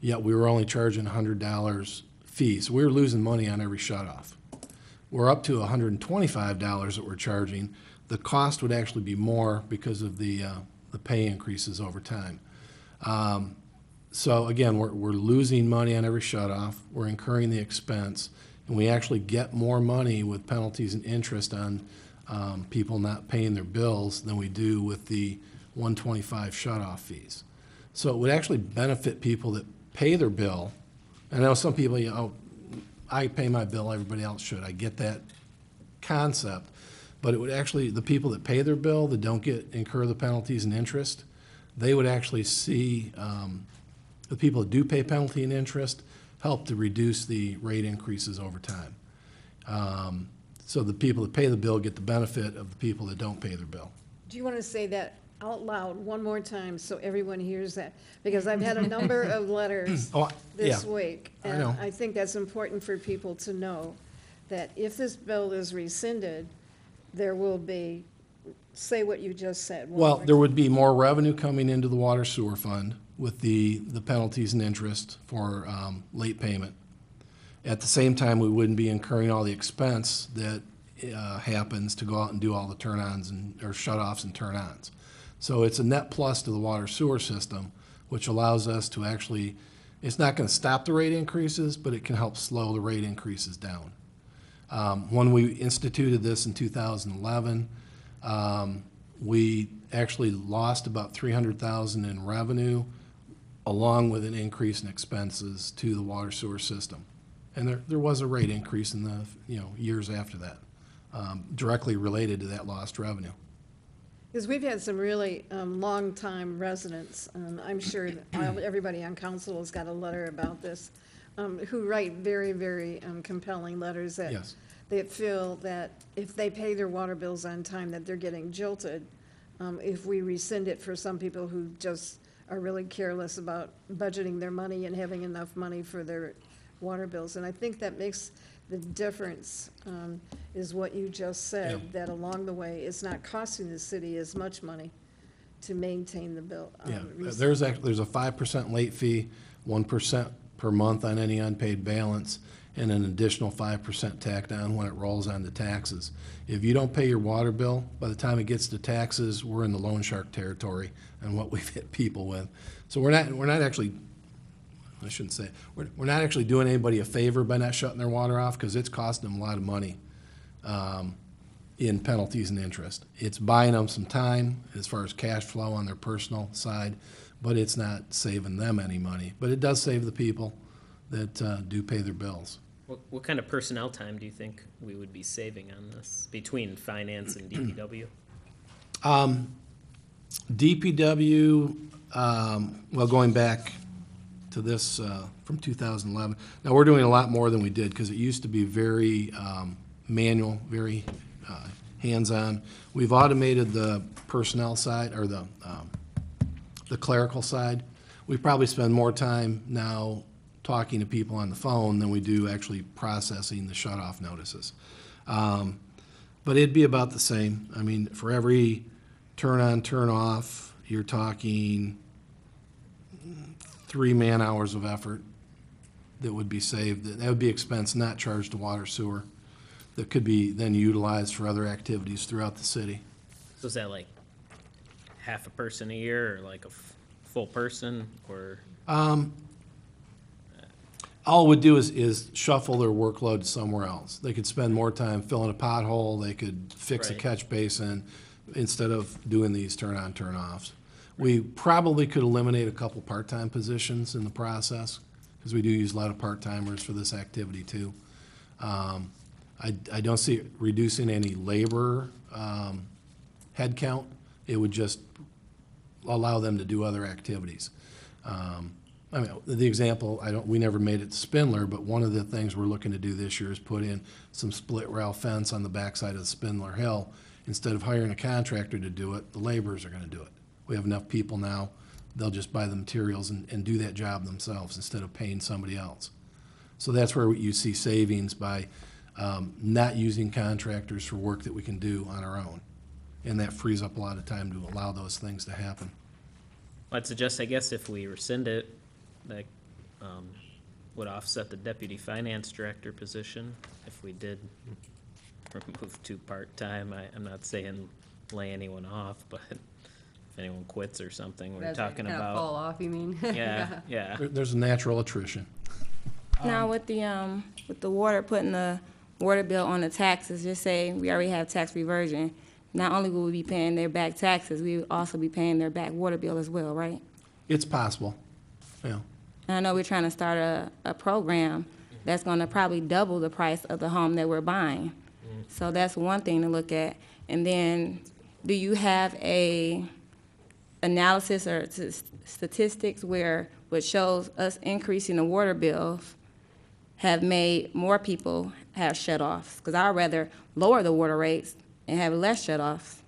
[SPEAKER 12] Yet we were only charging $100 fees. So we were losing money on every shut off. We're up to $125 that we're charging. The cost would actually be more because of the pay increases over time. So again, we're losing money on every shut off. We're incurring the expense, and we actually get more money with penalties and interest on people not paying their bills than we do with the 125 shut off fees. So it would actually benefit people that pay their bill. I know some people, I pay my bill, everybody else should. I get that concept. But it would actually, the people that pay their bill, that don't incur the penalties and interest, they would actually see the people that do pay penalty and interest help to reduce the rate increases over time. So the people that pay the bill get the benefit of the people that don't pay their bill.
[SPEAKER 1] Do you want to say that out loud one more time so everyone hears that? Because I've had a number of letters this week.
[SPEAKER 12] I
[SPEAKER 1] And
[SPEAKER 12] know.
[SPEAKER 1] I think that's important for people to know that if this bill is rescinded, there will be, say what you just said. one
[SPEAKER 12] Well,
[SPEAKER 1] more
[SPEAKER 12] there
[SPEAKER 1] time.
[SPEAKER 12] would be more revenue coming into the water sewer fund with the penalties and interest for late payment. At the same time, we wouldn't be incurring all the expense that happens to go out and do all the turn-ons or shut-offs and turn-ons. So it's a net plus to the water sewer system, which allows us to actually, it's not going to stop the rate increases, but it can help slow the rate increases down. When we instituted this in 2011, we actually lost about $300,000 in revenue, along with an increase in expenses to the water sewer system. And there was a rate increase in the years after that, directly related to that lost revenue.
[SPEAKER 1] Because we've had some really long-time residents, I'm sure that everybody on council has got a letter about this, who write very, very compelling letters that
[SPEAKER 12] Yes.
[SPEAKER 1] they feel that if they pay their water bills on time, that they're getting jilted if we rescind it for some people who just are really careless about budgeting their money and having enough money for their water bills. And I think that makes the difference, is what you just said,
[SPEAKER 12] Yeah.
[SPEAKER 1] that along the way, it's not costing the city as much money to maintain the bill.
[SPEAKER 12] Yeah, there's a 5% late fee, 1% per month on any unpaid balance, and an additional 5% tacked on when it rolls on to taxes. If you don't pay your water bill, by the time it gets to taxes, we're in the loan shark territory and what we've hit people with. So we're not actually, I shouldn't say, we're not actually doing anybody a favor by not shutting their water off, because it's costing them a lot of money in penalties and interest. It's buying them some time as far as cash flow on their personal side, but it's not saving them any money. But it does save the people that do pay their bills.
[SPEAKER 4] What kind of personnel time do you think we would be saving on this between finance and DPW?
[SPEAKER 12] DPW, well, going back to this from 2011, now we're doing a lot more than we did, because it used to be very manual, very hands-on. We've automated the personnel side, or the clerical side. We probably spend more time now talking to people on the phone than we do actually processing the shut-off notices. But it'd be about the same. I mean, for every turn-on, turn-off, you're talking 3 man-hours of effort that would be saved. That would be expense not charged to water sewer, that could be then utilized for other activities throughout the city.
[SPEAKER 4] So is that like half a person a year, or like a full person, or?
[SPEAKER 12] All it would do is shuffle their workload somewhere else. They could spend more time filling a pothole, they could fix a
[SPEAKER 4] Right.
[SPEAKER 12] catch basin, instead of doing these turn-on, turn-offs. We probably could eliminate a couple part-time positions in the process, because we do use a lot of part-timers for this activity too. I don't see it reducing any labor headcount. It would just allow them to do other activities. I mean, the example, we never made it Spindler, but one of the things we're looking to do this year is put in some split rail fence on the backside of the Spindler Hill. Instead of hiring a contractor to do it, the laborers are gonna do it. We have enough people now, they'll just buy the materials and do that job themselves instead of paying somebody else. So that's where you see savings by not using contractors for work that we can do on our own. And that frees up a lot of time to allow those things to happen.
[SPEAKER 4] I'd suggest, I guess, if we rescind it, that would offset the deputy finance director position if we did remove to part-time. I'm not saying lay anyone off, but if anyone quits or something, we're talking
[SPEAKER 2] Kind of
[SPEAKER 4] about.
[SPEAKER 2] fall off, you mean?
[SPEAKER 4] Yeah.
[SPEAKER 12] There's a natural attrition.
[SPEAKER 13] Now with the water, putting the water bill on the taxes, just say we already have tax reversion. Not only will we be paying their back taxes, we will also be paying their back water bill as well, right?
[SPEAKER 12] It's possible, yeah.
[SPEAKER 13] And I know we're trying to start a program that's gonna probably double the price of the home that we're buying. So that's one thing to look at. And then, do you have a analysis or statistics which shows us increasing the water bills have made more people have shut-offs? Because I'd rather lower the water rates and have less shut-offs.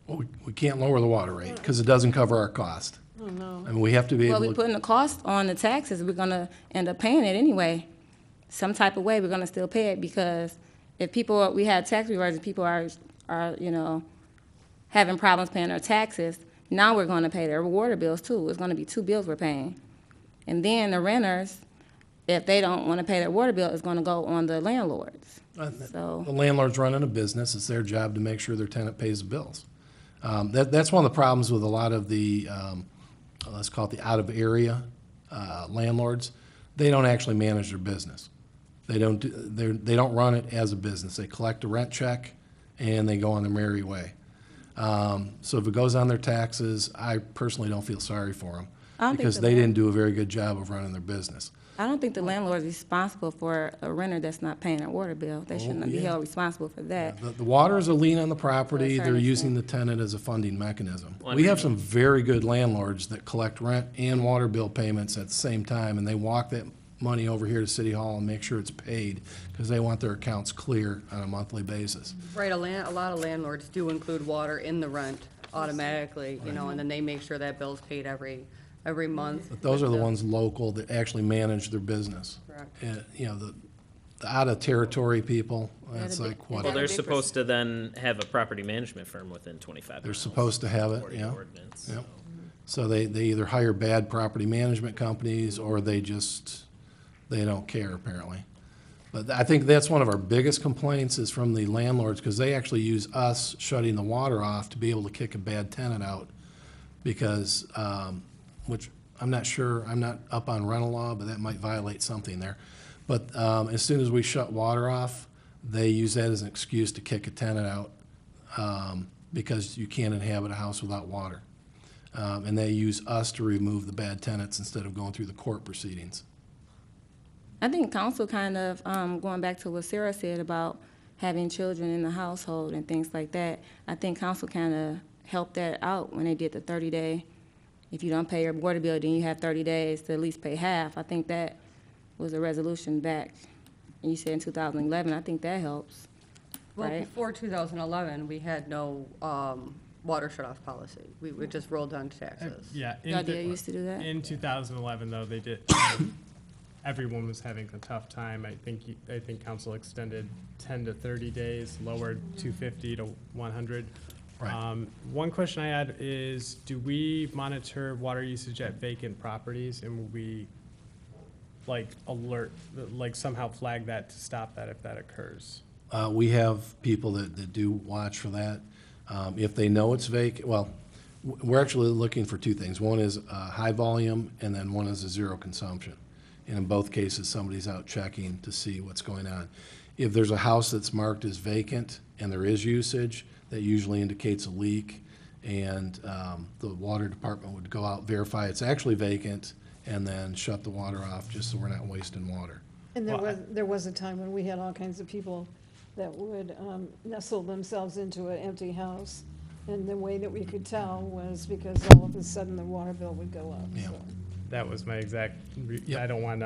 [SPEAKER 12] Well, we can't lower the water rate because it doesn't cover our cost.
[SPEAKER 1] Oh, no.
[SPEAKER 12] I mean, we have to be
[SPEAKER 13] Well,
[SPEAKER 12] able
[SPEAKER 13] we're
[SPEAKER 12] to.
[SPEAKER 13] putting the cost on the taxes, we're gonna end up paying it anyway. Some type of way, we're gonna still pay it, because if we have tax reversions, people are, having problems paying their taxes, now we're gonna pay their water bills too. It's gonna be two bills we're paying. And then the renters, if they don't wanna pay their water bill, it's gonna go on the landlords. So,
[SPEAKER 12] The landlord's running a business, it's their job to make sure their tenant pays the bills. That's one of the problems with a lot of the, let's call it the out-of-area landlords. They don't actually manage their business. They don't run it as a business. They collect a rent check and they go on their merry way. So if it goes on their taxes, I personally don't feel sorry for them, because they didn't do a very good job of running their business.
[SPEAKER 13] I don't think the landlord is responsible for a renter that's not paying their water bill. They shouldn't be held responsible for that.
[SPEAKER 12] The water is a lien on the property,
[SPEAKER 13] To a certain
[SPEAKER 12] they're using the
[SPEAKER 13] extent.
[SPEAKER 12] tenant as a funding mechanism.
[SPEAKER 4] Well,
[SPEAKER 12] We have some very good landlords that collect rent and water bill payments at the same time, and they walk that money over here to City Hall and make sure it's paid, because they want their accounts clear on a monthly basis.
[SPEAKER 2] Right, a lot of landlords do include water in the rent automatically, and then they make sure that bill's paid every month.
[SPEAKER 12] But those are the ones local that actually manage their business.
[SPEAKER 2] Correct.
[SPEAKER 12] The out-of-territory people, that's like,
[SPEAKER 4] Well,
[SPEAKER 12] what,
[SPEAKER 4] they're supposed to then have a property management firm within 25 miles.
[SPEAKER 12] they're supposed to have it,
[SPEAKER 4] according to
[SPEAKER 12] yeah.
[SPEAKER 4] ordinance,
[SPEAKER 12] Yep.
[SPEAKER 4] so.
[SPEAKER 12] So they either hire bad property management companies, or they don't care, apparently. But I think that's one of our biggest complaints is from the landlords, because they actually use us shutting the water off to be able to kick a bad tenant out, because, which I'm not sure, I'm not up on rental law, but that might violate something there. But as soon as we shut water off, they use that as an excuse to kick a tenant out, because you can't inhabit a house without water. And they use us to remove the bad tenants instead of going through the court proceedings.
[SPEAKER 13] I think council kind of, going back to what Sarah said about having children in the household and things like that, I think council kind of helped that out when they did the 30-day. If you don't pay your water bill, then you have 30 days to at least pay half. I think that was a resolution back, and you said in 2011, I think that helps,
[SPEAKER 2] Well,
[SPEAKER 13] right?
[SPEAKER 2] before 2011, we had no water shut-off policy. We just rolled down taxes.
[SPEAKER 5] Yeah.
[SPEAKER 13] Y'all used to do that?
[SPEAKER 5] In 2011, though, they did, everyone was having a tough time. I think council extended 10 to 30 days, lowered 250 to 100.
[SPEAKER 12] Right.
[SPEAKER 5] One question I had is, do we monitor water usage at vacant properties, and will we somehow flag that to stop that if that occurs?
[SPEAKER 12] We have people that do watch for that. If they know it's vacant, well, we're actually looking for two things. One is high volume, and then one is a zero consumption. And in both cases, somebody's out checking to see what's going on. If there's a house that's marked as vacant and there is usage, that usually indicates a leak, and the water department would go out, verify it's actually vacant, and then shut the water off, just so we're not wasting water.
[SPEAKER 1] And there was a time when we had all kinds of people that would nestle themselves into an empty house And the way that we could tell was because all of a sudden the water bill would go up,
[SPEAKER 12] Yeah.
[SPEAKER 1] so.
[SPEAKER 5] That was my exact,
[SPEAKER 12] Yep.
[SPEAKER 5] I don't want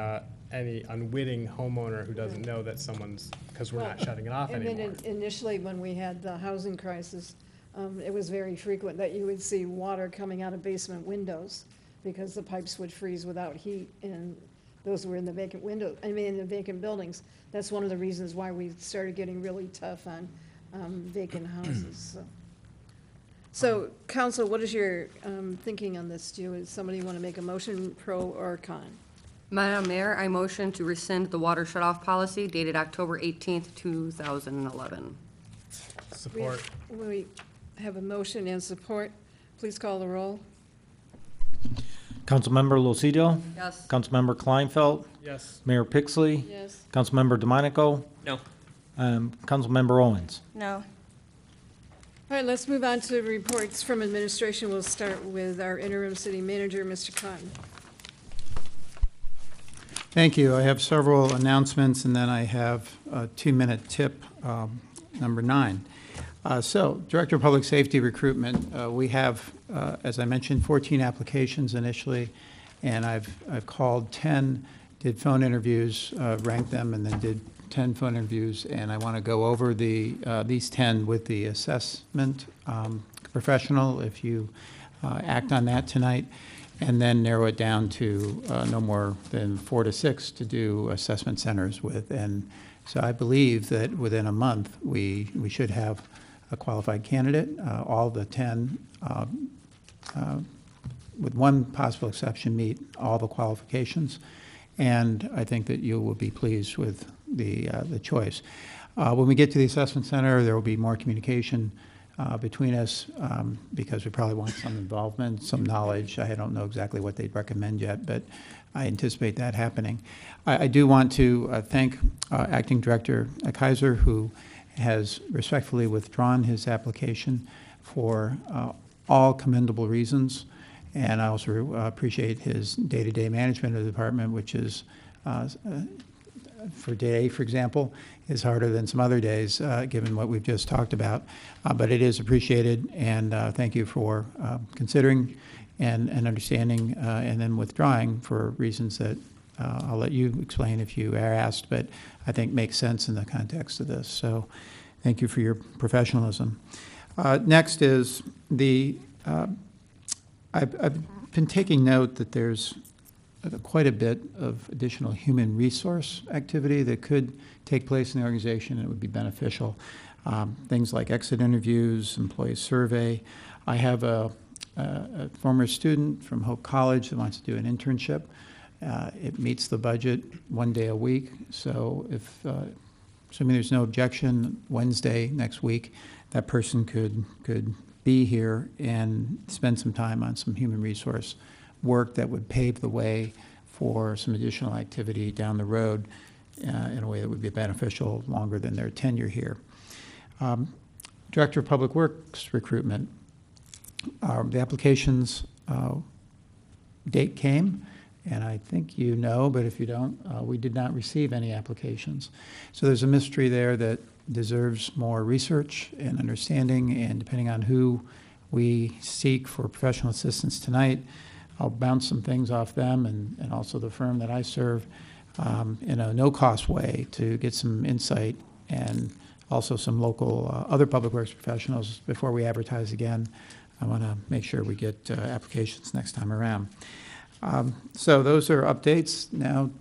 [SPEAKER 5] any unwitting homeowner who doesn't know that someone's, because we're not
[SPEAKER 1] Well,
[SPEAKER 5] shutting it off
[SPEAKER 1] and
[SPEAKER 5] anymore.
[SPEAKER 1] then initially, when we had the housing crisis, it was very frequent that you would see water coming out of basement windows because the pipes would freeze without heat, and those were in the vacant in the vacant buildings. That's one of the reasons why we started getting really tough on vacant houses, so. So, council, what is your thinking on this? Does somebody want to make a motion, pro or con?
[SPEAKER 2] Madam Mayor, I motion to rescind the water shutoff policy dated October 18th, 2011.
[SPEAKER 5] Support.
[SPEAKER 1] We have a motion and support. Please call the roll.
[SPEAKER 3] Councilmember Lucido?
[SPEAKER 2] Yes.
[SPEAKER 3] Councilmember Kleinfeld?
[SPEAKER 5] Yes.
[SPEAKER 3] Mayor Pixley?
[SPEAKER 1] Yes.
[SPEAKER 3] Councilmember DeMonico?
[SPEAKER 4] No.
[SPEAKER 3] Councilmember Owens?
[SPEAKER 13] No.
[SPEAKER 1] All right, let's move on to reports from administration. We'll start with our interim city manager, Mr. Cotton.
[SPEAKER 9] Thank you. I have several announcements, and then I have a 2-minute tip, number 9. So, Director of Public Safety Recruitment, we have, as I mentioned, 14 applications initially, and I've called 10, did phone interviews, ranked them, and then did 10 phone interviews, and I want to go over these 10 with the assessment professional, if you act on that tonight, and then narrow it down to no more than 4 to 6 to do assessment centers with. And so I believe that within a month, we should have a qualified candidate. All the 10, with one possible exception, meet all the qualifications. And I think that you will be pleased with the choice. When we get to the assessment center, there will be more communication between us because we probably want some involvement, some knowledge. I don't know exactly what they'd recommend yet, but I anticipate that happening. I do want to thank Acting Director Kaiser, who has respectfully withdrawn his application for all commendable reasons. And I also appreciate his day-to-day management of the department, which is, for day, for example, is harder than some other days, given what we've just talked about. But it is appreciated, and thank you for considering and understanding, and then withdrawing for reasons that I'll let you explain if you are asked, but I think makes sense in the context of this. So thank you for your professionalism. Next is the I've been taking note that there's quite a bit of additional human resource activity that could take place in the organization, and it would be beneficial. Things like exit interviews, employee survey. I have a former student from Hope College that wants to do an internship. It meets the budget 1 day a week, so if, assuming there's no objection, Wednesday next week, that person could be here and spend some time on some human resource work that would pave the way for some additional activity down the road in a way that would be beneficial longer than their tenure here. Director of Public Works recruitment. The applications date came, and I think you know, but if you don't, we did not receive any applications. So there's a mystery there that deserves more research and understanding, and depending on who we seek for professional assistance tonight, I'll bounce some things off them and also the firm that I serve in a no-cost way to get some insight, and also some local other public works professionals before we advertise again. I want to make sure we get applications next time around. So those are updates. Now,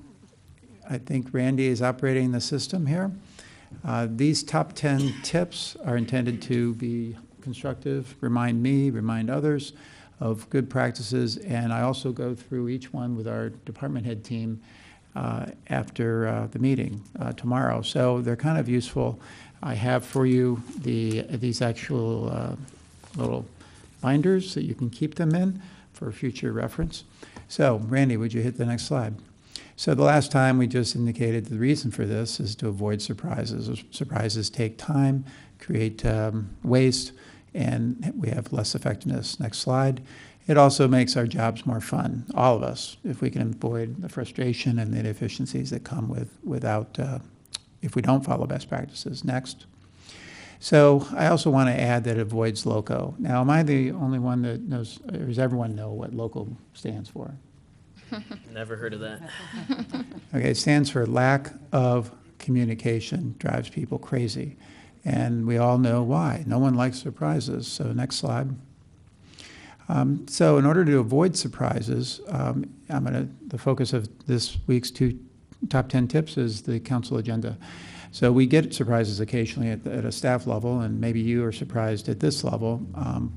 [SPEAKER 9] I think Randy is operating the system here. These top 10 tips are intended to be constructive, remind me, remind others of good practices, and I also go through each one with our department head team after the meeting tomorrow. So they're kind of useful. I have for you these actual little binders that you can keep them in for future reference. So, Randy, would you hit the next slide? So the last time we just indicated the reason for this is to avoid surprises. Surprises take time, create waste, and we have less effectiveness. Next slide. It also makes our jobs more fun, all of us, if we can avoid the frustration and the inefficiencies that come without if we don't follow best practices. Next. So I also want to add that it avoids LOCO. Now, am I the only one that knows, or does everyone know what LOCO stands for?
[SPEAKER 4] Never heard of that.
[SPEAKER 9] Okay, it stands for lack of communication, drives people crazy. And we all know why. No one likes surprises. So next slide. So in order to avoid surprises, the focus of this week's top 10 tips is the council agenda. So we get surprises occasionally at a staff level, and maybe you are surprised at this level.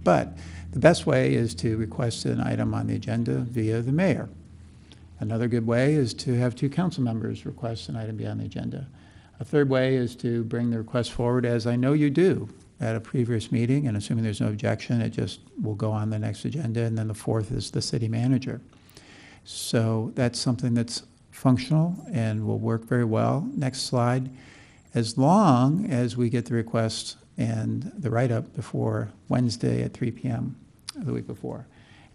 [SPEAKER 9] But the best way is to request an item on the agenda via the mayor. Another good way is to have two council members request an item be on the agenda. A third way is to bring the request forward, as I know you do, at a previous meeting, and assuming there's no objection, it just will go on the next agenda. And then the fourth is the city manager. So that's something that's functional and will work very well. Next slide. As long as we get the request and the write-up before Wednesday at 3 p.m. the week before.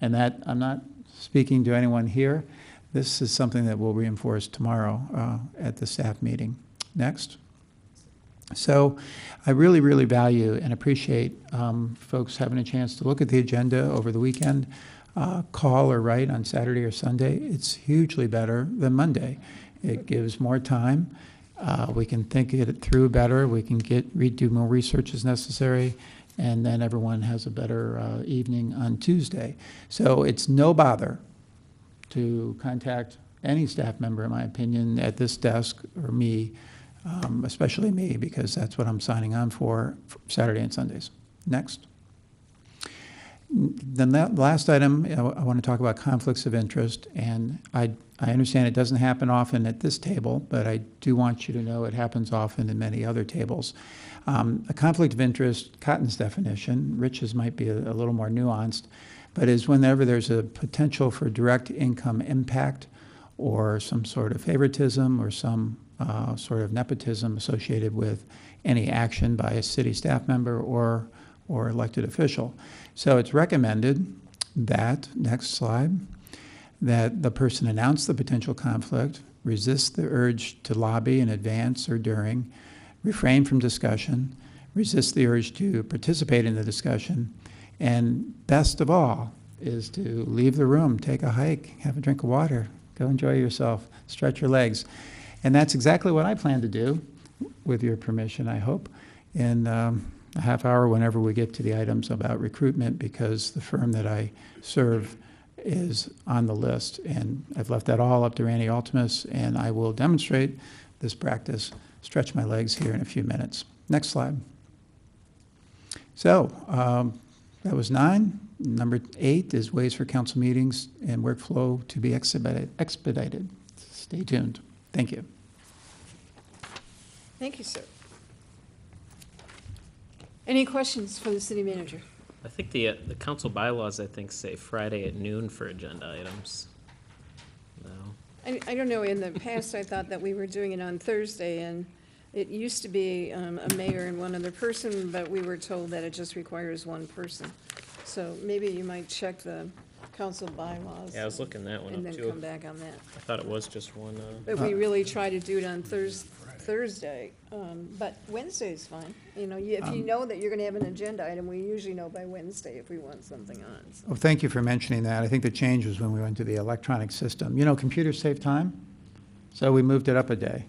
[SPEAKER 9] And that, I'm not speaking to anyone here. This is something that we'll reinforce tomorrow at the staff meeting. Next. So I really, really value and appreciate folks having a chance to look at the agenda over the weekend, call or write on Saturday or Sunday. It's hugely better than Monday. It gives more time. We can think it through better. We can do more research as necessary, and then everyone has a better evening on Tuesday. So it's no bother to contact any staff member, in my opinion, at this desk, or me, especially me, because that's what I'm signing on for Saturday and Sundays. Next. Then the last item, I want to talk about conflicts of interest, and I understand it doesn't happen often at this table, but I do want you to know it happens often in many other tables. A conflict of interest, Cotton's definition, Rich's might be a little more nuanced, but is whenever there's a potential for direct income impact or some sort of favoritism or some sort of nepotism associated with any action by a city staff member or elected official. So it's recommended that, next slide, that the person announce the potential conflict, resist the urge to lobby in advance or during, refrain from discussion, resist the urge to participate in the discussion, and best of all is to leave the room, take a hike, have a drink of water, go enjoy yourself, stretch your legs. And that's exactly what I plan to do, with your permission, I hope, in a half hour whenever we get to the items about recruitment, because the firm that I serve is on the list. And I've left that all up to Randy Altimus, and I will demonstrate this practice, stretch my legs here in a few minutes. Next slide. So that was 9. Number 8 is ways for council meetings and workflow to be expedited. Stay tuned. Thank you.
[SPEAKER 1] Thank you, sir. Any questions for the city manager?
[SPEAKER 4] I think the council bylaws, I think, say Friday at noon for agenda items. No.
[SPEAKER 1] I don't know, in the past, I thought that we were doing it on Thursday, and it used to be a mayor and one other person, but we were told that it just requires one person. So maybe you might check the council bylaws.
[SPEAKER 4] Yeah, I was looking that one
[SPEAKER 1] and
[SPEAKER 4] up
[SPEAKER 1] then
[SPEAKER 4] too.
[SPEAKER 1] come back on that.
[SPEAKER 4] I thought it was just one.
[SPEAKER 1] But we really try to do it on Thursday, but Wednesday's fine. You know, if you know that you're gonna have an agenda item, we usually know by Wednesday if we want something on. So.
[SPEAKER 9] Well, thank you for mentioning that. I think the change was when we went to the electronic system. You know, computers save time, so we moved it up a day.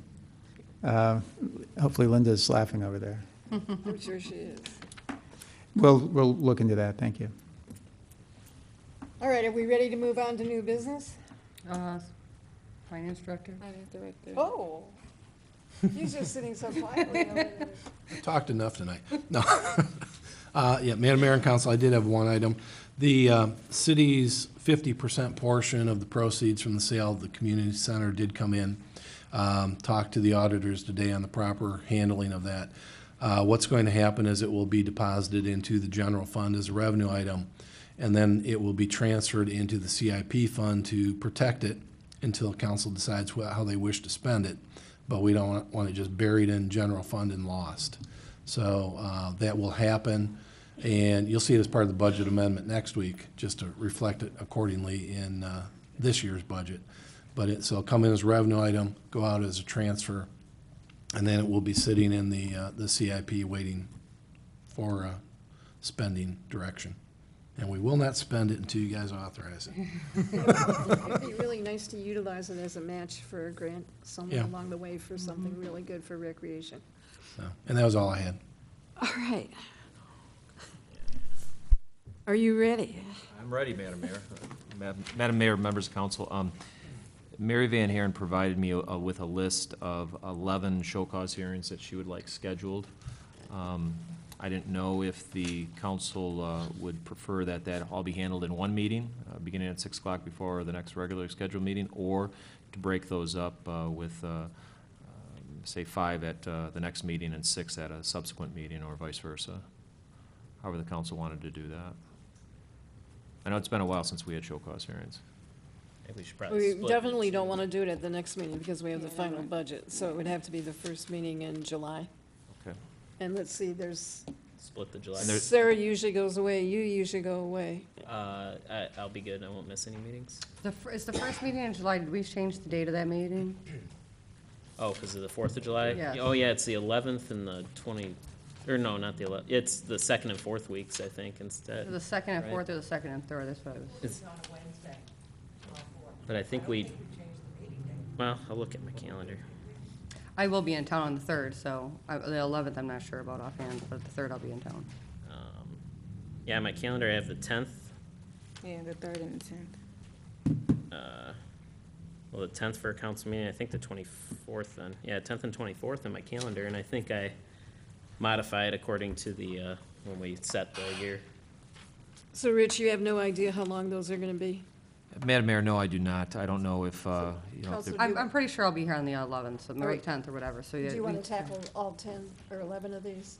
[SPEAKER 9] Hopefully Linda's laughing over there.
[SPEAKER 1] I'm sure she is.
[SPEAKER 9] We'll look into that. Thank you.
[SPEAKER 1] All right, are we ready to move on to new business?
[SPEAKER 2] Finance director?
[SPEAKER 13] Finance director.
[SPEAKER 1] Oh, he's just sitting so quietly over there.
[SPEAKER 12] Talked enough tonight. No. Yeah, Madam Mayor and Council, I did have one item. The city's 50% portion of the proceeds from the sale of the community center did come in. Talked to the auditors today on the proper handling of that. What's going to happen is it will be deposited into the general fund as a revenue item, and then it will be transferred into the CIP fund to protect it until council decides how they wish to spend it. But we don't want it just buried in general fund and lost. So that will happen, and you'll see it as part of the budget amendment next week, just to reflect it accordingly in this year's budget. But so it'll come in as a revenue item, go out as a transfer, and then it will be sitting in the CIP waiting for spending direction. And we will not spend it until you guys authorize it.
[SPEAKER 1] It'd be really nice to utilize it as a match for a grant somewhere
[SPEAKER 12] Yeah.
[SPEAKER 1] along the way for something really good for recreation.
[SPEAKER 12] So, and that was all I had.
[SPEAKER 1] All right. Are you ready?
[SPEAKER 14] I'm ready, Madam Mayor. Madam Mayor, members of council, Mary Van Haren provided me with a list of 11 show cause hearings that she would like scheduled. I didn't know if the council would prefer that all be handled in one meeting, beginning at 6 o'clock before the next regular scheduled meeting, or to break those up with, say, 5 at the next meeting and 6 at a subsequent meeting, or vice versa. However the council wanted to do that. I know it's been a while since we had show cause hearings.
[SPEAKER 4] Maybe we should probably
[SPEAKER 1] We
[SPEAKER 4] split
[SPEAKER 1] definitely
[SPEAKER 4] it.
[SPEAKER 1] don't want to do it at the next meeting because we have the final budget, so it would have to be the first meeting in July.
[SPEAKER 14] Okay.
[SPEAKER 1] And let's see, there's,
[SPEAKER 4] Split the July.
[SPEAKER 1] Sarah usually goes away, you usually go away.
[SPEAKER 4] I'll be good. I won't miss any meetings.
[SPEAKER 2] Is the first meeting in July, did we change the date of that meeting?
[SPEAKER 4] Oh, because of the 4th of July?
[SPEAKER 2] Yes.
[SPEAKER 4] Oh, yeah, it's the 11th and the 20, or no, not the 11th. It's the 2nd and 4th weeks, I think, instead.
[SPEAKER 2] The second and
[SPEAKER 4] right?
[SPEAKER 2] fourth or the second and third, that's what I was.
[SPEAKER 4] It's- But I think well, I'll look at my calendar.
[SPEAKER 2] I will be in town on the third, so the 11th I'm not sure about offhand, but the third I'll be in town.
[SPEAKER 4] Yeah, my calendar, I have the 10th.
[SPEAKER 13] Yeah, the 3rd and the 10th.
[SPEAKER 4] Well, the 10th for a council meeting, I think the 24th then. Yeah, 10th and 24th in my calendar, and I think I modify it according to the, when we set the year.
[SPEAKER 1] So Rich, you have no idea how long those are going to be?
[SPEAKER 14] Madam Mayor, no, I do not. I don't know if, you know, if
[SPEAKER 1] Council-
[SPEAKER 14] there-
[SPEAKER 2] I'm pretty sure I'll be here on the 11th, so maybe
[SPEAKER 1] Right.
[SPEAKER 2] 10th or whatever, so.
[SPEAKER 1] Do you want
[SPEAKER 2] we-
[SPEAKER 1] to tackle all 10 or 11 of these?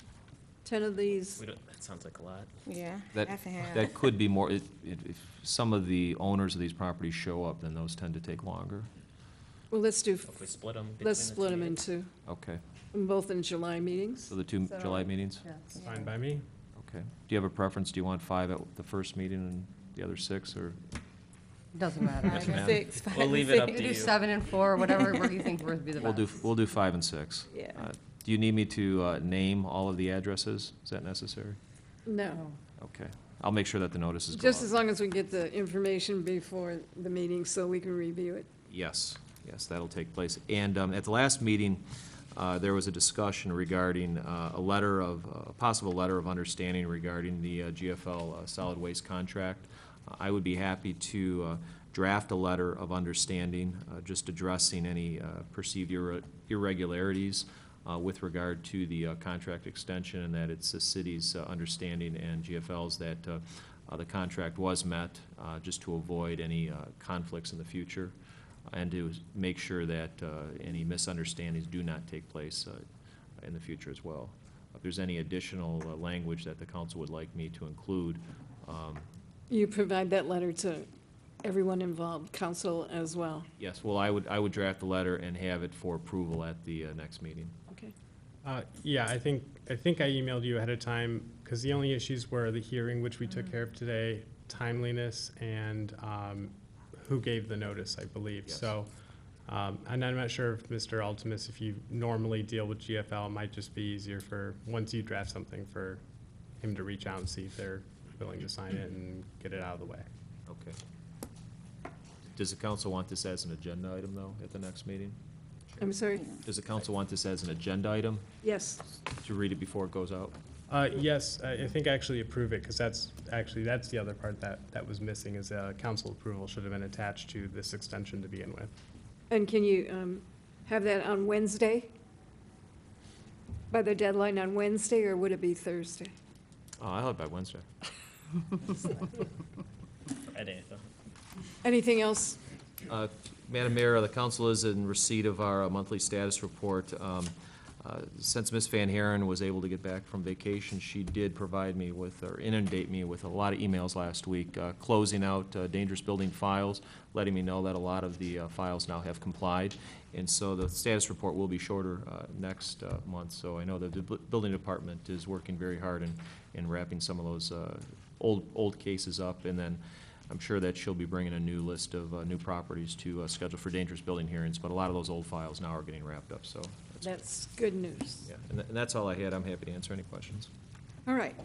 [SPEAKER 1] 10 of these?
[SPEAKER 4] That sounds like a lot.
[SPEAKER 13] Yeah.
[SPEAKER 14] that,
[SPEAKER 13] I can have-
[SPEAKER 14] that could be more, if some of the owners of these properties show up, then those tend to take longer.
[SPEAKER 1] Well, let's do,
[SPEAKER 4] If we split them.
[SPEAKER 1] let's split them in two,
[SPEAKER 14] Okay,
[SPEAKER 1] both in July meetings.
[SPEAKER 14] so the 2
[SPEAKER 2] So-
[SPEAKER 14] July meetings?
[SPEAKER 2] Yes.
[SPEAKER 5] Fine by me.
[SPEAKER 14] Okay. Do you have a preference? Do you want 5 at the first meeting and the other 6, or?
[SPEAKER 2] Doesn't matter.
[SPEAKER 4] Doesn't matter.
[SPEAKER 13] 6,
[SPEAKER 4] We'll leave it up
[SPEAKER 2] We
[SPEAKER 4] to
[SPEAKER 2] do
[SPEAKER 4] you.
[SPEAKER 2] 7 and 4, whatever you think would be the best.
[SPEAKER 14] We'll do 5 and 6.
[SPEAKER 13] Yeah.
[SPEAKER 14] Do you need me to name all of the addresses? Is that necessary?
[SPEAKER 1] No,
[SPEAKER 14] Okay. I'll make sure that the notices go
[SPEAKER 1] just
[SPEAKER 14] out.
[SPEAKER 1] as long as we get the information before the meeting so we can review it.
[SPEAKER 14] Yes, that'll take place. And at the last meeting, there was a discussion regarding a possible letter of understanding regarding the GFL solid waste contract. I would be happy to draft a letter of understanding, just addressing any perceived irregularities with regard to the contract extension, and that it's the city's understanding and GFL's that the contract was met, just to avoid any conflicts in the future, and to make sure that any misunderstandings do not take place in the future as well. If there's any additional language that the council would like me to include,
[SPEAKER 1] You provide that letter to everyone involved, council as well.
[SPEAKER 14] yes, well, I would draft the letter and have it for approval at the next meeting.
[SPEAKER 1] Okay.
[SPEAKER 5] Yeah, I think I emailed you ahead of time, because the only issues were the hearing, which we took care of today, timeliness, and who gave the notice, I believe.
[SPEAKER 14] Yes.
[SPEAKER 5] So, and I'm not sure if Mr. Altimus, if you normally deal with GFL, it might just be easier for, once you draft something, for him to reach out and see if they're willing to sign it and get it out of the way.
[SPEAKER 14] Okay. Does the council want this as an agenda item, though, at the next meeting?
[SPEAKER 1] I'm sorry?
[SPEAKER 14] Does the council want this as an agenda item,
[SPEAKER 1] Yes.
[SPEAKER 14] to read it before it goes out?
[SPEAKER 5] Yes, I think actually approve it, because that's the other part that was missing, is council approval should have been attached to this extension to begin with.
[SPEAKER 1] And can you have that on Wednesday? By the deadline on Wednesday, or would it be Thursday?
[SPEAKER 14] Oh, I'll have it by Wednesday.
[SPEAKER 4] Friday, though.
[SPEAKER 1] Anything else?
[SPEAKER 14] Madam Mayor, the council is in receipt of our monthly status report. Since Ms. Van Haren was able to get back from vacation, she did provide me with, or inundate me with, a lot of emails last week, closing out dangerous building files, letting me know that a lot of the files now have complied. And so the status report will be shorter next month. So I know that the building department is working very hard in wrapping some of those old cases up. And then I'm sure that she'll be bringing a new list of new properties to schedule for dangerous building hearings. But a lot of those old files now are getting wrapped up, so.
[SPEAKER 1] That's good news.
[SPEAKER 14] Yeah, and that's all I had. I'm happy to answer any questions.
[SPEAKER 1] All right.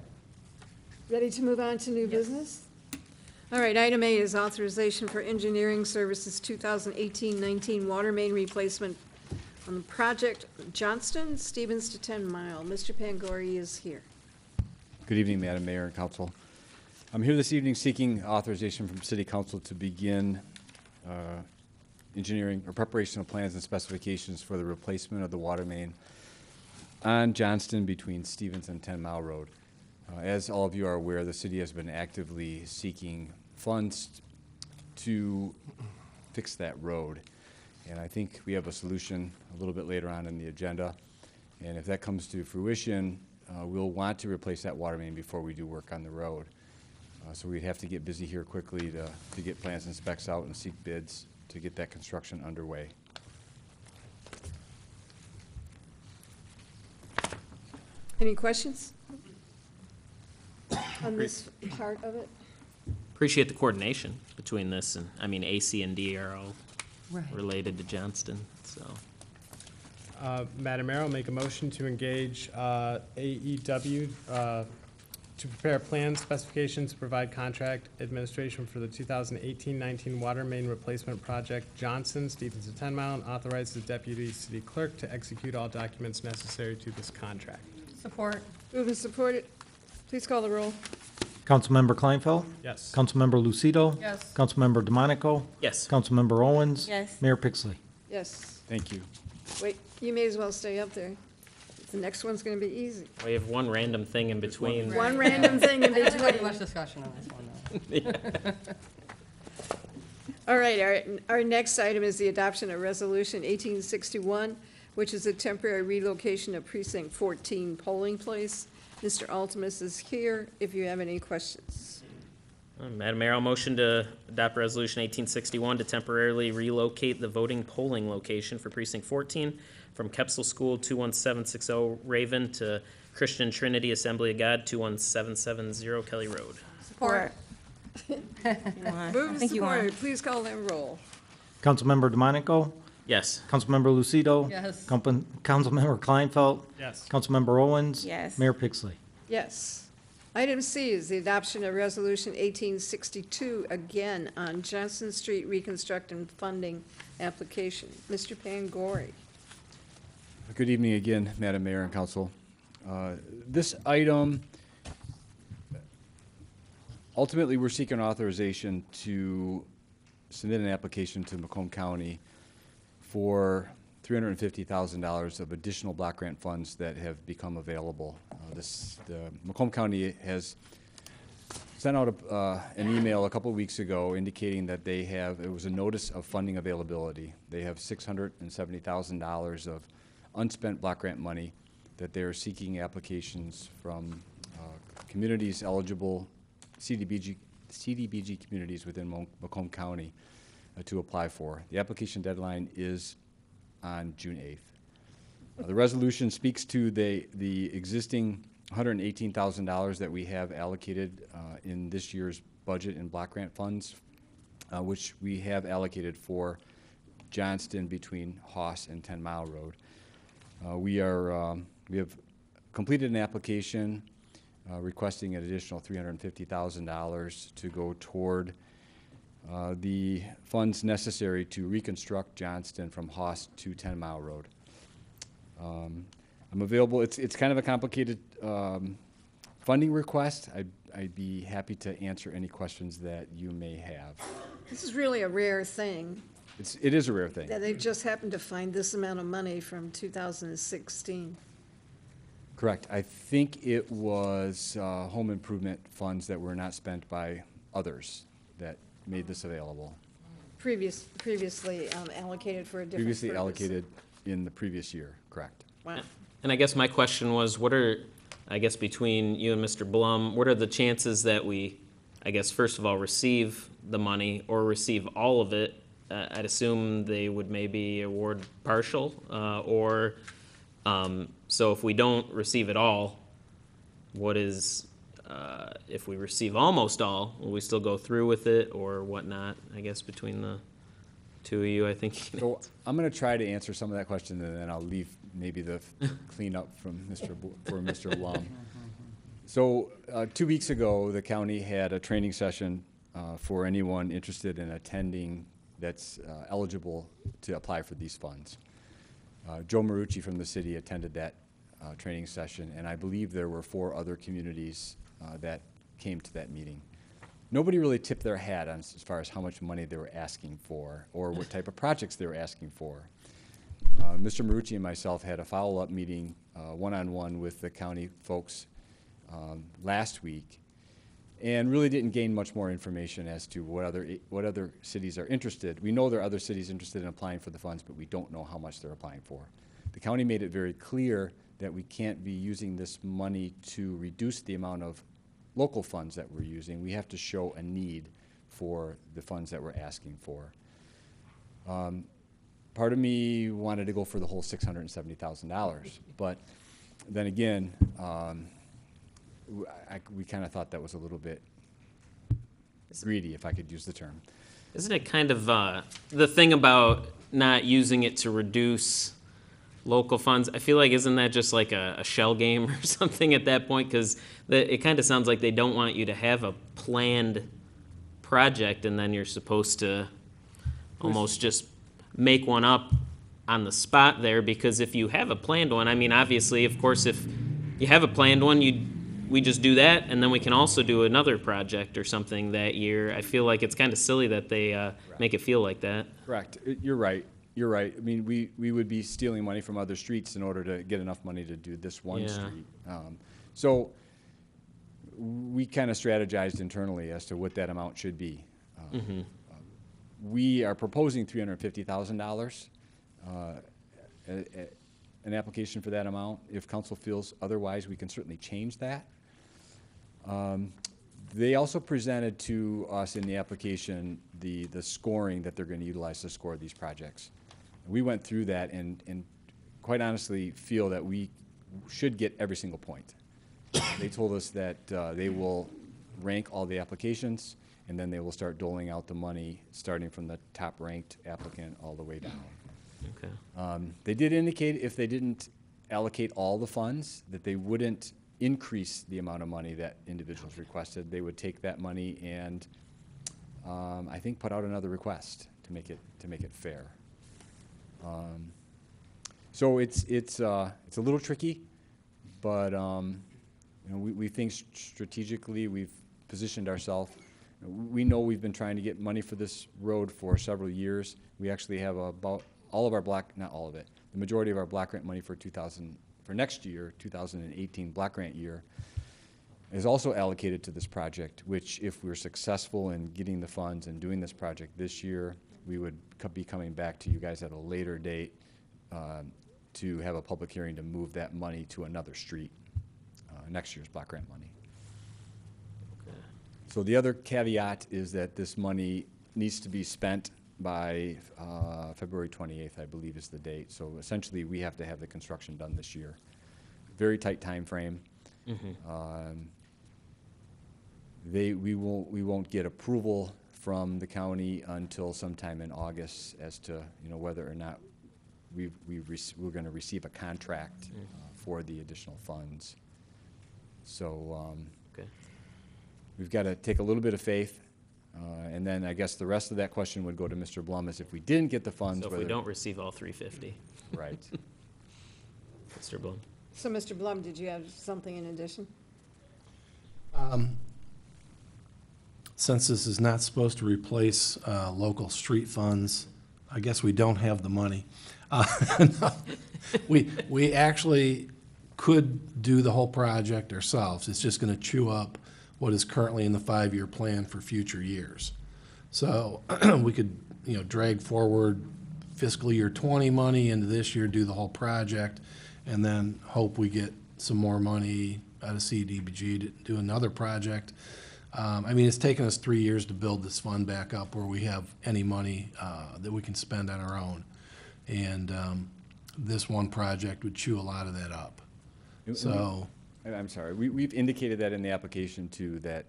[SPEAKER 1] Ready to move on to new business? All right, item A is authorization for engineering services 2018-19 water main replacement on the project Johnston, Stevens to 10 Mile. Mr. Pangori is here.
[SPEAKER 15] Good evening, Madam Mayor and Council. I'm here this evening seeking authorization from City Council to begin engineering or preparation of plans and specifications for the replacement of the water main on Johnston between Stevens and 10 Mile Road. As all of you are aware, the city has been actively seeking funds to fix that road. And I think we have a solution a little bit later on in the agenda. And if that comes to fruition, we'll want to replace that water main before we do work on the road. So we'd have to get busy here quickly to get plans and specs out and seek bids to get that construction underway.
[SPEAKER 1] Any questions on this part of it?
[SPEAKER 4] Appreciate the coordination between this and, I mean, AC and D are all
[SPEAKER 10] Right.
[SPEAKER 4] related to Johnston, so.
[SPEAKER 5] Madam Mayor, I'll make a motion to engage AEW to prepare plans, specifications, provide contract administration for the 2018-19 water main replacement project Johnson, Stevens to 10 Mile, and authorize the deputy city clerk to execute all documents necessary to this contract.
[SPEAKER 10] Support.
[SPEAKER 1] Moved and supported. Please call the roll.
[SPEAKER 3] Councilmember Kleinfeld?
[SPEAKER 5] Yes.
[SPEAKER 3] Councilmember Lucido?
[SPEAKER 10] Yes.
[SPEAKER 3] Councilmember DeMonico?
[SPEAKER 4] Yes.
[SPEAKER 3] Councilmember Owens?
[SPEAKER 13] Yes.
[SPEAKER 3] Mayor Pixley?
[SPEAKER 1] Yes.
[SPEAKER 15] Thank you.
[SPEAKER 1] Wait, you may as well stay up there. The next one's going to be easy.
[SPEAKER 4] We have one random thing in between.
[SPEAKER 1] One random thing in
[SPEAKER 10] Much
[SPEAKER 1] between.
[SPEAKER 10] discussion on this one, though.
[SPEAKER 1] All right, our next item is the adoption of Resolution 1861, which is a temporary relocation of Precinct 14 polling place. Mr. Altimus is here if you have any questions.
[SPEAKER 4] Madam Mayor, I'll motion to adopt Resolution 1861 to temporarily relocate the voting polling location for Precinct 14 from Kepsel School 21760 Raven to Christian Trinity Assembly of God 21770 Kelly Road.
[SPEAKER 13] Support.
[SPEAKER 1] Moved and
[SPEAKER 13] I think you want.
[SPEAKER 1] supported. Please call them roll.
[SPEAKER 3] Councilmember DeMonico?
[SPEAKER 4] Yes.
[SPEAKER 3] Councilmember Lucido?
[SPEAKER 10] Yes.
[SPEAKER 3] Councilmember Kleinfeld?
[SPEAKER 5] Yes.
[SPEAKER 3] Councilmember Owens?
[SPEAKER 13] Yes.
[SPEAKER 3] Mayor Pixley?
[SPEAKER 1] Yes. Item C is the adoption of Resolution 1862, again on Johnson Street reconstruction funding application. Mr. Pangori.
[SPEAKER 15] Good evening again, Madam Mayor and Council. This item, ultimately, we're seeking authorization to submit an application to Macomb County for $350,000 of additional block grant funds that have become available. The Macomb County has sent out an email a couple of weeks ago indicating that they have, it was a notice of funding availability. They have $670,000 of unspent block grant money that they're seeking applications from communities eligible, CDBG communities within Macomb County to apply for. The application deadline is on June 8th. The resolution speaks to the existing $118,000 that we have allocated in this year's budget in block grant funds, which we have allocated for Johnston between Hoss and 10 Mile Road. We have completed an application requesting an additional $350,000 to go toward the funds necessary to reconstruct Johnston from Hoss to 10 Mile Road. I'm available. It's kind of a complicated funding request. I'd be happy to answer any questions that you may have.
[SPEAKER 1] This is really a rare thing,
[SPEAKER 15] It is a rare thing.
[SPEAKER 1] that they just happened to find this amount of money from 2016.
[SPEAKER 15] Correct. I think it was home improvement funds that were not spent by others that made this available.
[SPEAKER 1] Previously allocated for a different
[SPEAKER 15] Previously
[SPEAKER 1] purpose.
[SPEAKER 15] allocated in the previous year, correct.
[SPEAKER 1] Wow.
[SPEAKER 4] And I guess my question was, what are, I guess between you and Mr. Blum, what are the chances that we, I guess, first of all, receive the money or receive all of it? I'd assume they would maybe award partial, so if we don't receive it all, what is, if we receive almost all, will we still go through with it or whatnot? I guess between the two of you, I think.
[SPEAKER 15] So I'm going to try to answer some of that question, and then I'll leave maybe the cleanup from Mr. Blum. So 2 weeks ago, the county had a training session for anyone interested in attending that's eligible to apply for these funds. Joe Marucci from the city attended that training session, and I believe there were 4 other communities that came to that meeting. Nobody really tipped their hat on as far as how much money they were asking for or what type of projects they were asking for. Mr. Marucci and myself had a follow-up meeting one-on-one with the county folks last week, and really didn't gain much more information as to what other cities are interested. We know there are other cities interested in applying for the funds, but we don't know how much they're applying for. The county made it very clear that we can't be using this money to reduce the amount of local funds that we're using. We have to show a need for the funds that we're asking for. Part of me wanted to go for the whole $670,000, but then again, we kind of thought that was a little bit greedy, if I could use the term.
[SPEAKER 4] Isn't it kind of the thing about not using it to reduce local funds? I feel like, isn't that just like a shell game or something at that point? Because it kind of sounds like they don't want you to have a planned project and then you're supposed to almost just make one up on the spot there. Because if you have a planned one, I mean, obviously, of course, if you have a planned one, we just do that, and then we can also do another project or something that year. I feel like it's kind of silly that they make it feel like that.
[SPEAKER 15] Correct. You're right. You're right. I mean, we would be stealing money from other streets in order to get enough money to do this one street. So we kind of strategized internally as to what that amount should be. We are proposing $350,000, an application for that amount. If council feels otherwise, we can certainly change that. They also presented to us in the application the scoring that they're going to utilize to score these projects. We went through that and quite honestly feel that we should get every single point. They told us that they will rank all the applications, and then they will start doling out the money starting from the top ranked applicant all the way down.
[SPEAKER 4] Okay.
[SPEAKER 15] They did indicate if they didn't allocate all the funds that they wouldn't increase the amount of money that individuals requested. They would take that money and I think put out another request to make it fair. So it's a little tricky, but we think strategically we've positioned ourselves. We know we've been trying to get money for this road for several years. We actually have about all of our not all of it, the majority of our block grant money for next year, 2018 block grant year, is also allocated to this project, which if we're successful in getting the funds and doing this project this year, we would be coming back to you guys at a later date to have a public hearing to move that money to another street, next year's block grant money.
[SPEAKER 4] Okay.
[SPEAKER 15] So the other caveat is that this money needs to be spent by February 28th, I believe is the date. So essentially, we have to have the construction done this year. Very tight time frame. We won't get approval from the county until sometime in August as to whether or not we're going to receive a contract for the additional funds. So
[SPEAKER 4] Okay.
[SPEAKER 15] we've got to take a little bit of faith. And then I guess the rest of that question would go to Mr. Blum, as if we didn't get the funds.
[SPEAKER 4] So if we don't receive all 350.
[SPEAKER 15] Right.
[SPEAKER 4] Mr. Bloom.
[SPEAKER 1] So, Mr. Blum, did you have something in addition?
[SPEAKER 12] Since this is not supposed to replace local street funds, I guess we don't have the money. No. We actually could do the whole project ourselves. It's just going to chew up what is currently in the 5-year plan for future years. So we could, drag forward fiscal year 20 money into this year, do the whole project, and then hope we get some more money out of CDBG to do another project. It's taken us 3 years to build this fund back up where we have any money that we can spend on our own. And this one project would chew a lot of that up. So.
[SPEAKER 15] I'm sorry. We've indicated that in the application too, that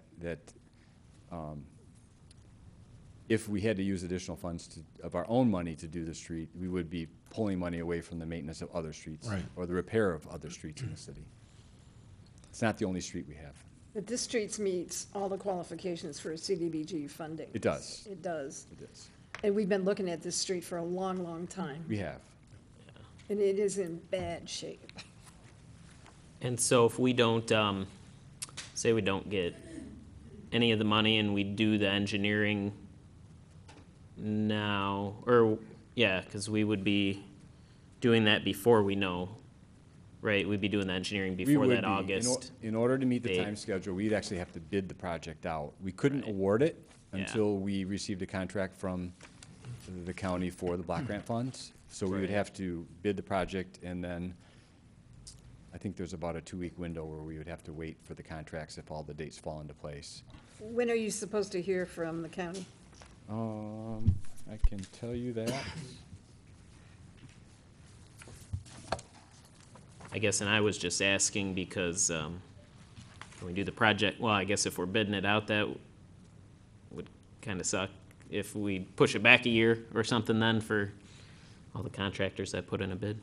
[SPEAKER 15] if we had to use additional funds of our own money to do the street, we would be pulling money away from the maintenance of other streets,
[SPEAKER 12] right,
[SPEAKER 15] or the repair of other streets in the city. It's not the only street we have.
[SPEAKER 1] But this street meets all the qualifications for CDBG funding.
[SPEAKER 15] It does.
[SPEAKER 1] It does.
[SPEAKER 15] It is.
[SPEAKER 1] And we've been looking at this street for a long, long time,
[SPEAKER 15] We have.
[SPEAKER 1] and it is in bad shape.
[SPEAKER 4] And so if we don't, say we don't get any of the money and we do the engineering now, or, yeah, because we would be doing that before we know, right? We'd be doing the engineering
[SPEAKER 15] We
[SPEAKER 4] before
[SPEAKER 15] would
[SPEAKER 4] that
[SPEAKER 15] be.
[SPEAKER 4] August.
[SPEAKER 15] In order to meet the
[SPEAKER 4] date.
[SPEAKER 15] time schedule, we'd actually have to bid the project out. We couldn't award it
[SPEAKER 4] Yeah.
[SPEAKER 15] until we received a contract from the county for the block grant funds. So we would
[SPEAKER 4] Right.
[SPEAKER 15] have to bid the project, and then I think there's about a 2-week window where we would have to wait for the contracts if all the dates fall into place.
[SPEAKER 1] When are you supposed to hear from the county?
[SPEAKER 15] I can tell you that.
[SPEAKER 4] I guess, and I was just asking because, when we do the project, well, I guess if we're bidding it out, that would kind of suck if we push it back a year or something then for all the contractors that put in a bid.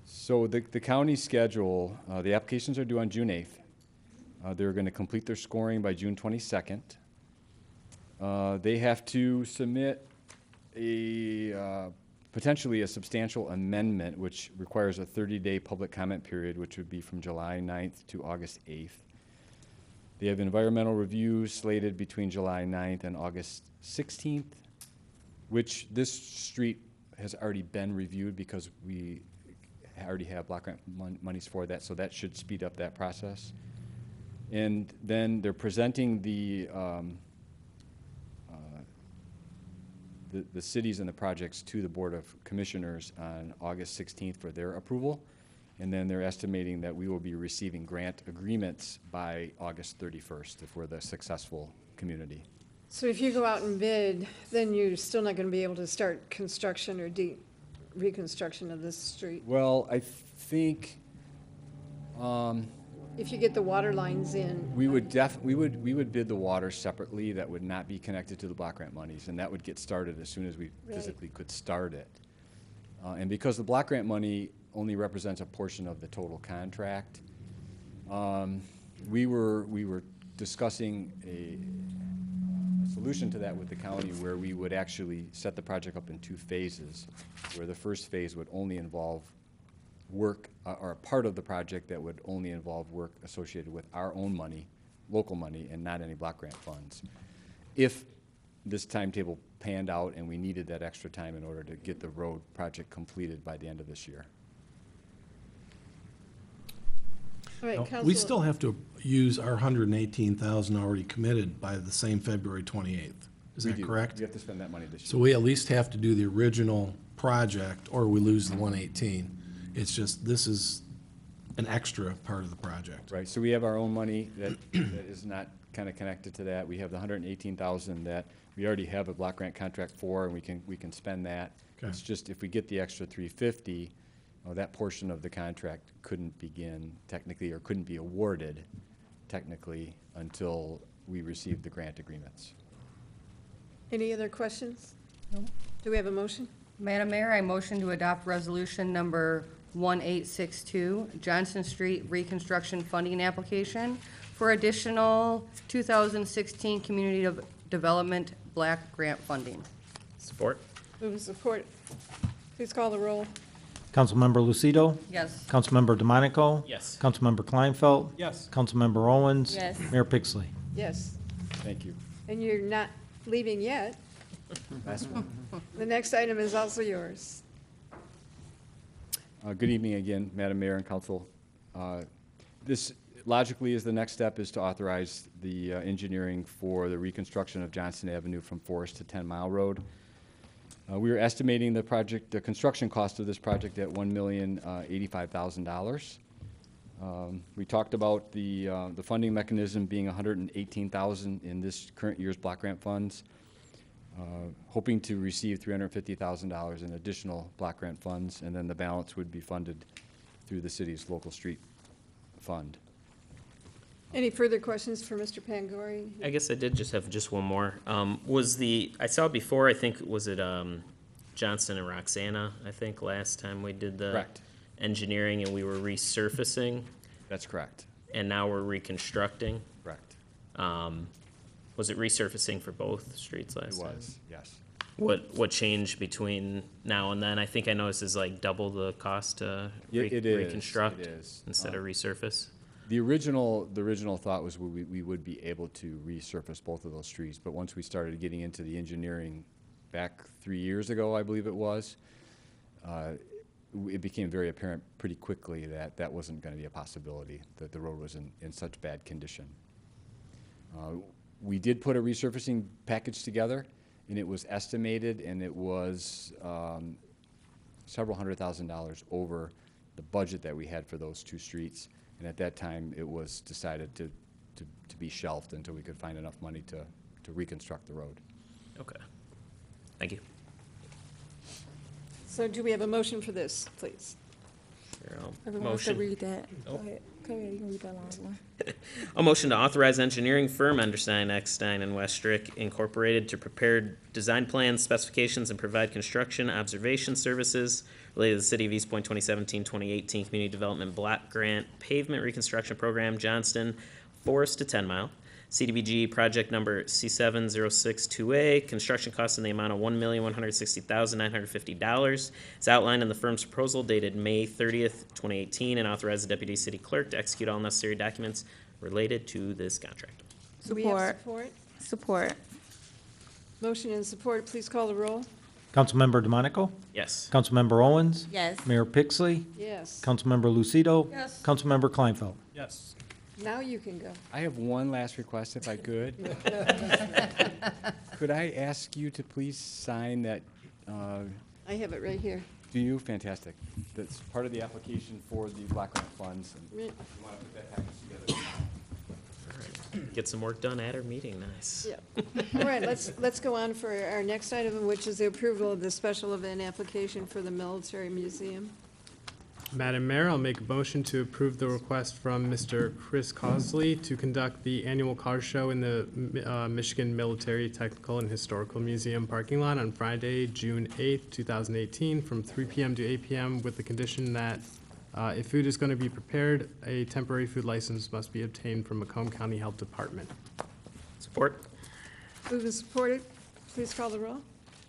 [SPEAKER 15] So the county schedule, the applications are due on June 8th. They're going to complete their scoring by June 22nd. They have to submit potentially a substantial amendment, which requires a 30-day public comment period, which would be from July 9th to August 8th. They have environmental reviews slated between July 9th and August 16th, which this street has already been reviewed because we already have block grant monies for that, so that should speed up that process. And then they're presenting the cities and the projects to the Board of Commissioners on August 16th for their approval. And then they're estimating that we will be receiving grant agreements by August 31st if we're the successful community.
[SPEAKER 1] So if you go out and bid, then you're still not gonna be able to start construction or reconstruction of this street?
[SPEAKER 15] Well, I think
[SPEAKER 1] If you get the water lines in?
[SPEAKER 15] we would bid the water separately. That would not be connected to the block grant monies, and that would get started as soon as we
[SPEAKER 1] Right.
[SPEAKER 15] physically could start it. And because the block grant money only represents a portion of the total contract, we were discussing a solution to that with the county where we would actually set the project up in 2 phases, where the first phase would only involve work, or a part of the project that would only involve work associated with our own money, local money, and not any block grant funds. If this timetable panned out and we needed that extra time in order to get the road project completed by the end of this year.
[SPEAKER 1] All right,
[SPEAKER 12] Now,
[SPEAKER 1] Council.
[SPEAKER 12] we still have to use our 118,000 already committed by the same February 28th. Is
[SPEAKER 15] We
[SPEAKER 12] that
[SPEAKER 15] do.
[SPEAKER 12] correct?
[SPEAKER 15] We have to spend that money this
[SPEAKER 12] So
[SPEAKER 15] year.
[SPEAKER 12] we at least have to do the original project, or we lose the 118. It's just, this is an extra part of the project.
[SPEAKER 15] Right, so we have our own money that is not kind of connected to that. We have the 118,000 that we already have a block grant contract for, and we can spend that.
[SPEAKER 12] Okay.
[SPEAKER 15] It's just if we get the extra 350, that portion of the contract couldn't begin technically, or couldn't be awarded technically until we received the grant agreements.
[SPEAKER 1] Any other questions? No. Do we have a motion?
[SPEAKER 2] Madam Mayor, I motion to adopt resolution number 1862, Johnson Street Reconstruction Funding Application for additional 2016 Community Development Black Grant Funding.
[SPEAKER 4] Support?
[SPEAKER 1] Move and support. Please call the roll.
[SPEAKER 3] Councilmember Lucido?
[SPEAKER 2] Yes.
[SPEAKER 3] Councilmember DeMonico?
[SPEAKER 4] Yes.
[SPEAKER 3] Councilmember Kleinfeld?
[SPEAKER 12] Yes.
[SPEAKER 3] Councilmember Owens?
[SPEAKER 13] Yes.
[SPEAKER 3] Mayor Pixley?
[SPEAKER 1] Yes.
[SPEAKER 15] Thank you.
[SPEAKER 1] And you're not leaving yet.
[SPEAKER 15] Last one.
[SPEAKER 1] The next item is also yours.
[SPEAKER 15] Good evening again, Madam Mayor and Council. This logically is the next step is to authorize the engineering for the reconstruction of Johnson Avenue from Forest to 10 Mile Road. We are estimating the construction cost of this project at $1,085,000. We talked about the funding mechanism being $118,000 in this current year's block grant funds. Hoping to receive $350,000 in additional block grant funds, and then the balance would be funded through the city's local street fund.
[SPEAKER 1] Any further questions for Mr. Pangori?
[SPEAKER 4] I guess I did just have just one more. I saw before, I think, was it Johnson and Roxana, I think, last time we did the.
[SPEAKER 15] Correct.
[SPEAKER 4] engineering and we were resurfacing,
[SPEAKER 15] That's correct.
[SPEAKER 4] and now we're reconstructing.
[SPEAKER 15] Correct.
[SPEAKER 4] Was it resurfacing for both streets
[SPEAKER 15] It
[SPEAKER 4] last time?
[SPEAKER 15] was, yes.
[SPEAKER 4] What changed between now and then? I think I noticed is like double the cost to
[SPEAKER 15] Yeah, it is,
[SPEAKER 4] reconstruct
[SPEAKER 15] it is.
[SPEAKER 4] instead of resurface.
[SPEAKER 15] The original thought was we would be able to resurface both of those streets, but once we started getting into the engineering back 3 years ago, I believe it was, it became very apparent pretty quickly that that wasn't going to be a possibility, that the road was in such bad condition. We did put a resurfacing package together, and it was estimated, and it was several $100,000 over the budget that we had for those two streets. And at that time, it was decided to be shelved until we could find enough money to reconstruct the road.
[SPEAKER 4] Okay. Thank you.
[SPEAKER 1] So do we have a motion for this, please?
[SPEAKER 4] Here, I'll
[SPEAKER 13] Everyone wants to
[SPEAKER 4] motion.
[SPEAKER 13] read that.
[SPEAKER 4] Oh.
[SPEAKER 13] Go ahead. Go ahead, you can read that long one.
[SPEAKER 4] A motion to authorize engineering firm Enderstein, Eckstein, and Westrick Incorporated to prepare design plans, specifications, and provide construction observation services related to the City of Eastpointe 2017-2018 Community Development Block Grant Pavement Reconstruction Program, Johnston, Forest to 10 Mile. CDBG project number C7062A, construction costs in the amount of $1,160,950. It's outlined in the firm's proposal dated May 30th, 2018, and authorize the deputy city clerk to execute all necessary documents related to this contract.
[SPEAKER 1] Do we have support?
[SPEAKER 13] Support.
[SPEAKER 1] Motion and support, please call the roll.
[SPEAKER 3] Councilmember DeMonico?
[SPEAKER 4] Yes.
[SPEAKER 3] Councilmember Owens?
[SPEAKER 13] Yes.
[SPEAKER 3] Mayor Pixley?
[SPEAKER 1] Yes.
[SPEAKER 3] Councilmember Lucido?
[SPEAKER 1] Yes.
[SPEAKER 3] Councilmember Kleinfeld?
[SPEAKER 5] Yes.
[SPEAKER 1] Now you can go.
[SPEAKER 15] I have one last request, if I could. Could I ask you to please sign that,
[SPEAKER 1] I have it right here.
[SPEAKER 15] do you? Fantastic. That's part of the application for the block grant funds. And
[SPEAKER 1] Right.
[SPEAKER 15] if you want to put that package together.
[SPEAKER 4] Get some work done at our meeting, nice.
[SPEAKER 1] Yeah. All right, let's go on for our next item, which is the approval of the special event application for the Military Museum.
[SPEAKER 5] Madam Mayor, I'll make a motion to approve the request from Mr. Chris Cosley to conduct the annual car show in the Michigan Military Technical and Historical Museum parking lot on Friday, June 8th, 2018, from 3 p.m. to 8 p.m. with the condition that if food is going to be prepared, a temporary food license must be obtained from Macomb County Health Department.
[SPEAKER 4] Support?
[SPEAKER 1] Moved and supported, please call the roll.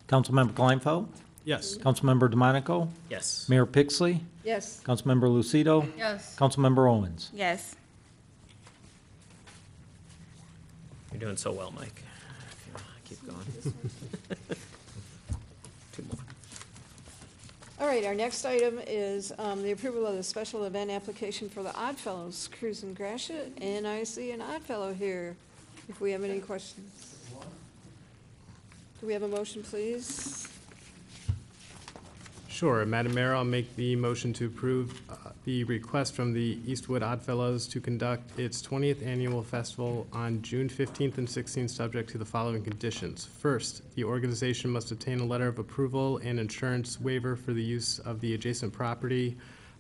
[SPEAKER 3] Councilmember Kleinfeld?
[SPEAKER 5] Yes.
[SPEAKER 3] Councilmember DeMonico?
[SPEAKER 4] Yes.
[SPEAKER 3] Mayor Pixley?
[SPEAKER 1] Yes.
[SPEAKER 3] Councilmember Lucido?
[SPEAKER 1] Yes.
[SPEAKER 3] Councilmember Owens?
[SPEAKER 13] Yes.
[SPEAKER 4] You're doing so well, Mike. Keep going. Two more.
[SPEAKER 1] All right, our next item is the approval of the special event application for the Oddfellows Cruise in Gratiot, and I see an Oddfellow here, if we have any questions. Do we have a motion, please?
[SPEAKER 5] Sure. Madam Mayor, I'll make the motion to approve the request from the Eastwood Oddfellows to conduct its 20th annual festival on June 15th and 16th, subject to the following conditions. First, the organization must obtain a letter of approval and insurance waiver for the use of the adjacent property,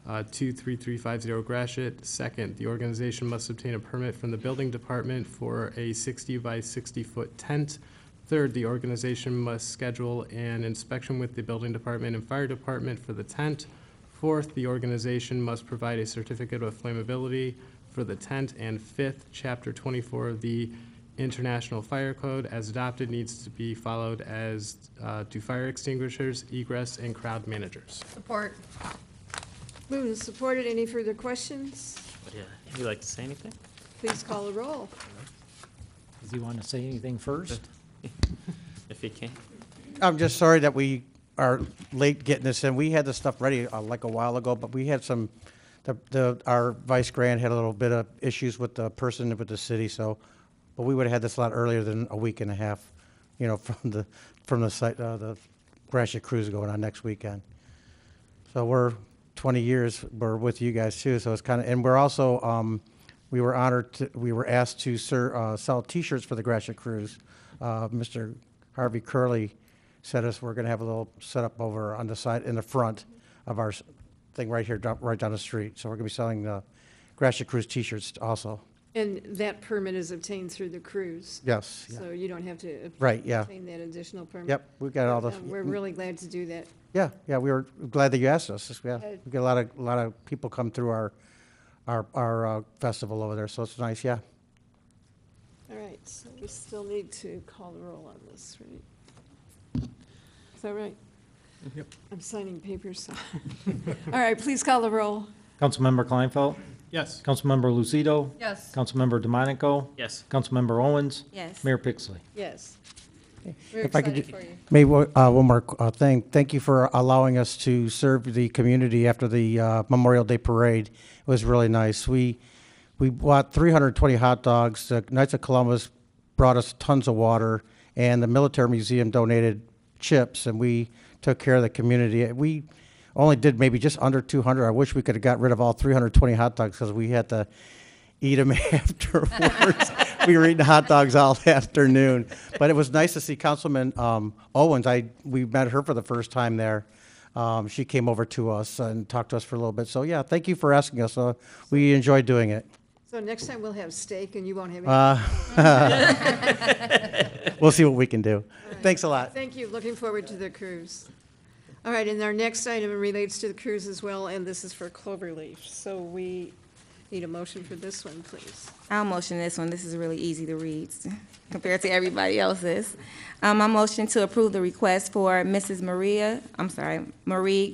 [SPEAKER 5] 23350 Gratiot. Second, the organization must obtain a permit from the building department for a 60 by 60-foot tent. Third, the organization must schedule an inspection with the building department and fire department for the tent. Fourth, the organization must provide a certificate of flammability for the tent. And fifth, Chapter 24 of the International Fire Code, as adopted, needs to be followed, as do fire extinguishers, egress, and crowd managers.
[SPEAKER 1] Support. Moved and supported, any further questions?
[SPEAKER 4] Would you like to say anything?
[SPEAKER 1] Please call the roll.
[SPEAKER 3] Does he want to say anything first?
[SPEAKER 4] If you can.
[SPEAKER 16] I'm just sorry that we are late getting this in. We had this stuff ready like a while ago, but we had some, our vice grant had a little bit of issues with the person with the city, so, but we would have had this a lot earlier than a week and a half, you know, from the site, the Gratiot cruise going on next weekend. So we're 20 years, we're with you guys too, so it's kind of, and we're also, we were honored, we were asked to sell T-shirts for the Gratiot cruise. Mr. Harvey Curley said we're going to have a little setup over on the side, in the front of our thing right here, right down the street. So we're going to be selling the Gratiot Cruise T-shirts also.
[SPEAKER 1] And that permit is obtained through the cruise?
[SPEAKER 16] Yes. Yeah.
[SPEAKER 1] So you don't have to
[SPEAKER 16] Right, yeah.
[SPEAKER 1] obtain that additional permit?
[SPEAKER 16] Yep, we've got all the.
[SPEAKER 1] We're really glad to do that.
[SPEAKER 16] Yeah, yeah, we were glad that you asked us. Yeah, we get a lot of people come through our festival over there, so it's nice, yeah.
[SPEAKER 1] All right, so we still need to call the roll on this, right? Is that right?
[SPEAKER 5] Yep.
[SPEAKER 1] I'm signing papers, so. All right, please call the roll.
[SPEAKER 3] Councilmember Kleinfeld?
[SPEAKER 5] Yes.
[SPEAKER 3] Councilmember Lucido?
[SPEAKER 2] Yes.
[SPEAKER 3] Councilmember DeMonico?
[SPEAKER 4] Yes.
[SPEAKER 3] Councilmember Owens?
[SPEAKER 13] Yes.
[SPEAKER 3] Mayor Pixley?
[SPEAKER 1] Yes. We're
[SPEAKER 16] If I could
[SPEAKER 1] excited for you.
[SPEAKER 16] maybe one more thing. Thank you for allowing us to serve the community after the Memorial Day Parade. It was really nice. We bought 320 hot dogs. The Knights of Columbus brought us tons of water, and the Military Museum donated chips, and we took care of the community. We only did maybe just under 200. I wish we could have got rid of all 320 hot dogs because we had to eat them afterwards. We were eating hot dogs all afternoon. But it was nice to see Councilman Owens. We met her for the first time there. She came over to us and talked to us for a little bit. So, yeah, thank you for asking us. We enjoyed doing it.
[SPEAKER 1] So next time we'll have steak and you won't have any.
[SPEAKER 16] We'll see what we can do. Thanks a lot.
[SPEAKER 1] Thank you. Looking forward to the cruise. All right, and our next item relates to the cruise as well, and this is for Cloverleaf. So we need a motion for this one, please.
[SPEAKER 13] I'll motion this one. This is really easy to read compared to everybody else's. I motion to approve the request for Mrs. Marie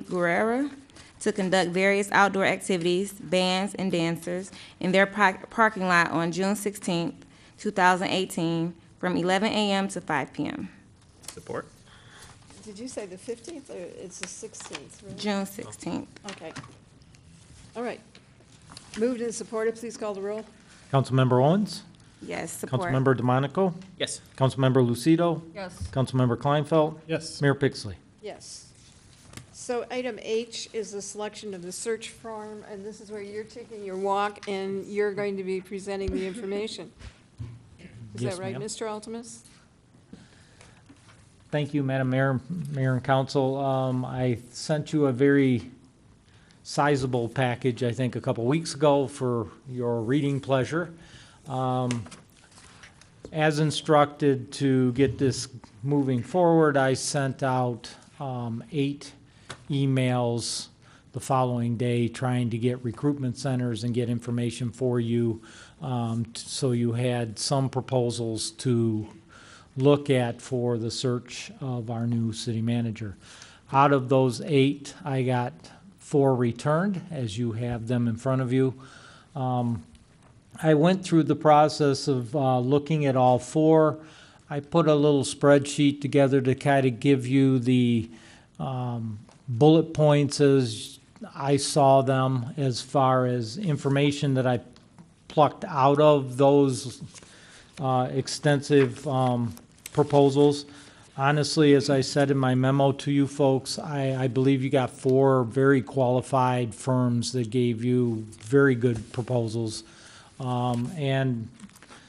[SPEAKER 13] Guerrera to conduct various outdoor activities, bands, and dancers in their parking lot on June 16th, 2018, from 11 a.m. to 5 p.m.
[SPEAKER 4] Support.
[SPEAKER 1] Did you say the 15th, or it's the 16th, right?
[SPEAKER 13] June 16th.
[SPEAKER 1] Okay. All right. Moved and supported, please call the roll.
[SPEAKER 3] Councilmember Owens?
[SPEAKER 13] Yes, support.
[SPEAKER 3] Councilmember DeMonico?
[SPEAKER 4] Yes.
[SPEAKER 3] Councilmember Lucido?
[SPEAKER 2] Yes.
[SPEAKER 3] Councilmember Kleinfeld?
[SPEAKER 5] Yes.
[SPEAKER 3] Mayor Pixley?
[SPEAKER 1] Yes. So item H is the selection of the search form, and this is where you're taking your walk and you're going to be presenting the information. Is
[SPEAKER 3] Yes,
[SPEAKER 1] that right,
[SPEAKER 3] ma'am.
[SPEAKER 1] Mr. Altemus?
[SPEAKER 3] Thank you, Madam Mayor, Mayor and Council. I sent you a very sizable package, I think, a couple weeks ago for your reading pleasure. As instructed to get this moving forward, I sent out 8 emails the following day trying to get recruitment centers and get information for you, so you had some proposals to look at for the search of our new city manager. Out of those 8, I got 4 returned, as you have them in front of you. I went through the process of looking at all 4. I put a little spreadsheet together to kind of give you the bullet points as I saw them, as far as information that I plucked out of those extensive proposals. Honestly, as I said in my memo to you folks, I believe you got 4 very qualified firms that gave you very good proposals. And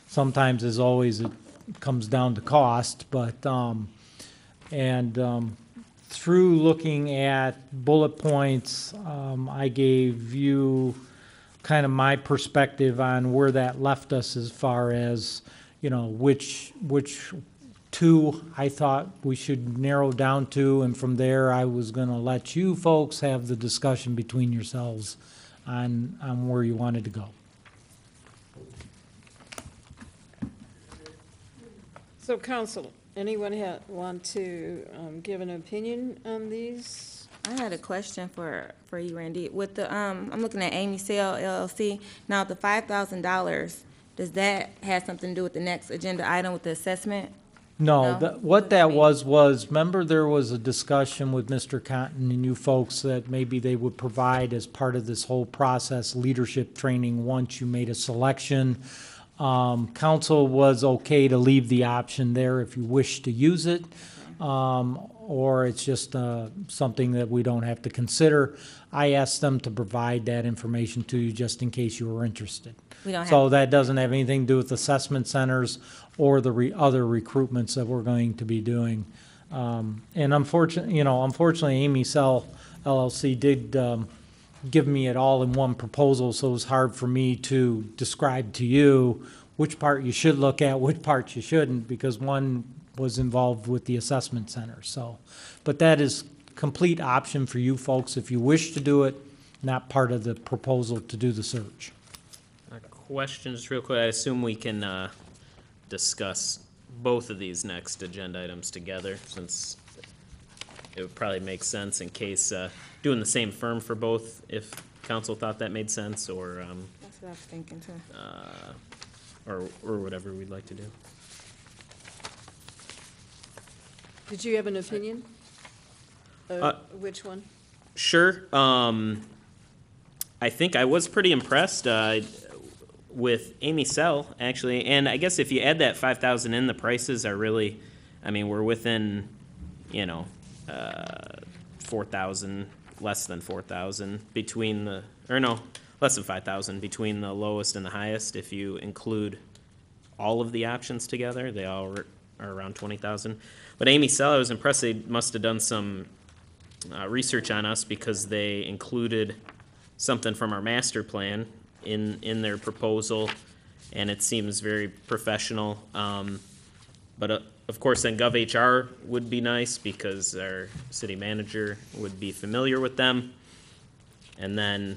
[SPEAKER 3] sometimes, as always, it comes down to cost, but, through looking at bullet points, I gave you kind of my perspective on where that left us as far as, you know, which 2 I thought we should narrow down to, and from there I was going to let you folks have the discussion between yourselves on where you wanted to go.
[SPEAKER 1] So council, anyone want to give an opinion on these?
[SPEAKER 13] I had a question for you, Randy. With the, I'm looking at Amy Sale LLC. Now, the $5,000, does that have something to do with the next agenda item with the assessment?
[SPEAKER 3] No,
[SPEAKER 13] No?
[SPEAKER 3] what that was, remember there was a discussion with Mr. Cotton and you folks that maybe they would provide as part of this whole process, leadership training once you made a selection. Council was okay to leave the option there if you wish to use it, or it's just something that we don't have to consider. I asked them to provide that information to you just in case you were interested.
[SPEAKER 13] We don't have.
[SPEAKER 3] So that doesn't have anything to do with assessment centers or the other recruitments that we're going to be doing. And unfortunately, Amy Sell LLC did give me it all in one proposal, so it was hard for me to describe to you which part you should look at, which part you shouldn't, because one was involved with the assessment center. So, but that is complete option for you folks if you wish to do it, not part of the proposal to do the search.
[SPEAKER 4] Questions real quick. I assume we can discuss both of these next agenda items together, since it would probably make sense in case doing the same firm for both, if council thought that made sense, or
[SPEAKER 13] That's what I was thinking too.
[SPEAKER 4] or whatever we'd like to do.
[SPEAKER 1] Did you have an opinion? Which one?
[SPEAKER 4] Sure. I think I was pretty impressed with Amy Sell, actually. And I guess if you add that 5,000 in, the prices are really, I mean, we're within, 4,000, less than 4,000 between the, or no, less than 5,000 between the lowest and the highest. If you include all of the options together, they all are around 20,000. But Amy Sell, I was impressed. They must have done some research on us, because they included something from our master plan in their proposal, and it seems very professional. But of course, then GovHR would be nice, because our city manager would be familiar with them. And then,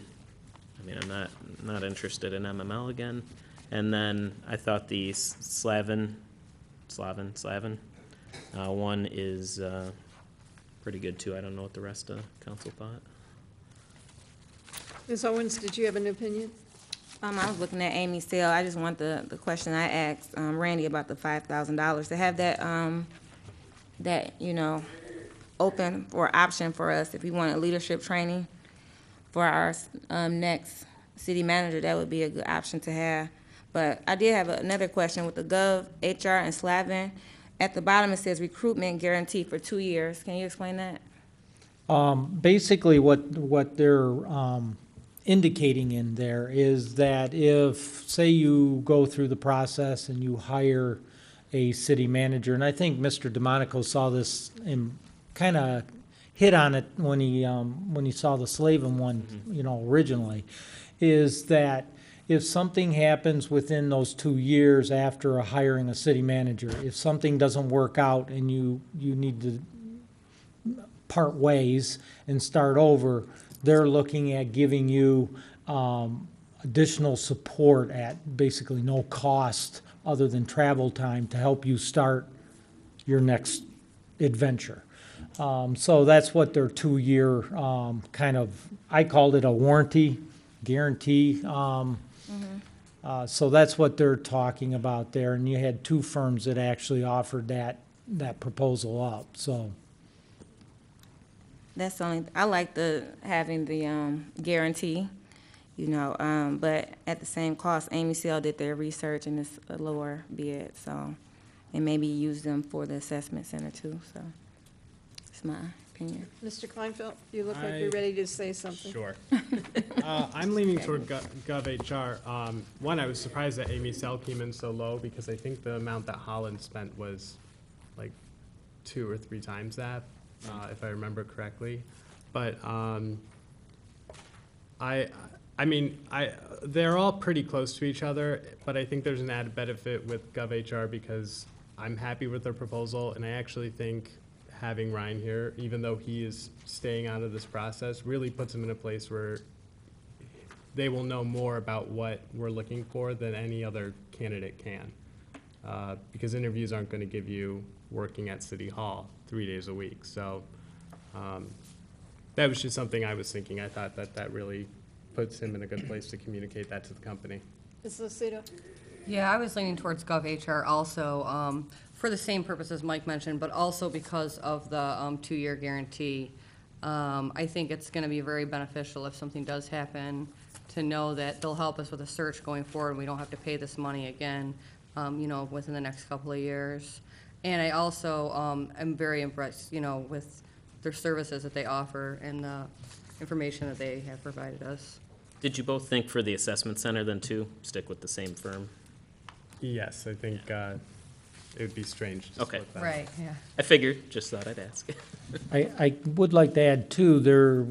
[SPEAKER 4] I mean, I'm not interested in MML again. And then I thought the Slavin one is pretty good too. I don't know what the rest of council thought.
[SPEAKER 1] Ms. Owens, did you have an opinion?
[SPEAKER 13] I was looking at Amy Sale. I just want the question I asked Randy about the $5,000 to have that open for option for us if we wanted leadership training for our next city manager. That would be a good option to have. But I did have another question with the Gov, HR, and Slavin. At the bottom, it says recruitment guarantee for 2 years. Can you explain that?
[SPEAKER 3] Basically, what they're indicating in there is that if, say, you go through the process and you hire a city manager, and I think Mr. DeMonico saw this and kind of hit on it when he saw the Slavin one, originally, is that if something happens within those 2 years after hiring a city manager, if something doesn't work out and you need to part ways and start over, they're looking at giving you additional support at basically no cost other than travel time to help you start your next adventure. So that's what their 2-year kind of, I called it a warranty, guarantee. So that's what they're talking about there. And you had 2 firms that actually offered that proposal up, so.
[SPEAKER 13] That's the only, I like having the guarantee, but at the same cost, Amy Sale did their research and it's a lower bid, so, and maybe use them for the assessment center too, so, it's my opinion.
[SPEAKER 1] Mr. Kleinfeld, you look like you're ready to say something.
[SPEAKER 5] Sure. I'm leaning toward GovHR. One, I was surprised that Amy Sell came in so low, because I think the amount that Holland spent was like 2 or 3 times that. If I remember correctly, but they're all pretty close to each other. But I think there's an added benefit with GovHR, because I'm happy with their proposal, and I actually think having Ryan here, even though he is staying out of this process, really puts him in a place where they will know more about what we're looking for than any other candidate can, because interviews aren't going to give you working at City Hall 3 days a week. So that was just something I was thinking. I thought that really puts him in a good place to communicate that to the company.
[SPEAKER 1] Ms. Lucido?
[SPEAKER 2] Yeah, I was leaning towards GovHR also, for the same purposes Mike mentioned, but also because of the 2-year guarantee. I think it's going to be very beneficial if something does happen to know that they'll help us with a search going forward. We don't have to pay this money again, within the next couple of years. And I also am very impressed, with their services that they offer and the information that they have provided us.
[SPEAKER 4] Did you both think for the assessment center then too, stick with the same firm?
[SPEAKER 5] Yes, I think it would be strange to split that.
[SPEAKER 2] Right, yeah.
[SPEAKER 4] I figured, just thought I'd ask.
[SPEAKER 3] I would like to add too, their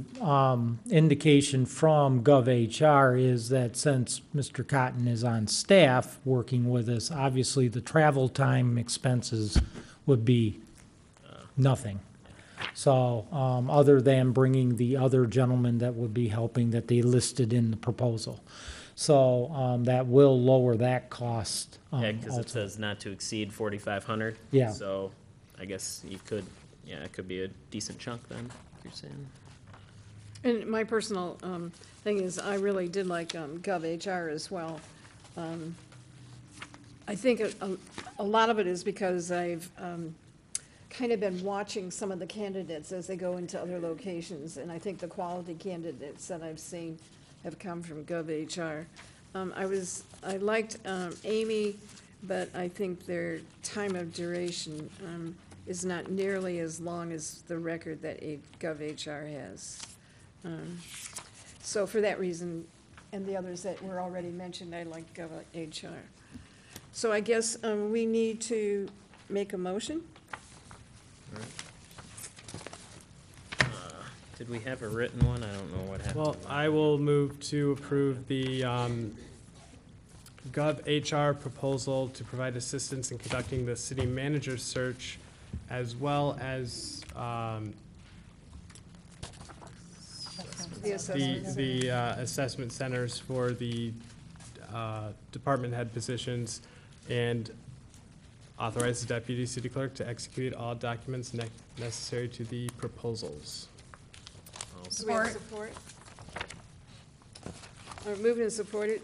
[SPEAKER 3] indication from GovHR is that since Mr. Cotton is on staff working with us, obviously the travel time expenses would be nothing. So, other than bringing the other gentleman that would be helping that they listed in the proposal. So, that will lower that cost.
[SPEAKER 4] Yeah, because it
[SPEAKER 3] also.
[SPEAKER 4] says not to exceed 4,500.
[SPEAKER 3] Yeah.
[SPEAKER 4] So I guess you could, yeah, it could be a decent chunk then, you're saying.
[SPEAKER 1] And my personal thing is, I really did like GovHR as well. I think a lot of it is because I've kind of been watching some of the candidates as they go into other locations, and I think the quality candidates that I've seen have come from GovHR. I liked Amy, but I think their time of duration is not nearly as long as the record that GovHR has. So for that reason, and the others that were already mentioned, I like GovHR. So I guess we need to make a motion.
[SPEAKER 4] Did we have a written one? I don't know what happened.
[SPEAKER 5] Well, I will move to approve the GovHR proposal to provide assistance in conducting the city manager search, as well as the assessment centers for the department head positions, and authorize the deputy city clerk to execute all documents necessary to the proposals.
[SPEAKER 1] Do we have support? Moved and supported.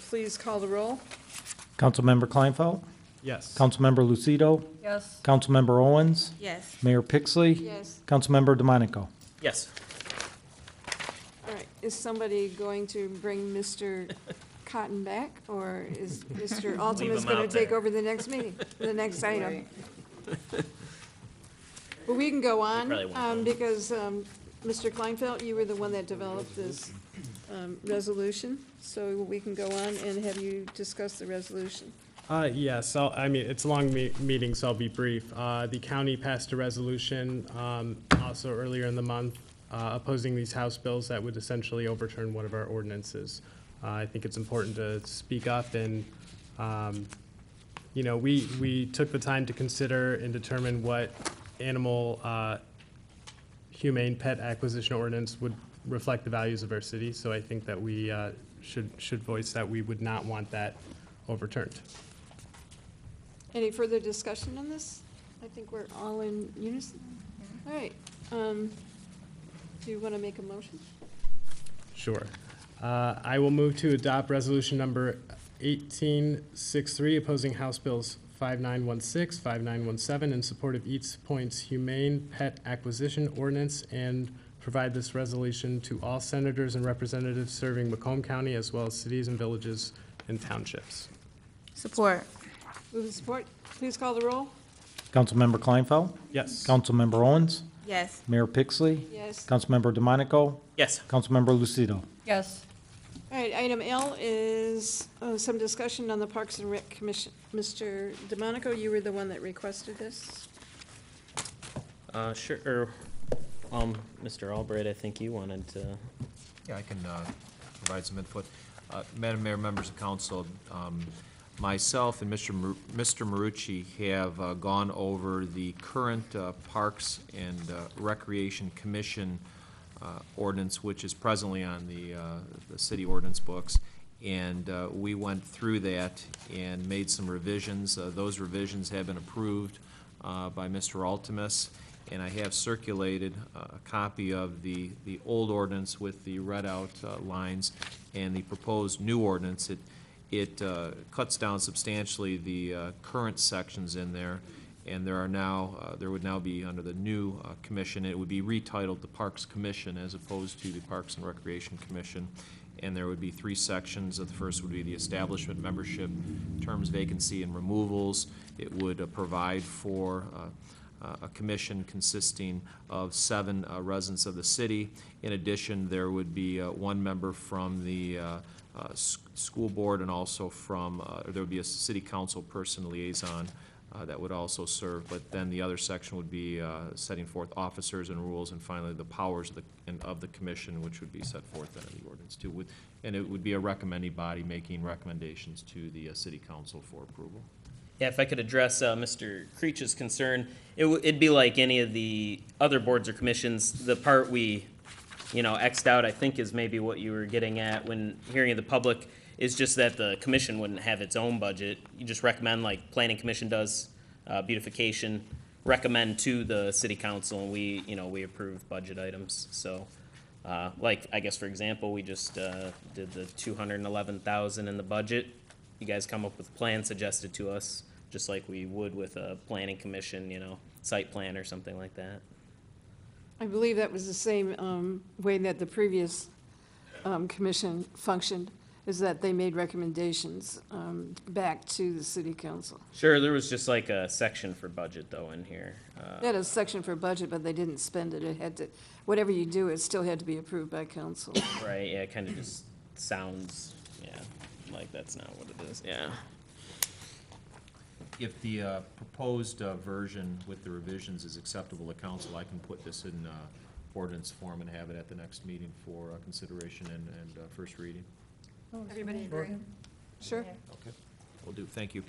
[SPEAKER 1] Please call the roll.
[SPEAKER 3] Councilmember Kleinfeld?
[SPEAKER 5] Yes.
[SPEAKER 3] Councilmember Lucido?
[SPEAKER 2] Yes.
[SPEAKER 3] Councilmember Owens?
[SPEAKER 13] Yes.
[SPEAKER 3] Mayor Pixley?
[SPEAKER 1] Yes.
[SPEAKER 3] Councilmember DeMonico?
[SPEAKER 4] Yes.
[SPEAKER 1] All right, is somebody going to bring Mr. Cotton back, or is Mr. Altimus
[SPEAKER 4] him
[SPEAKER 1] going
[SPEAKER 4] out
[SPEAKER 1] to take
[SPEAKER 4] there.
[SPEAKER 1] over the next meeting, the next item? Well, we can go on,
[SPEAKER 4] probably won't.
[SPEAKER 1] because, Mr. Kleinfeld, you were the one that developed this, resolution, so we can go on and have you discuss the resolution.
[SPEAKER 5] Yes, I mean, it's a long meeting, so I'll be brief. The county passed a resolution, also earlier in the month, opposing these House bills that would essentially overturn one of our ordinances. I think it's important to speak up, and, you know, we took the time to consider and determine what animal, humane pet acquisition ordinance would reflect the values of our city, so I think that we should voice that we would not want that overturned.
[SPEAKER 1] Any further discussion on this? I think we're all in unison. All right, do you want to make a motion?
[SPEAKER 5] Sure. I will move to adopt resolution number 1863, opposing House Bills 5916, 5917, in support of Eastpointe's humane pet acquisition ordinance, and provide this resolution to all senators and representatives serving Macomb County, as well as cities and villages and townships.
[SPEAKER 13] Support.
[SPEAKER 1] Move and support. Please call the roll.
[SPEAKER 3] Councilmember Kleinfeld?
[SPEAKER 5] Yes.
[SPEAKER 3] Councilmember Owens?
[SPEAKER 13] Yes.
[SPEAKER 3] Mayor Pixley?
[SPEAKER 1] Yes.
[SPEAKER 3] Councilmember DeMonico?
[SPEAKER 4] Yes.
[SPEAKER 3] Councilmember Lucido?
[SPEAKER 2] Yes.
[SPEAKER 1] All right, item L is some discussion on the Parks and Rec Commission. Mr. DeMonico, you were the one that requested this.
[SPEAKER 4] Sure, Mr. Albright, I think you wanted to.
[SPEAKER 14] Yeah, I can provide some input. Madam Mayor, members of council, myself and Mr. Marucci have gone over the current Parks and Recreation Commission ordinance, which is presently on the city ordinance books, and we went through that and made some revisions. Those revisions have been approved by Mr. Altimus, and I have circulated a copy of the old ordinance with the read-out lines and the proposed new ordinance. It cuts down substantially the current sections in there, and there are now, there would now be, under the new commission, it would be retitled the Parks Commission as opposed to the Parks and Recreation Commission. And there would be 3 sections. The first would be the establishment, membership, terms, vacancy, and removals. It would provide for a commission consisting of 7 residents of the city. In addition, there would be 1 member from the school board, and also from, there would be a city council person liaison that would also serve. But then the other section would be setting forth officers and rules, and finally the powers of the commission, which would be set forth in the ordinance too. And it would be a recommending body making recommendations to the city council for approval.
[SPEAKER 4] Yeah, if I could address Mr. Creech's concern, it'd be like any of the other boards or commissions. The part we, X'd out, I think is maybe what you were getting at when hearing of the public, is just that the commission wouldn't have its own budget. You just recommend, like Planning Commission does, beautification, recommend to the city council, and we approve budget items. So, like, I guess, for example, we just did the 211,000 in the budget. You guys come up with a plan suggested to us, just like we would with a planning commission, site plan or something like that.
[SPEAKER 1] I believe that was the same way that the previous commission functioned, is that they made recommendations back to the city council.
[SPEAKER 4] Sure, there was just like a section for budget though in here.
[SPEAKER 1] They had a section for budget, but they didn't spend it. It had to, whatever you do, it still had to be approved by council.
[SPEAKER 4] Right, yeah, it kind of just sounds, like that's not what it is, yeah.
[SPEAKER 14] If the proposed version with the revisions is acceptable to council, I can put this in ordinance form and have it at the next meeting for consideration and first reading.
[SPEAKER 1] Everybody agree? Sure.
[SPEAKER 14] Okay, will do, thank you.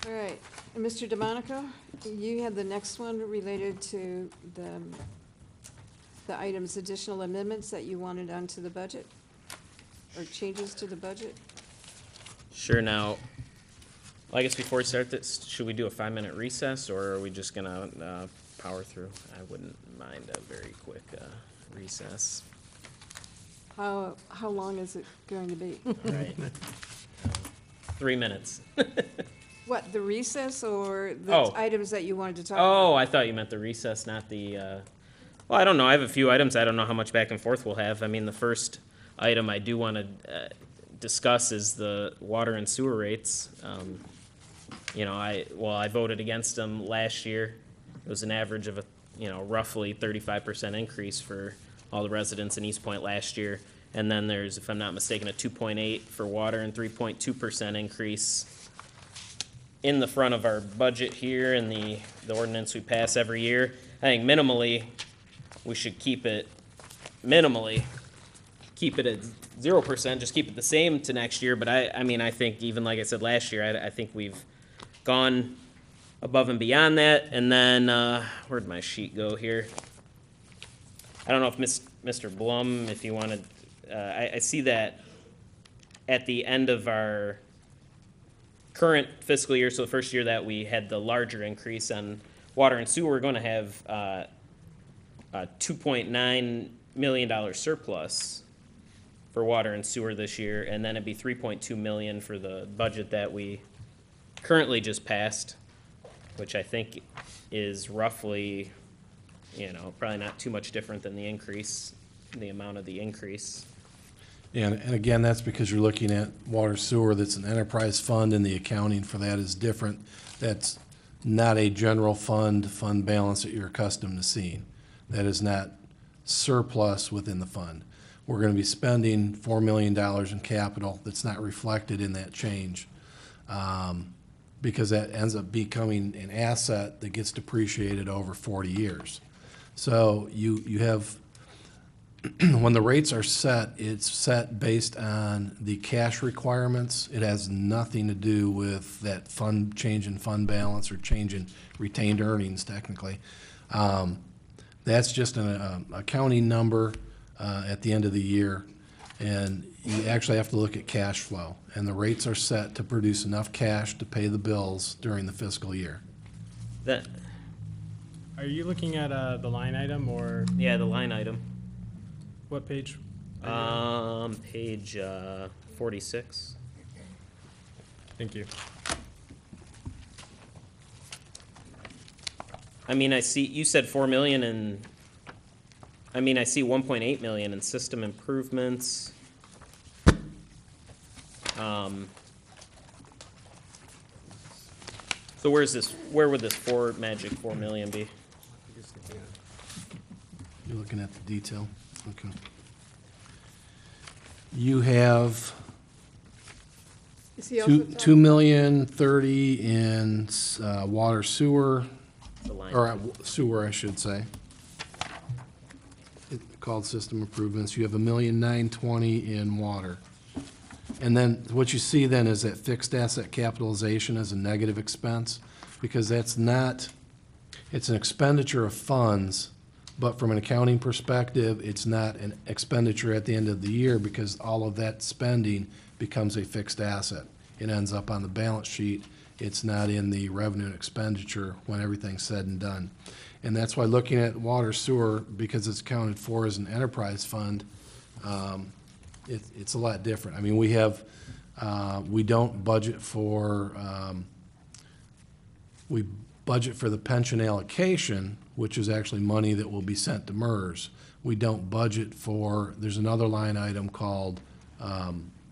[SPEAKER 1] All right, and Mr. DeMonico, you had the next one related to the items, additional amendments that you wanted onto the budget, or changes to the budget?
[SPEAKER 4] Sure, now, well, I guess before we start this, should we do a 5-minute recess, or are we just gonna power through? I wouldn't mind a very quick recess.
[SPEAKER 1] How long is it going to be?
[SPEAKER 4] Right. 3 minutes.
[SPEAKER 1] What, the recess or the
[SPEAKER 4] Oh.
[SPEAKER 1] items that you wanted to talk about?
[SPEAKER 4] Oh, I thought you meant the recess, not the, well, I don't know. I have a few items. I don't know how much back and forth we'll have. I mean, the first item I do want to discuss is the water and sewer rates. I voted against them last year. It was an average of roughly 35% increase for all the residents in Eastpointe last year. And then there's, if I'm not mistaken, a 2.8 for water and 3.2% increase in the front of our budget here in the ordinance we pass every year. I think minimally, we should keep it at 0%, just keep it the same to next year. But I think even like I said last year, I think we've gone above and beyond that. And then, where'd my sheet go here? I don't know if Mr. Blum, if you wanted, I see that at the end of our current fiscal year, so the first year that we had the larger increase on water and sewer, we're going to have a $2.9 million surplus for water and sewer this year, and then it'd be $3.2 million for the budget that we currently just passed, which I think is roughly, probably not too much different than the increase, the amount of the increase.
[SPEAKER 12] And again, that's because you're looking at water sewer, that's an enterprise fund, and the accounting for that is different. That's not a general fund balance that you're accustomed to seeing. That is not surplus within the fund. We're gonna be spending $4 million in capital that's not reflected in that change, because that ends up becoming an asset that gets depreciated over 40 years. So you have, when the rates are set, it's set based on the cash requirements. It has nothing to do with that fund, change in fund balance or change in retained earnings technically. That's just an accounting number at the end of the year. And you actually have to look at cash flow. And the rates are set to produce enough cash to pay the bills during the fiscal year.
[SPEAKER 5] Are you looking at the line item or
[SPEAKER 4] Yeah, the line item.
[SPEAKER 5] what page?
[SPEAKER 4] Page 46.
[SPEAKER 5] Thank you.
[SPEAKER 4] I mean, I see, you said 4 million and, I see 1.8 million in system improvements. So where would this magic 4 million be?
[SPEAKER 12] You're looking at the detail? Okay. You have
[SPEAKER 1] Is he also talking-
[SPEAKER 12] 2,030,000 in water sewer,
[SPEAKER 4] The line.
[SPEAKER 12] or sewer, I should say. Called system improvements. You have 1,920,000 in water. And then what you see then is that fixed asset capitalization as a negative expense, because that's not, it's an expenditure of funds, but from an accounting perspective, it's not an expenditure at the end of the year because all of that spending becomes a fixed asset. It ends up on the balance sheet. It's not in the revenue and expenditure when everything's said and done. And that's why looking at water sewer, because it's accounted for as an enterprise fund, it's a lot different. I mean, we have, we don't budget for, we budget for the pension allocation, which is actually money that will be sent to MERS. We don't budget for, there's another line item called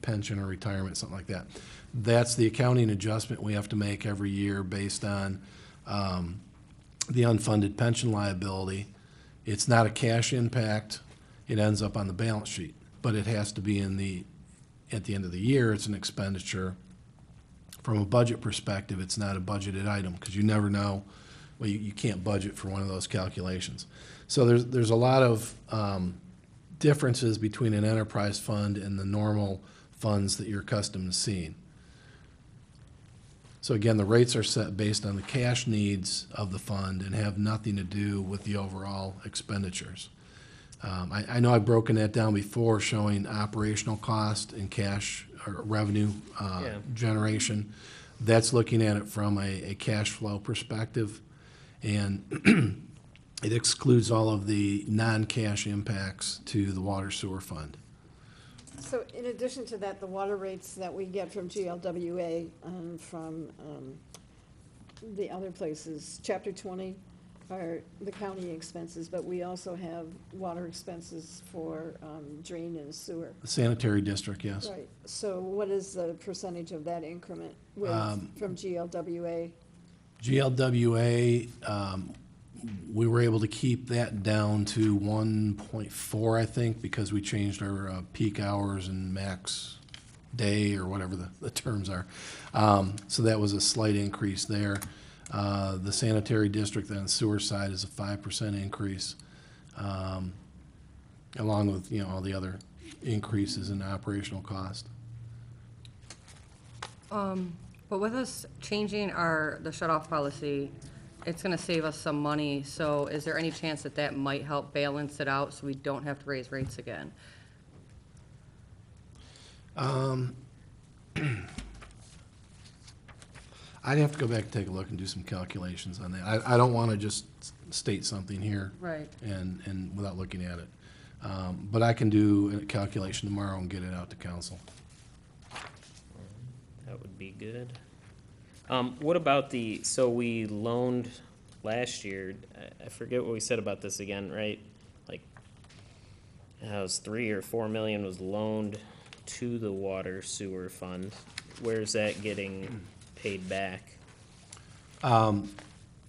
[SPEAKER 12] pension or retirement, something like that. That's the accounting adjustment we have to make every year based on the unfunded pension liability. It's not a cash impact. It ends up on the balance sheet, but it has to be in the, at the end of the year, it's an expenditure. From a budget perspective, it's not a budgeted item because you never know, well, you can't budget for one of those calculations. So there's a lot of differences between an enterprise fund and the normal funds that you're accustomed to seeing. So again, the rates are set based on the cash needs of the fund and have nothing to do with the overall expenditures. I know I've broken that down before, showing operational cost and cash or revenue generation. That's looking at it from a cash flow perspective, and it excludes all of the non-cash impacts to the water sewer fund.
[SPEAKER 1] So in addition to that, the water rates that we get from GLWA, from the other places, Chapter 20 are the county expenses, but we also have water expenses for drain and sewer.
[SPEAKER 12] The sanitary district, yes.
[SPEAKER 1] Right, so what is the percentage of that increment with, from GLWA?
[SPEAKER 12] GLWA, we were able to keep that down to 1.4, I think, because we changed our peak hours and max day, or whatever the terms are. So that was a slight increase there. The sanitary district on the sewer side is a 5% increase, along with, you know, all the other increases in operational cost.
[SPEAKER 2] But with us changing the shut-off policy, it's gonna save us some money, so is there any chance that that might help balance it out so we don't have to raise rates again?
[SPEAKER 12] I'd have to go back and take a look and do some calculations on that. I don't wanna just state something here.
[SPEAKER 2] Right.
[SPEAKER 12] And without looking at it. But I can do a calculation tomorrow and get it out to council.
[SPEAKER 4] That would be good. What about so we loaned last year, I forget what we said about this again, right? Like, it was 3 or 4 million was loaned to the water sewer fund. Where's that getting paid back?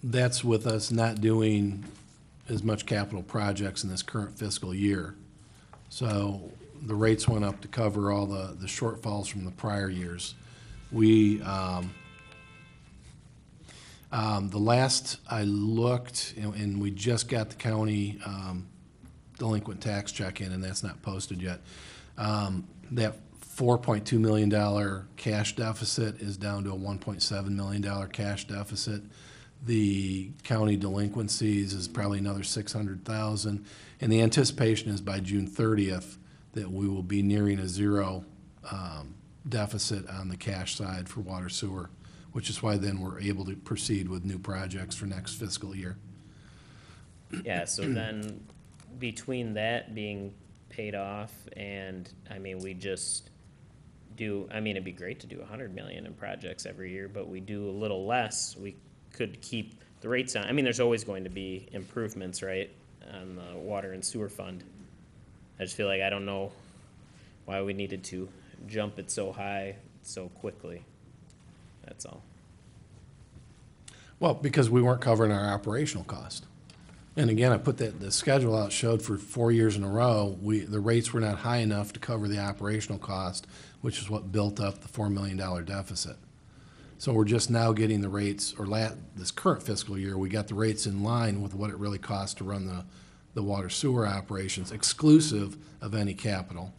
[SPEAKER 12] That's with us not doing as much capital projects in this current fiscal year. So the rates went up to cover all the shortfalls from the prior years. We, the last I looked, and we just got the county delinquent tax check in, and that's not posted yet. That $4.2 million cash deficit is down to a $1.7 million cash deficit. The county delinquencies is probably another $600,000, and the anticipation is by June 30th that we will be nearing a zero deficit on the cash side for water sewer, which is why then we're able to proceed with new projects for next fiscal year.
[SPEAKER 4] Yeah, so then between that being paid off and, I mean, we just do, I mean, it'd be great to do 100 million in projects every year, but we do a little less. We could keep the rates on. I mean, there's always going to be improvements, right, on the water and sewer fund. I just feel like I don't know why we needed to jump it so high so quickly. That's all.
[SPEAKER 12] Well, because we weren't covering our operational cost. And again, I put the schedule out, showed for 4 years in a row, the rates were not high enough to cover the operational cost, which is what built up the $4 million deficit. So we're just now getting the rates, or this current fiscal year, we got the rates in line with what it really costs to run the water sewer operations, exclusive of any capital.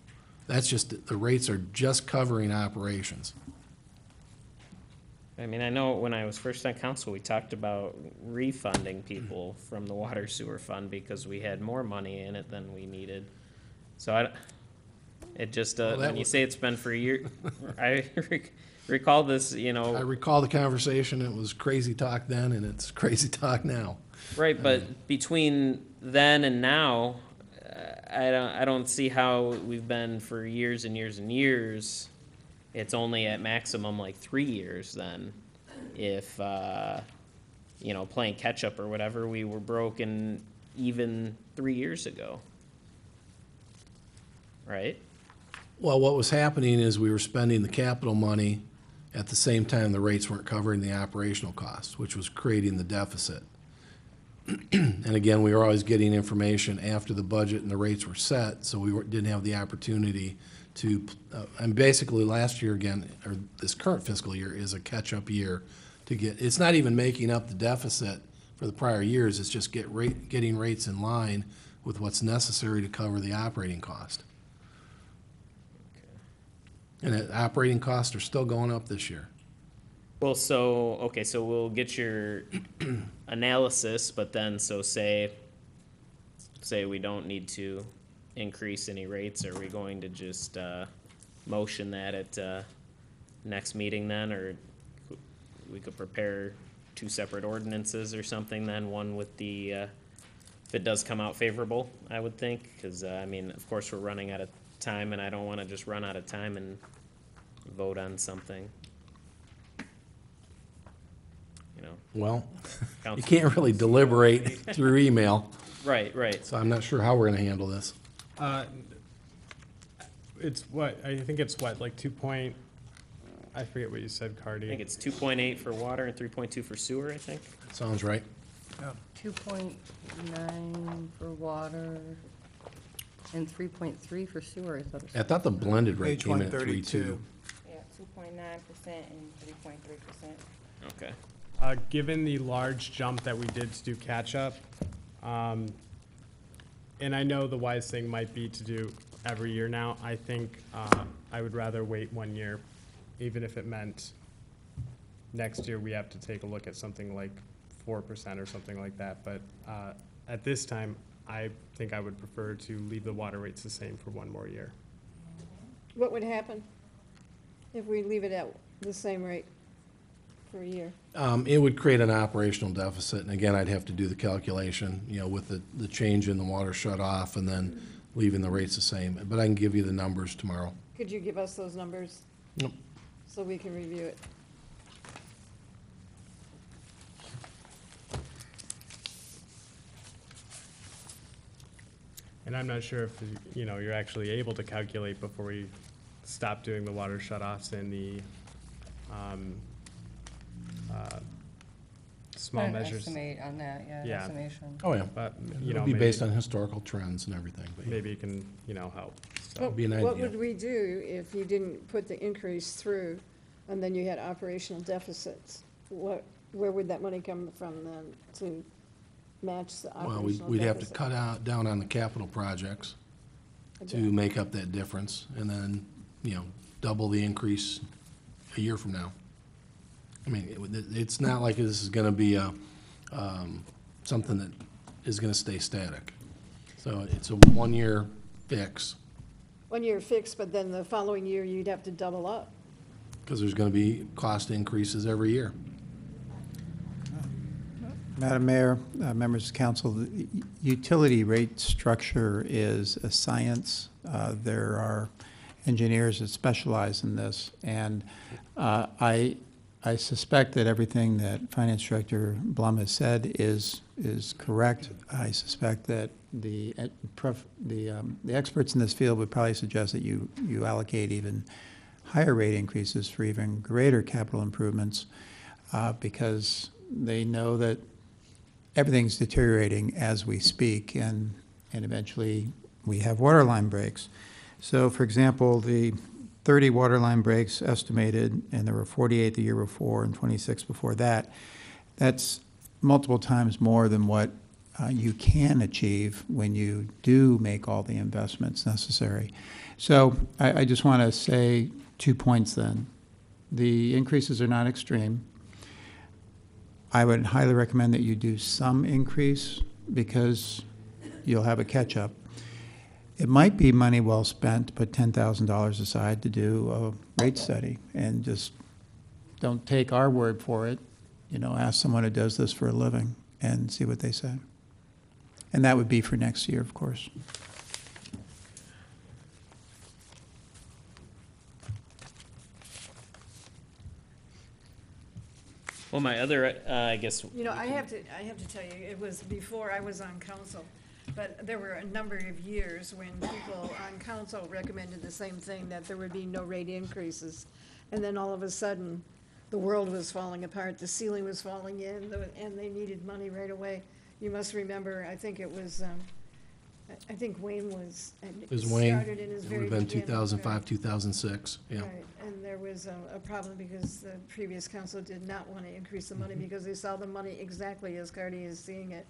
[SPEAKER 12] That's just, the rates are just covering operations.
[SPEAKER 4] I mean, I know when I was first on council, we talked about refunding people from the water sewer fund because we had more money in it than we needed. So it just,
[SPEAKER 12] Well, that
[SPEAKER 4] when you
[SPEAKER 12] was-
[SPEAKER 4] say it's been for a year, I recall this, you
[SPEAKER 12] I
[SPEAKER 4] know,
[SPEAKER 12] recall the conversation, it was crazy talk then, and it's crazy talk now.
[SPEAKER 4] right, but between then and now, I don't see how we've been for years and years and years. It's only at maximum like 3 years then. If, you know, playing catch up or whatever, we were broken even 3 years ago. Right?
[SPEAKER 12] Well, what was happening is we were spending the capital money at the same time the rates weren't covering the operational costs, which was creating the deficit. And again, we were always getting information after the budget and the rates were set, so we didn't have the opportunity to, and basically last year again, or this current fiscal year is a catch-up year to get, it's not even making up the deficit for the prior years, it's just getting rates in line with what's necessary to cover the operating cost. And the operating costs are still going up this year.
[SPEAKER 4] Well, so, okay, so we'll get your analysis, but then, so say we don't need to increase any rates, are we going to just, motion that at, next meeting then, or we could prepare two separate ordinances or something then, one with the, if it does come out favorable, I would think, cause, I mean, of course, we're running out of time, and I don't wanna just run out of time and vote on something. You know,
[SPEAKER 12] Well, you
[SPEAKER 4] Council-
[SPEAKER 12] can't really deliberate through email,
[SPEAKER 4] right.
[SPEAKER 12] so I'm not sure how we're gonna handle this.
[SPEAKER 5] It's what, I think it's what, like 2 point, I forget what you said, Cardy.
[SPEAKER 4] I think it's 2.8 for water and 3.2 for sewer, I think.
[SPEAKER 12] Sounds right.
[SPEAKER 2] 2.9 for water and 3.3 for sewer, I thought it was.
[SPEAKER 12] I thought the blended rate
[SPEAKER 17] Page
[SPEAKER 12] came in at
[SPEAKER 17] 132.
[SPEAKER 12] 3.2.
[SPEAKER 13] Yeah, 2.9% and 3.3%.
[SPEAKER 4] Okay.
[SPEAKER 5] Given the large jump that we did to do catch-up, and I know the wise thing might be to do every year now, I think I would rather wait 1 year, even if it meant next year we have to take a look at something like 4% or something like that. But at this time, I think I would prefer to leave the water rates the same for 1 more year.
[SPEAKER 1] What would happen if we leave it at the same rate for a year?
[SPEAKER 12] It would create an operational deficit, and again, I'd have to do the calculation, you know, with the change in the water shut off and then leaving the rates the same. But I can give you the numbers tomorrow.
[SPEAKER 1] Could you give us those numbers?
[SPEAKER 12] Yep.
[SPEAKER 1] So we can review it?
[SPEAKER 5] And I'm not sure if, you know, you're actually able to calculate before we stop doing the water shut-offs and the small measures.
[SPEAKER 2] Estimate on that,
[SPEAKER 5] Yeah.
[SPEAKER 2] estimation.
[SPEAKER 12] Oh, yeah.
[SPEAKER 5] But, you
[SPEAKER 12] It'll
[SPEAKER 5] know,
[SPEAKER 12] be based
[SPEAKER 5] maybe-
[SPEAKER 12] on historical trends and everything. But yeah.
[SPEAKER 5] Maybe it can, you know, help. So,
[SPEAKER 1] What
[SPEAKER 12] be an
[SPEAKER 1] what
[SPEAKER 12] idea.
[SPEAKER 1] would we do if you didn't put the increase through, and then you had operational deficits? Where would that money come from then to match the
[SPEAKER 12] Well,
[SPEAKER 1] operational deficit?
[SPEAKER 12] we'd have to cut down on the capital projects to
[SPEAKER 1] Again.
[SPEAKER 12] make up that difference, and then, you know, double the increase a year from now. I mean, it's not like this is gonna be something that is gonna stay static. So it's a 1-year fix,
[SPEAKER 1] 1 year fixed, but then the following year you'd have to double up.
[SPEAKER 12] because there's gonna be cost increases every year.
[SPEAKER 9] Madam Mayor, members of council, the utility rate structure is a science. There are engineers that specialize in this, and I suspect that everything that Finance Director Blum has said is correct. I suspect that the experts in this field would probably suggest that you allocate even higher rate increases for even greater capital improvements, because they know that everything's deteriorating as we speak, and eventually we have water line breaks. So, for example, the 30 water line breaks estimated, and there were 48 the year before and 26 before that. That's multiple times more than what you can achieve when you do make all the investments necessary. So I just want to say 2 points then. The increases are not extreme. I would highly recommend that you do some increase because you'll have a catch-up. It might be money well spent to put $10,000 aside to do a rate study, and just don't take our word for it. You know, ask someone who does this for a living and see what they say. And that would be for next year, of course.
[SPEAKER 4] Well, my other, I guess,
[SPEAKER 1] You know, I have to tell you, it was before I was on council, but there were a number of years when people on council recommended the same thing, that there would be no rate increases. And then all of a sudden, the world was falling apart, the ceiling was falling in, and they needed money right away. You must remember, I think it was, I think Wayne was,
[SPEAKER 12] It was Wayne.
[SPEAKER 1] started in his
[SPEAKER 12] It
[SPEAKER 1] very
[SPEAKER 12] would have been
[SPEAKER 1] beginning.
[SPEAKER 12] 2005, 2006, yeah.
[SPEAKER 1] Right, and there was a problem because the previous council did not want to increase the
[SPEAKER 12] Mm-hmm.
[SPEAKER 1] money because they saw the money exactly as Cardy is seeing it,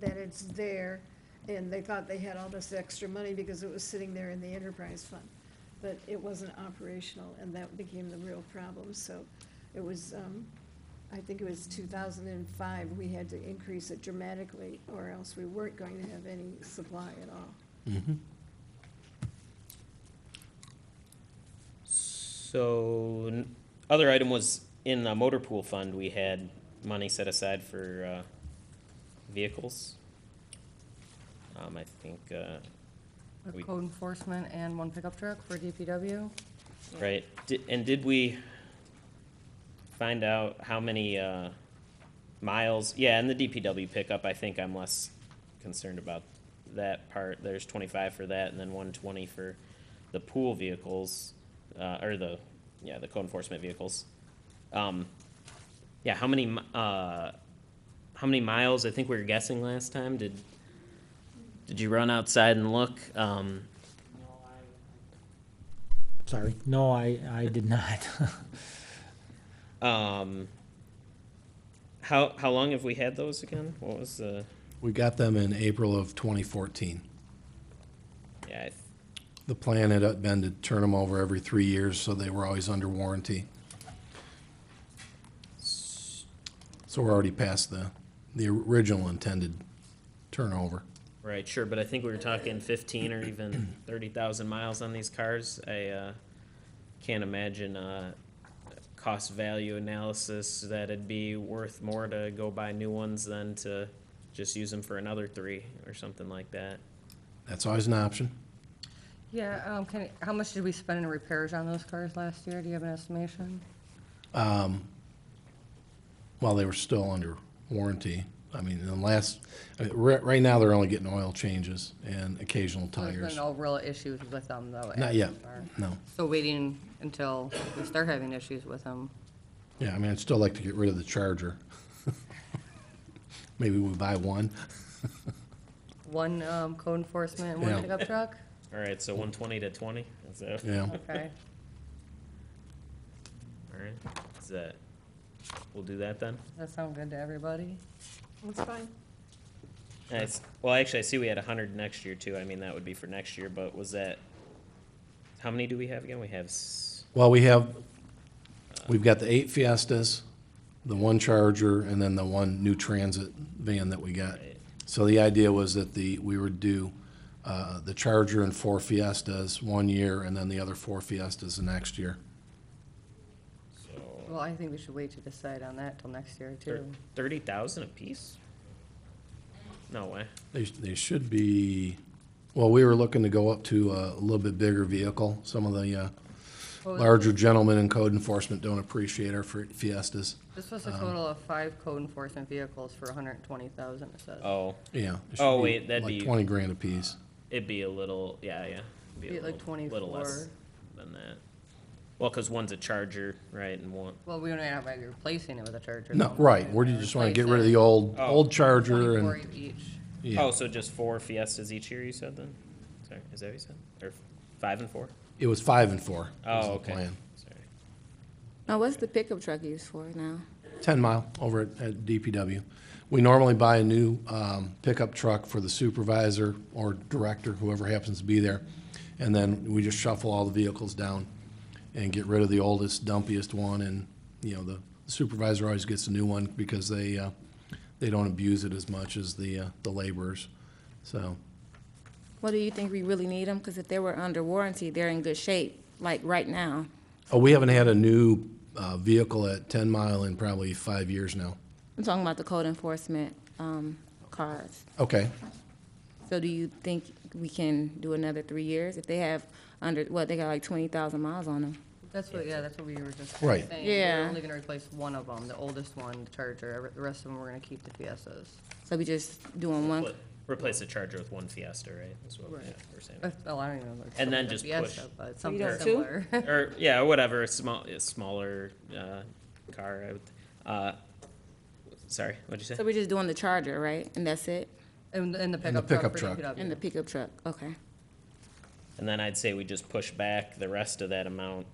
[SPEAKER 1] that it's there, and they thought they had all this extra money because it was sitting there in the enterprise fund. But it wasn't operational, and that became the real problem, so it was, I think it was 2005, we had to increase it dramatically, or else we weren't going to have any supply at all.
[SPEAKER 12] Mhm.
[SPEAKER 4] so, other item was in the motor pool fund, we had money set aside for, vehicles. I think, we-
[SPEAKER 2] Code enforcement and one pickup truck for DPW.
[SPEAKER 4] right, and did we find out how many, miles, yeah, and the DPW pickup, I think I'm less concerned about that part. There's 25 for that, and then 120 for the pool vehicles, or the code enforcement vehicles. Yeah, how many miles, I think we were guessing last time, did you run outside and look?
[SPEAKER 3] Sorry. No, I did not.
[SPEAKER 4] How long have we had those again? What was the,
[SPEAKER 12] We got them in April of 2014.
[SPEAKER 4] yeah,
[SPEAKER 12] The plan had been to turn them over every 3 years, so they were always under warranty. So we're already past the original intended turnover.
[SPEAKER 4] right, sure, but I think we were talking 15 or even 30,000 miles on these cars. I can't imagine a cost-value analysis that'd be worth more to go buy new ones than to just use them for another 3 or something like that.
[SPEAKER 12] That's always an option.
[SPEAKER 2] Yeah, how much did we spend in repairs on those cars last year? Do you have an estimation?
[SPEAKER 12] While they were still under warranty. I mean, right now, they're only getting oil changes and occasional
[SPEAKER 2] There's
[SPEAKER 12] tires.
[SPEAKER 2] been no real issues with them, though.
[SPEAKER 12] Not
[SPEAKER 2] as
[SPEAKER 12] yet,
[SPEAKER 2] far.
[SPEAKER 12] no.
[SPEAKER 2] So waiting until we start having issues with them.
[SPEAKER 12] Yeah, I mean, I'd still like to get rid of the Charger. Maybe we buy one.
[SPEAKER 2] One code enforcement and one
[SPEAKER 12] Yeah.
[SPEAKER 2] pickup truck?
[SPEAKER 4] All right, so 120 to 20, is that?
[SPEAKER 12] Yeah.
[SPEAKER 2] Okay.
[SPEAKER 4] All right, is that, we'll do that then?
[SPEAKER 2] Does that sound good to everybody?
[SPEAKER 1] That's fine.
[SPEAKER 4] Nice. Well, actually, I see we had 100 next year too. I mean, that would be for next year, but was that, how many do we have again? We have,
[SPEAKER 12] Well, we've got the 8 Fiestas, the 1 Charger, and then the 1 new transit van that we got. So the idea was that we would do the Charger and 4 Fiestas 1 year, and then the other 4 Fiestas the next year.
[SPEAKER 2] Well, I think we should wait to decide on that till next year, too.
[SPEAKER 4] 30,000 apiece? No way.
[SPEAKER 12] They should be, well, we were looking to go up to a little bit bigger vehicle. Some of the larger gentlemen in code enforcement don't appreciate our Fiestas.
[SPEAKER 2] This was a total of 5 code enforcement vehicles for $120,000, it says.
[SPEAKER 4] Oh.
[SPEAKER 12] Yeah. it should
[SPEAKER 4] Oh,
[SPEAKER 12] be
[SPEAKER 4] wait, that'd
[SPEAKER 12] like
[SPEAKER 4] be.
[SPEAKER 12] 20 grand apiece.
[SPEAKER 4] It'd be a little, yeah.
[SPEAKER 2] Be like
[SPEAKER 4] Little less
[SPEAKER 2] 24.
[SPEAKER 4] than that. Well, because one's a Charger, right, and one,
[SPEAKER 2] Well, we don't have to be replacing it with a Charger.
[SPEAKER 12] No,
[SPEAKER 2] though.
[SPEAKER 12] right, we just want to get rid of the old Charger
[SPEAKER 2] 24
[SPEAKER 12] and,
[SPEAKER 2] each.
[SPEAKER 12] yeah.
[SPEAKER 4] oh, so just 4 Fiestas each year, you said then? Sorry, is that what you said? Or 5 and 4?
[SPEAKER 12] It was 5 and 4.
[SPEAKER 4] Oh,
[SPEAKER 12] was the
[SPEAKER 4] okay.
[SPEAKER 12] plan.
[SPEAKER 4] Sorry.
[SPEAKER 13] Now, what's the pickup truck used for now?
[SPEAKER 12] 10 Mile over at DPW. We normally buy a new pickup truck for the supervisor or director, whoever happens to be there, and then we just shuffle all the vehicles down and get rid of the oldest, dumpiest one, and, you know, the supervisor always gets a new one because they don't abuse it as much as the laborers, so.
[SPEAKER 13] What do you think we really need them? Because if they were under warranty, they're in good shape, like right now.
[SPEAKER 12] Oh, we haven't had a new vehicle at 10 Mile in probably 5 years now.
[SPEAKER 13] I'm talking about the code enforcement cars.
[SPEAKER 12] Okay.
[SPEAKER 13] So do you think we can do another 3 years if they have they got like 20,000 miles on them?
[SPEAKER 2] That's what we were just
[SPEAKER 12] Right.
[SPEAKER 2] saying.
[SPEAKER 13] Yeah.
[SPEAKER 2] We're only gonna replace one of them, the oldest one, the Charger. The rest of them, we're gonna keep the Fiestas.
[SPEAKER 13] So we just doing one?
[SPEAKER 4] Replace the Charger with one Fiesta, right? That's what we're saying.
[SPEAKER 2] Oh, I don't even know.
[SPEAKER 4] And then
[SPEAKER 2] the
[SPEAKER 4] just
[SPEAKER 2] Fiesta,
[SPEAKER 4] push.
[SPEAKER 2] But
[SPEAKER 13] You
[SPEAKER 2] something
[SPEAKER 13] don't too?
[SPEAKER 2] similar.
[SPEAKER 4] Or, yeah, whatever, a smaller car. Sorry, what'd you say?
[SPEAKER 13] So we're just doing the Charger, right? And that's it?
[SPEAKER 2] And the pickup
[SPEAKER 12] pickup
[SPEAKER 2] truck.
[SPEAKER 12] truck.
[SPEAKER 13] And the pickup truck, okay.
[SPEAKER 4] And then I'd say we just push back the rest of that amount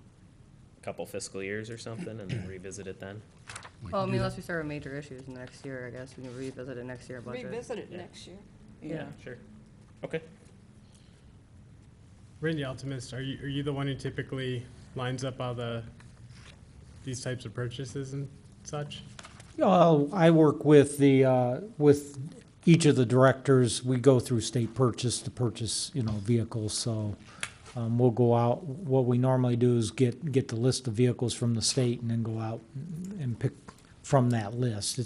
[SPEAKER 4] a couple fiscal years or something and then revisit it then.
[SPEAKER 2] Well, I mean, unless we start with major issues next year, I guess we can revisit it next year budget.
[SPEAKER 1] Revisit it next year.
[SPEAKER 2] Yeah.
[SPEAKER 4] Sure. Okay.
[SPEAKER 5] Randy Altomist, are you the one who typically lines up all these types of purchases and such?
[SPEAKER 3] I work with with each of the directors. We go through state purchase to purchase, vehicles, so we'll go out. What we normally do is get the list of vehicles from the state and then go out and pick from that list.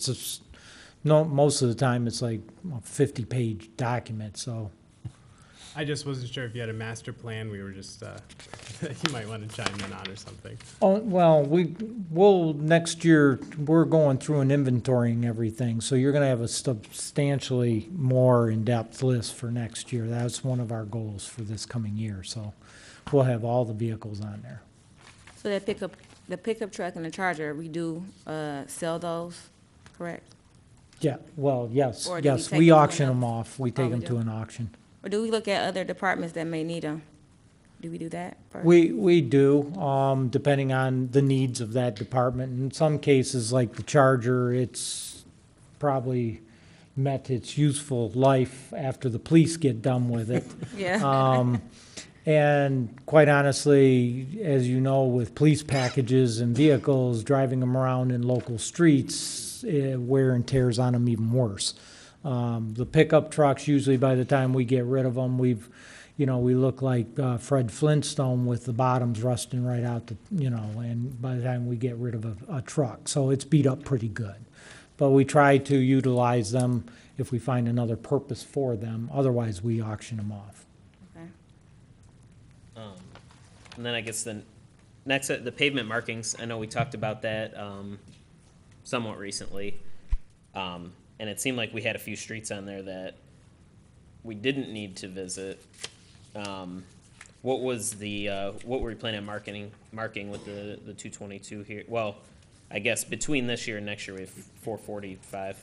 [SPEAKER 3] Most of the time, it's like a 50-page document, so.
[SPEAKER 5] I just wasn't sure if you had a master plan. We were just, you might want to chime in on or something.
[SPEAKER 3] Oh, well, we'll next year, we're going through and inventorying everything, so you're gonna have a substantially more in-depth list for next year. That's one of our goals for this coming year, so we'll have all the vehicles on there.
[SPEAKER 13] So the pickup truck and the Charger, we do sell those, correct?
[SPEAKER 3] Yeah, well, yes,
[SPEAKER 13] Or do we take
[SPEAKER 3] we
[SPEAKER 13] them to
[SPEAKER 3] auction
[SPEAKER 13] another-
[SPEAKER 3] them off. We take
[SPEAKER 13] we
[SPEAKER 3] them
[SPEAKER 13] do?
[SPEAKER 3] to an auction.
[SPEAKER 13] Or do we look at other departments that may need them? Do we do that first?
[SPEAKER 3] We do, depending on the needs of that department. In some cases, like the Charger, it's probably met its useful life after the police get done with it.
[SPEAKER 13] Yeah.
[SPEAKER 3] And quite honestly, as you know, with police packages and vehicles, driving them around in local streets, wear and tears on them even worse. The pickup trucks, usually by the time we get rid of them, we look like Fred Flintstone with the bottoms rusting right out and by the time we get rid of a truck. So it's beat up pretty good. But we try to utilize them if we find another purpose for them. Otherwise, we auction them off.
[SPEAKER 13] Okay.
[SPEAKER 4] And then I guess next, the pavement markings, I know we talked about that somewhat recently. And it seemed like we had a few streets on there that we didn't need to visit. What were we planning on marking with the 222 here? Well, I guess between this year and next year, we have 445.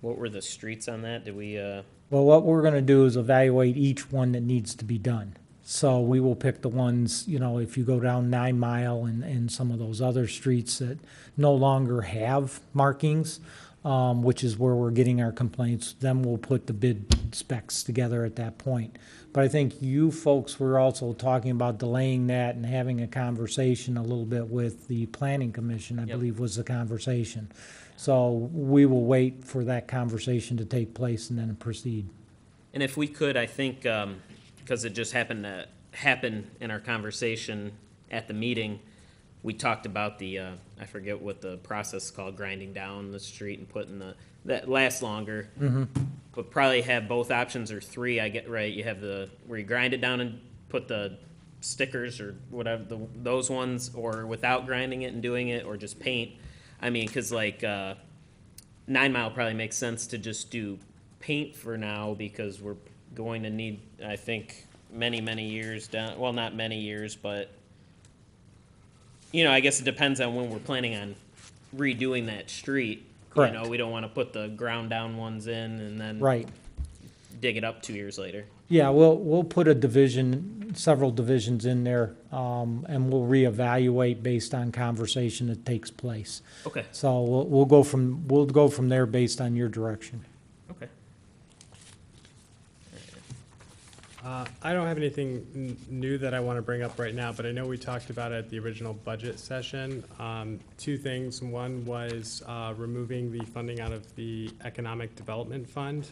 [SPEAKER 4] What were the streets on that? Did we,
[SPEAKER 3] Well, what we're gonna do is evaluate each one that needs to be done. So we will pick the ones, if you go down 9 Mile and some of those other streets that no longer have markings, which is where we're getting our complaints, then we'll put the bid specs together at that point. But I think you folks were also talking about delaying that and having a conversation a little bit with the planning commission, I believe was the conversation. So we will wait for that conversation to take place and then proceed.
[SPEAKER 4] and if we could, I think, because it just happened to happen in our conversation at the meeting, we talked about I forget what the process is called, grinding down the street and putting that lasts longer.
[SPEAKER 3] Mm-hmm.
[SPEAKER 4] But probably have both options or three, I get, right, you have where you grind it down and put the stickers or whatever, those ones, or without grinding it and doing it, or just paint. I mean, because 9 Mile probably makes sense to just do paint for now, because we're going to need, I think, many, many years down, well, not many years, but I guess it depends on when we're planning on redoing that street.
[SPEAKER 3] Correct.
[SPEAKER 4] We don't want to put the ground down ones in and then
[SPEAKER 3] Right.
[SPEAKER 4] dig it up 2 years later.
[SPEAKER 3] Yeah, we'll put a division several divisions in there, and we'll reevaluate based on conversation that takes place.
[SPEAKER 4] Okay,
[SPEAKER 3] So we'll go from there based on your direction.
[SPEAKER 4] okay.
[SPEAKER 5] I don't have anything new that I want to bring up right now, but I know we talked about it at the original budget session. Two things. One was removing the funding out of the Economic Development Fund,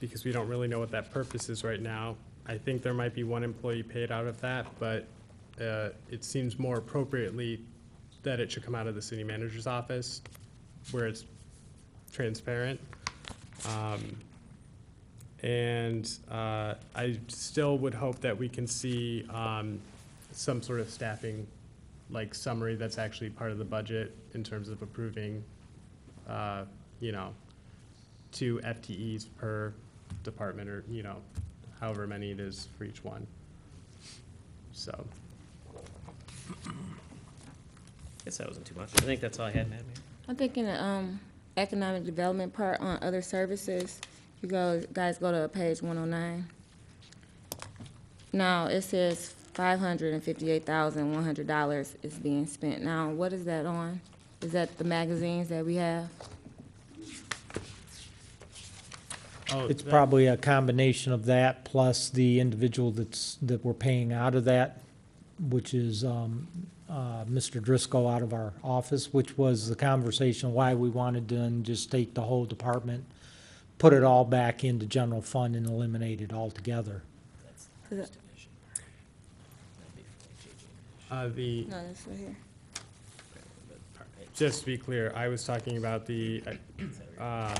[SPEAKER 5] because we don't really know what that purpose is right now. I think there might be one employee paid out of that, but it seems more appropriately that it should come out of the city manager's office, where it's transparent. And I still would hope that we can see some sort of staffing, like summary that's actually part of the budget in terms of approving, 2 FTEs per department, or, however many it is for each one. So,
[SPEAKER 4] Guess that wasn't too much. I think that's all I had, Madam Mayor.
[SPEAKER 13] I'm thinking the economic development part on other services. You guys go to page 109. Now, it says $558,100 is being spent. Now, what is that on? Is that the magazines that we have?
[SPEAKER 3] It's probably a combination of that plus the individual that we're paying out of that, which is Mr. Driscoll out of our office, which was the conversation why we wanted to just take the whole department, put it all back into general fund and eliminate it altogether.
[SPEAKER 13] No, that's right here.
[SPEAKER 5] just to be clear, I was talking about the, on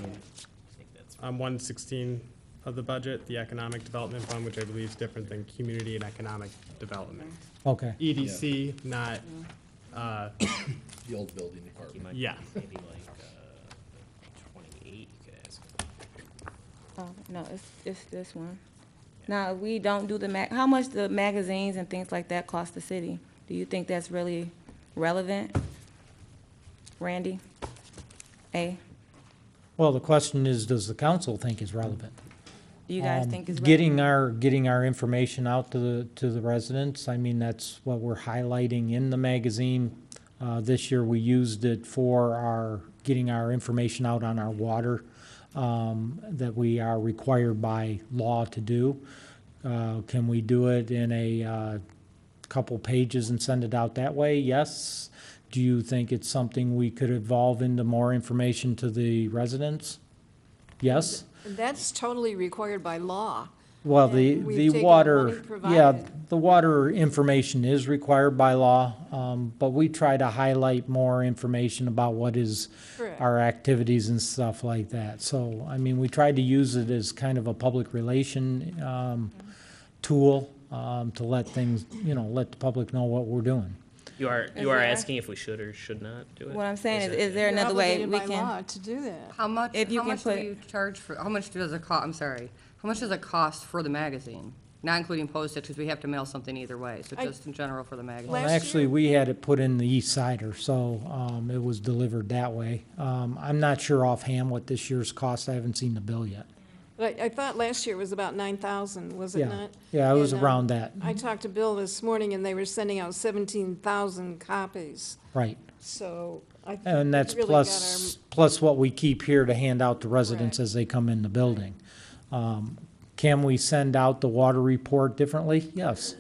[SPEAKER 5] 116 of the budget, the Economic Development Fund, which I believe is different than Community and Economic Development.
[SPEAKER 3] Okay.
[SPEAKER 5] EDC, not,
[SPEAKER 12] The old building department.
[SPEAKER 5] yeah.
[SPEAKER 4] Maybe like 28, you could ask.
[SPEAKER 13] Oh, no, it's this one. Now, we don't do how much the magazines and things like that cost the city? Do you think that's really relevant? Randy? A?
[SPEAKER 3] Well, the question is, does the council think it's relevant?
[SPEAKER 13] Do you guys think it's
[SPEAKER 3] Getting
[SPEAKER 13] relevant?
[SPEAKER 3] our information out to the residents, I mean, that's what we're highlighting in the magazine. This year, we used it for getting our information out on our water, that we are required by law to do. Can we do it in a couple pages and send it out that way? Yes. Do you think it's something we could evolve into more information to the residents? Yes.
[SPEAKER 1] That's totally required by law.
[SPEAKER 3] Well,
[SPEAKER 1] And
[SPEAKER 3] the
[SPEAKER 1] we've taken
[SPEAKER 3] water,
[SPEAKER 1] money
[SPEAKER 3] yeah,
[SPEAKER 1] provided.
[SPEAKER 3] the water information is required by law, but we try to highlight more information about what is
[SPEAKER 1] Correct.
[SPEAKER 3] our activities and stuff like that. So, I mean, we tried to use it as kind of a public relation tool to let things, let the public know what we're doing.
[SPEAKER 4] You are
[SPEAKER 13] there-
[SPEAKER 4] asking if we should or should not do it?
[SPEAKER 13] What I'm saying
[SPEAKER 4] Is
[SPEAKER 13] is there
[SPEAKER 1] You're
[SPEAKER 13] another way
[SPEAKER 1] obligated
[SPEAKER 13] we
[SPEAKER 1] by
[SPEAKER 13] can?
[SPEAKER 1] law to do that.
[SPEAKER 2] How much,
[SPEAKER 13] If you
[SPEAKER 2] how
[SPEAKER 13] can
[SPEAKER 2] much do
[SPEAKER 13] put-
[SPEAKER 2] you charge for, how much does it cost, I'm sorry, how much does it cost for the magazine? Not including postage, because we have to mail something either way, so
[SPEAKER 1] I-
[SPEAKER 2] just in general for the magazine.
[SPEAKER 3] Well,
[SPEAKER 1] Last
[SPEAKER 3] actually,
[SPEAKER 1] year-
[SPEAKER 3] we had it put in the East Sider, so it was delivered that way. I'm not sure offhand what this year's cost. I haven't seen the bill yet.
[SPEAKER 1] But I thought last year was about 9,000, was it
[SPEAKER 3] Yeah.
[SPEAKER 1] not?
[SPEAKER 3] Yeah, it was
[SPEAKER 1] And,
[SPEAKER 3] around that.
[SPEAKER 1] I talked to Bill this morning, and they were sending out 17,000 copies,
[SPEAKER 3] Right.
[SPEAKER 1] so I think
[SPEAKER 3] And
[SPEAKER 1] we
[SPEAKER 3] that's
[SPEAKER 1] really
[SPEAKER 3] plus what we keep here to hand out to residents
[SPEAKER 1] Correct.
[SPEAKER 3] as they come in the building. Can we send out the water report differently? Yes.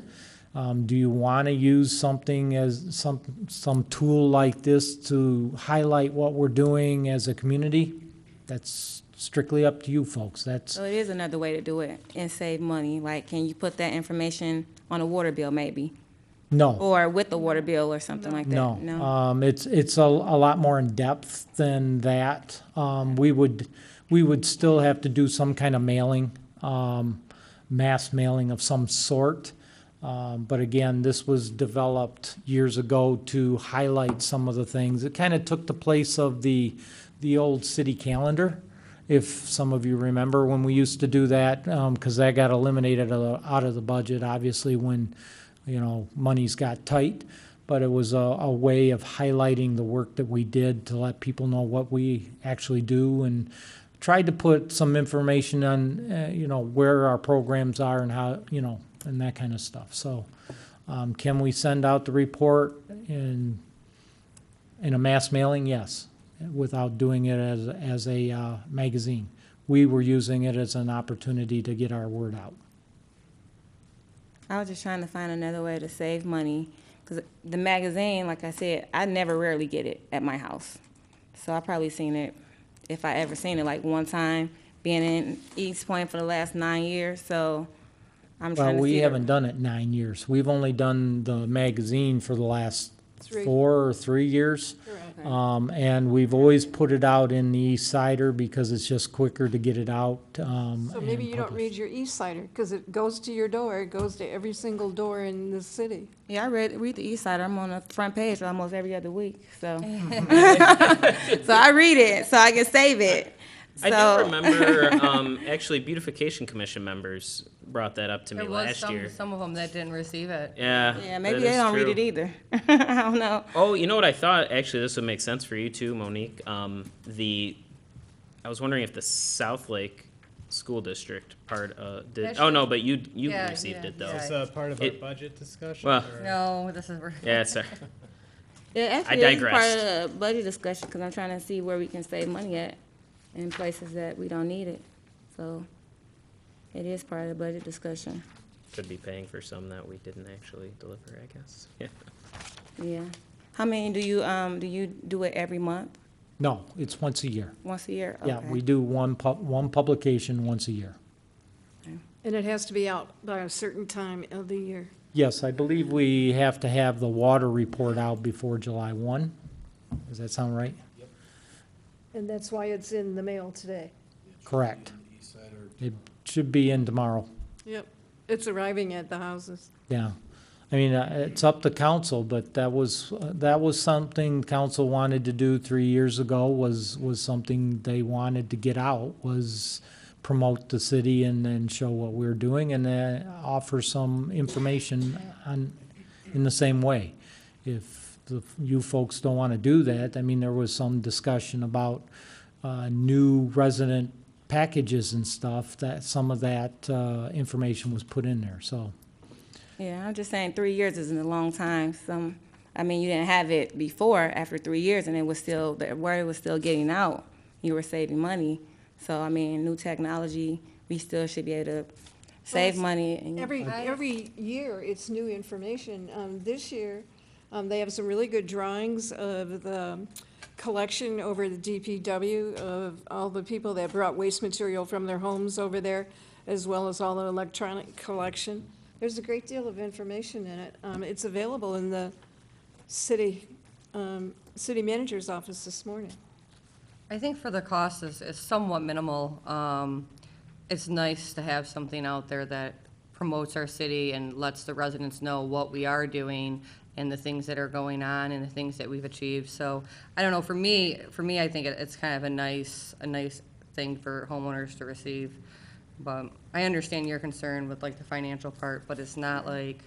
[SPEAKER 3] Do you want to use something as some tool like this to highlight what we're doing as a community? That's strictly up to you folks. That's,
[SPEAKER 13] So it is another way to do it and save money. Like, can you put that information on a water bill maybe?
[SPEAKER 3] no.
[SPEAKER 13] Or with the water bill or something like that?
[SPEAKER 3] No, it's a lot more in depth than that. We would still have to do some kind of mailing, mass mailing of some sort. But again, this was developed years ago to highlight some of the things. It kind of took the place of the old city calendar, if some of you remember when we used to do that, because that got eliminated out of the budget, obviously, when monies got tight, but it was a way of highlighting the work that we did to let people know what we actually do, and tried to put some information on, where our programs are and how, and that kind of stuff. So, can we send out the report in a mass mailing? Yes, without doing it as a magazine. We were using it as an opportunity to get our word out.
[SPEAKER 13] I was just trying to find another way to save money, because the magazine, like I said, I never rarely get it at my house. So I probably seen it, if I ever seen it, like one time, being in Eastpointe for the last 9 years, so I'm trying
[SPEAKER 3] Well,
[SPEAKER 13] to see.
[SPEAKER 3] we haven't done it 9 years. We've only done the magazine for the last
[SPEAKER 1] 3.
[SPEAKER 3] 4 or 3 years.
[SPEAKER 1] Correct.
[SPEAKER 3] And we've always put it out in the East Sider because it's just quicker to get it out.
[SPEAKER 1] So maybe you don't read your East Sider, because it goes to your door, it goes to every single door in the city.
[SPEAKER 13] Yeah, I read the East Side. I'm on the front page almost every other week, so. So I read it, so I can save it.
[SPEAKER 4] I
[SPEAKER 13] So-
[SPEAKER 4] do remember, actually, Beautification Commission members brought that up to me
[SPEAKER 2] There was
[SPEAKER 4] last year.
[SPEAKER 2] some of them that didn't receive it.
[SPEAKER 4] Yeah.
[SPEAKER 13] Yeah, maybe
[SPEAKER 4] that
[SPEAKER 13] they
[SPEAKER 4] is
[SPEAKER 13] don't read
[SPEAKER 4] true.
[SPEAKER 13] it either. I don't know.
[SPEAKER 4] Oh, you know what I thought? Actually, this would make sense for you too, Monique. I was wondering if the South Lake School District part did.
[SPEAKER 2] That
[SPEAKER 4] Oh
[SPEAKER 2] should-
[SPEAKER 4] no, but you
[SPEAKER 2] Yeah,
[SPEAKER 4] received
[SPEAKER 2] yeah,
[SPEAKER 4] it though.
[SPEAKER 2] yeah.
[SPEAKER 5] Is that part of our
[SPEAKER 4] It-
[SPEAKER 5] budget discussion?
[SPEAKER 4] Well-
[SPEAKER 5] or-
[SPEAKER 2] No, this is.
[SPEAKER 4] Yeah, sorry.
[SPEAKER 13] Yeah,
[SPEAKER 4] I
[SPEAKER 13] actually, it's part
[SPEAKER 4] digressed.
[SPEAKER 13] of the budget discussion, because I'm trying to see where we can save money at in places that we don't need it. So it is part of the budget discussion.
[SPEAKER 4] Could be paying for some that we didn't actually deliver, I guess. Yeah.
[SPEAKER 13] Yeah. How many do you do it every month,
[SPEAKER 3] No, it's once a year.
[SPEAKER 13] once a year?
[SPEAKER 3] Yeah,
[SPEAKER 13] Okay.
[SPEAKER 3] we do one publication once a year.
[SPEAKER 1] And it has to be out by a certain time of the year.
[SPEAKER 3] Yes, I believe we have to have the water report out before July 1. Does that sound right?
[SPEAKER 1] And that's why it's in the mail today.
[SPEAKER 3] Correct. It should be in tomorrow.
[SPEAKER 1] Yep. It's arriving at the houses.
[SPEAKER 3] Yeah. I mean, it's up to council, but that was something council wanted to do 3 years ago, was something they wanted to get out, was promote the city and then show what we're doing and offer some information in the same way. If you folks don't want to do that, I mean, there was some discussion about new resident packages and stuff, that some of that information was put in there, so.
[SPEAKER 13] Yeah, I'm just saying 3 years isn't a long time. I mean, you didn't have it before, after 3 years, and it was still, the word was still getting out. You were saving money. So, I mean, new technology, we still should be able to save money. And
[SPEAKER 1] Every year, it's new information. This year, they have some really good drawings of the collection over the DPW of all the people that brought waste material from their homes over there, as well as all the electronic collection. There's a great deal of information in it. It's available in the city manager's office this morning.
[SPEAKER 2] I think for the cost is somewhat minimal. It's nice to have something out there that promotes our city and lets the residents know what we are doing and the things that are going on and the things that we've achieved. So I don't know, for me, I think it's kind of a nice thing for homeowners to receive. But I understand your concern with like the financial part, but it's not like,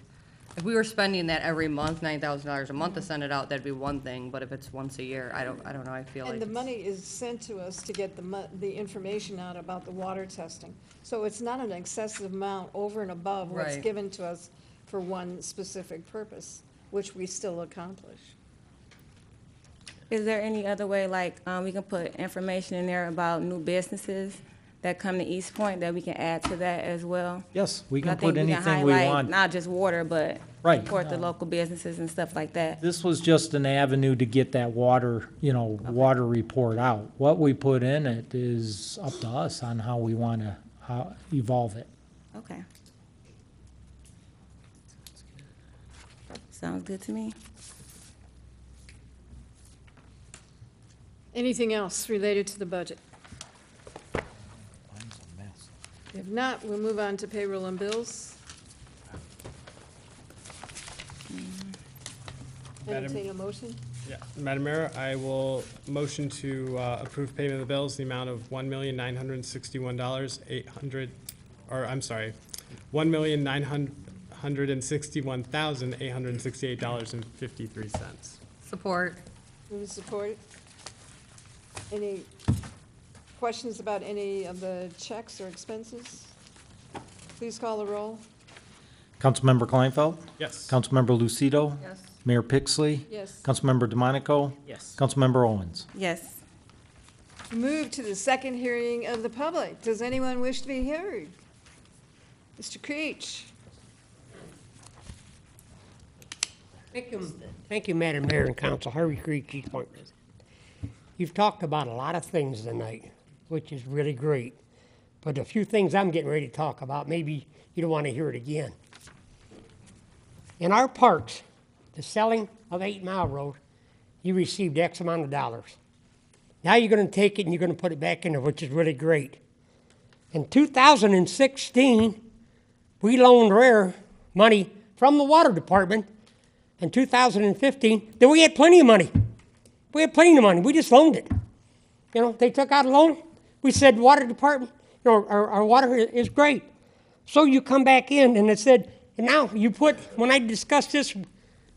[SPEAKER 2] if we were spending that every month, $9,000 a month to send it out, that'd be one thing, but if it's once a year, I don't know, I feel like.
[SPEAKER 1] And the money is sent to us to get the information out about the water testing. So it's not an excessive amount over and above what's
[SPEAKER 2] Right.
[SPEAKER 1] given to us for one specific purpose, which we still accomplish.
[SPEAKER 13] is there any other way, like, we can put information in there about new businesses that come to Eastpointe, that we can add to that as well?
[SPEAKER 3] Yes, we
[SPEAKER 13] I
[SPEAKER 3] can
[SPEAKER 13] think
[SPEAKER 3] put anything we
[SPEAKER 13] highlight
[SPEAKER 3] want.
[SPEAKER 13] Not just water, but
[SPEAKER 3] Right.
[SPEAKER 13] support the local businesses and stuff like that.
[SPEAKER 3] This was just an avenue to get that water report out. What we put in it is up to us on how we want to evolve it.
[SPEAKER 13] Okay. Sounds good to me.
[SPEAKER 1] Anything else related to the budget? If not, we'll move on to payroll and bills. Entertain a motion?
[SPEAKER 5] Yeah, Madam Mayor, I will motion to approve payment of the bills, the amount of $1,961,800, or I'm sorry, $1,961,868.53.
[SPEAKER 2] Support.
[SPEAKER 1] Move and support. Any questions about any of the checks or expenses? Please call the roll.
[SPEAKER 3] Councilmember Kleinfeld?
[SPEAKER 5] Yes.
[SPEAKER 3] Councilmember Lucido?
[SPEAKER 2] Yes.
[SPEAKER 3] Mayor Pixley?
[SPEAKER 1] Yes.
[SPEAKER 3] Councilmember DeMonico?
[SPEAKER 4] Yes.
[SPEAKER 3] Councilmember Owens?
[SPEAKER 13] Yes.
[SPEAKER 1] Move to the second hearing of the public. Does anyone wish to be heard? Mr. Creech?
[SPEAKER 7] Thank you, Madam Mayor and Council. Harvey Creech, Eastpointe. You've talked about a lot of things tonight, which is really great. But a few things I'm getting ready to talk about, maybe you don't want to hear it again. In our parks, the selling of 8 Mile Road, you received X amount of dollars. Now you're going to take it and you're going to put it back in there, which is really great. In 2016, we loaned Rare money from the water department. In 2015, then we had plenty of money. We had plenty of money. We just loaned it. You know, they took out a loan. We said, water department, you know, our water is great. So you come back in and it said, and now you put, when I discussed this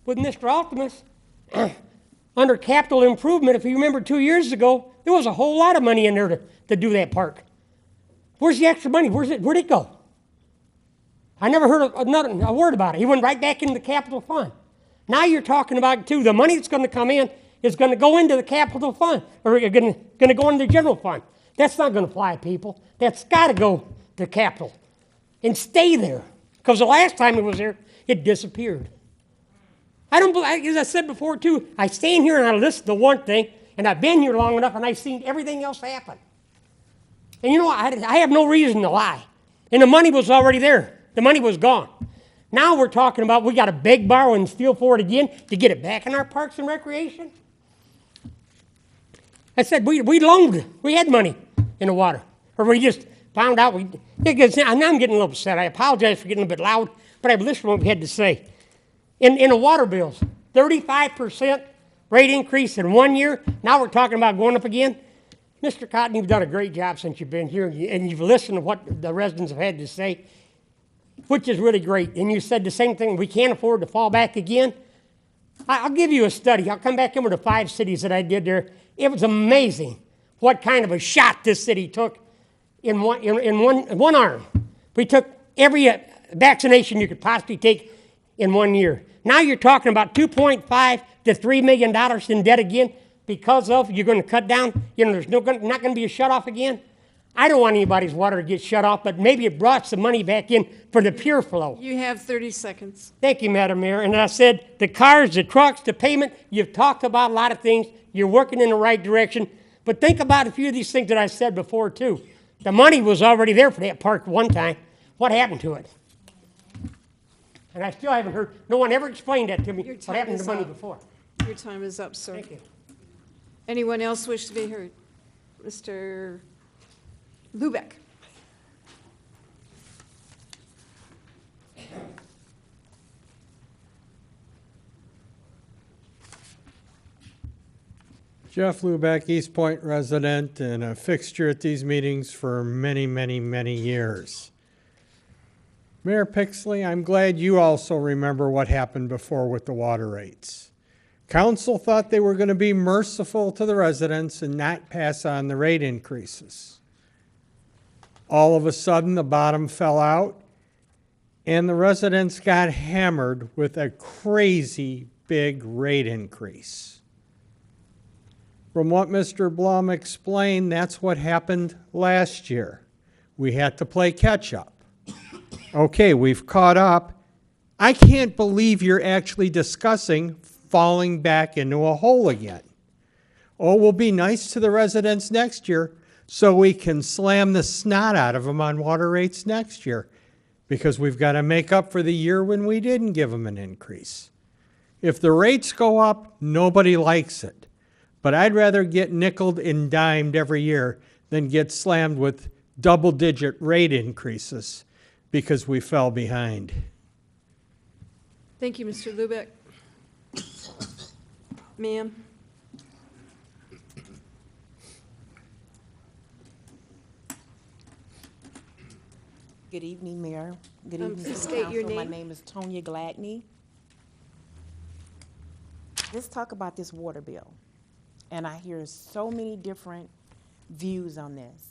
[SPEAKER 7] with Mr. Optimus, under capital improvement, if you remember 2 years ago, there was a whole lot of money in there to do that park. Where's the extra money? Where'd it go? I never heard a word about it. He went right back into the capital fund. Now you're talking about, too, the money that's going to come in is going to go into the capital fund, or going to go into the general fund. That's not going to fly, people. That's got to go to capital and stay there. Because the last time it was there, it disappeared. As I said before, too, I stand here and I listen to one thing, and I've been here long enough, and I've seen everything else happen. And you know, I have no reason to lie. And the money was already there. The money was gone. Now we're talking about we got to beg, borrow, and steal for it again to get it back in our parks and recreation. I said we loaned. We had money in the water. Or we just found out now I'm getting a little upset. I apologize for getting a bit loud, but I've listened to what we had to say. In the water bills, 35% rate increase in 1 year. Now we're talking about going up again. Mr. Cotton, you've done a great job since you've been here, and you've listened to what the residents have had to say, which is really great. And you said the same thing, we can't afford to fall back again. I'll give you a study. I'll come back in with the 5 cities that I did there. It was amazing what kind of a shot this city took in one arm. We took every vaccination you could possibly take in 1 year. Now you're talking about $2.5 to $3 million in debt again because of you're going to cut down. You know, there's not going to be a shutoff again. I don't want anybody's water to get shut off, but maybe it brought some money back in for the pure flow.
[SPEAKER 1] You have 30 seconds.
[SPEAKER 7] Thank you, Madam Mayor. And I said the cars, the trucks, the payment, you've talked about a lot of things. You're working in the right direction. But think about a few of these things that I said before, too. The money was already there for that park one time. What happened to it? And I still haven't heard, no one ever explained that to me, what happened to the money before.
[SPEAKER 1] Your time is up, sir.
[SPEAKER 7] Thank you.
[SPEAKER 1] Anyone else wish to be heard? Mr. Lubeck.
[SPEAKER 17] Jeff Lubeck, Eastpointe resident and a fixture at these meetings for many, many, many years. Mayor Pixley, I'm glad you also remember what happened before with the water rates. Council thought they were going to be merciful to the residents and not pass on the rate increases. All of a sudden, the bottom fell out, and the residents got hammered with a crazy big rate increase. From what Mr. Blum explained, that's what happened last year. We had to play catch up. Okay, we've caught up. I can't believe you're actually discussing falling back into a hole again. Oh, we'll be nice to the residents next year so we can slam the snot out of them on water rates next year because we've got to make up for the year when we didn't give them an increase. If the rates go up, nobody likes it. But I'd rather get nickeled and dimed every year than get slammed with double-digit rate increases because we fell behind.
[SPEAKER 1] Thank you, Mr. Lubeck. Ma'am.
[SPEAKER 18] Good evening, Mayor. Good evening,
[SPEAKER 1] Please
[SPEAKER 18] City
[SPEAKER 1] state your
[SPEAKER 18] Council. My
[SPEAKER 1] name.
[SPEAKER 18] name is Tonya Gladney. Let's talk about this water bill. And I hear so many different views on this.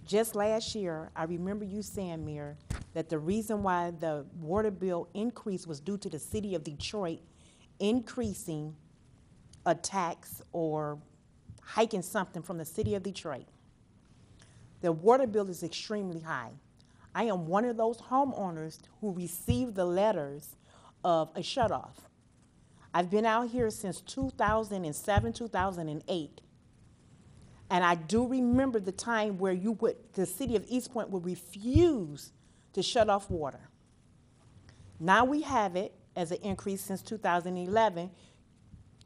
[SPEAKER 18] Just last year, I remember you saying, Mayor, that the reason why the water bill increase was due to the city of Detroit increasing a tax or hiking something from the city of Detroit. The water bill is extremely high. I am one of those homeowners who received the letters of a shutoff. I've been out here since 2007, 2008. And I do remember the time where the city of Eastpointe would refuse to shut off water. Now we have it as an increase since 2011,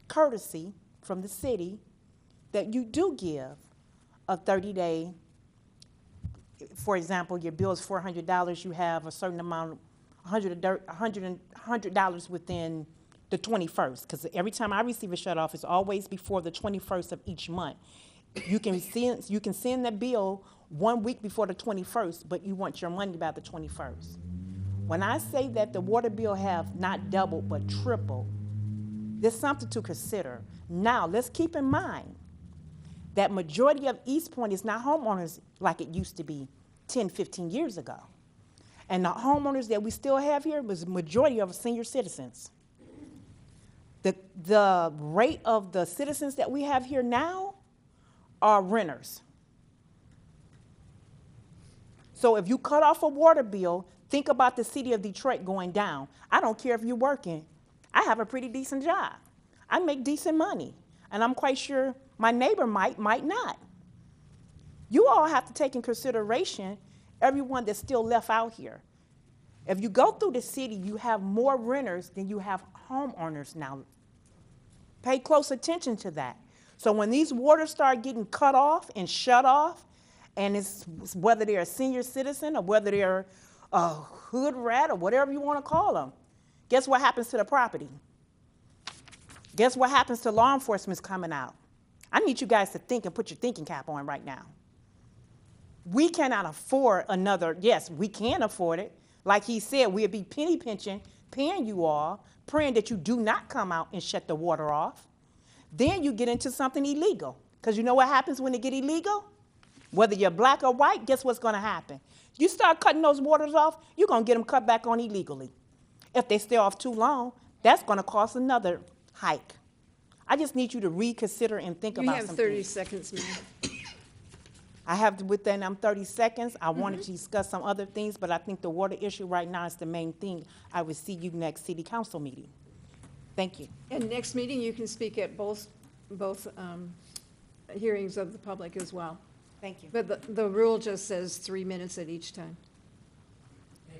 [SPEAKER 18] courtesy from the city that you do give a 30-day, for example, your bill is $400, you have a certain amount, $100 within the 21st, because every time I receive a shut off, it's always before the 21st of each month. You can send that bill 1 week before the 21st, but you want your money by the 21st. When I say that the water bill have not doubled but tripled, there's something to consider. Now, let's keep in mind that majority of Eastpointe is not homeowners like it used to be 10, 15 years ago. And the homeowners that we still have here was majority of senior citizens. The rate of the citizens that we have here now are renters. So if you cut off a water bill, think about the city of Detroit going down. I don't care if you're working. I have a pretty decent job. I make decent money. And I'm quite sure my neighbor might not. You all have to take in consideration everyone that's still left out here. If you go through the city, you have more renters than you have homeowners now. Pay close attention to that. So when these waters start getting cut off and shut off, and it's whether they're a senior citizen or whether they're a hood rat or whatever you want to call them, guess what happens to the property? Guess what happens to law enforcement's coming out? I need you guys to think and put your thinking cap on right now. We cannot afford another, yes, we can afford it. Like he said, we'll be penny pinching, paying you all, praying that you do not come out and shut the water off. Then you get into something illegal. Because you know what happens when they get illegal? Whether you're black or white, guess what's going to happen? You start cutting those waters off, you're going to get them cut back on illegally. If they stay off too long, that's going to cost another hike. I just need you to reconsider and think about something.
[SPEAKER 1] You have 30 seconds, ma'am.
[SPEAKER 18] I have within 30 seconds. I wanted to discuss some other things, but I think the water issue right now is the main thing. I will see you next city council meeting. Thank you.
[SPEAKER 1] And next meeting, you can speak at both hearings of the public as well.
[SPEAKER 18] Thank you.
[SPEAKER 1] But the rule just says 3 minutes at each time.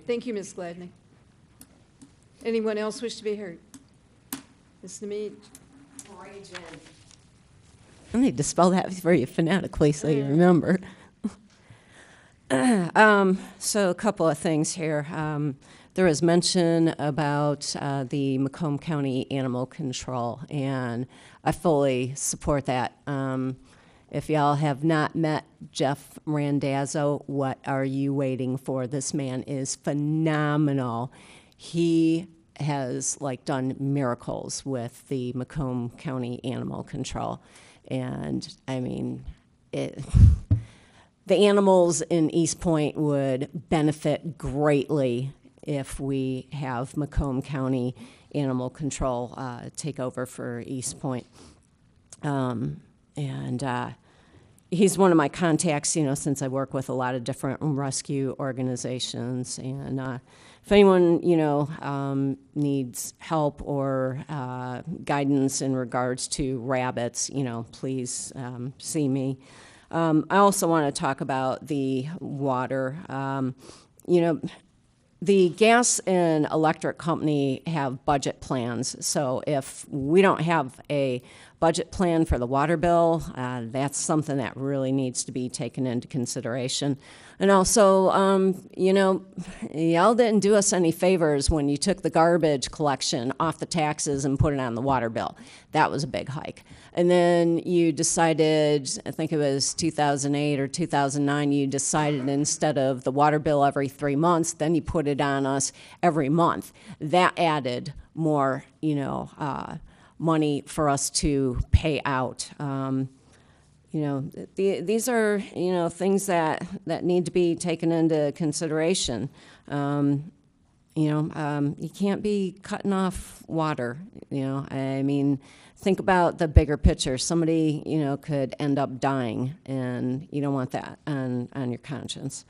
[SPEAKER 1] Thank you, Ms. Gladney. Anyone else wish to be heard? Ms. Nemeth?
[SPEAKER 10] I need to spell that for you phonetically so you remember. So a couple of things here. There was mention about the Macomb County Animal Control, and I fully support that. If y'all have not met Jeff Randazzo, what are you waiting for? This man is phenomenal. He has done miracles with the Macomb County Animal Control. And I mean, the animals in Eastpointe would benefit greatly if we have Macomb County Animal Control take over for Eastpointe. He's one of my contacts, since I work with a lot of different rescue organizations. And if anyone, needs help or guidance in regards to rabbits, please see me. I also want to talk about the water. The gas and electric company have budget plans, so if we don't have a budget plan for the water bill, that's something that really needs to be taken into consideration. And also, y'all didn't do us any favors when you took the garbage collection off the taxes and put it on the water bill. That was a big hike. And then you decided, I think it was 2008 or 2009, you decided instead of the water bill every 3 months, then you put it on us every month. That added more, money for us to pay out. these are, things that need to be taken into consideration. You can't be cutting off water, I mean, think about the bigger picture. Somebody, could end up dying, and you don't want that on your conscience.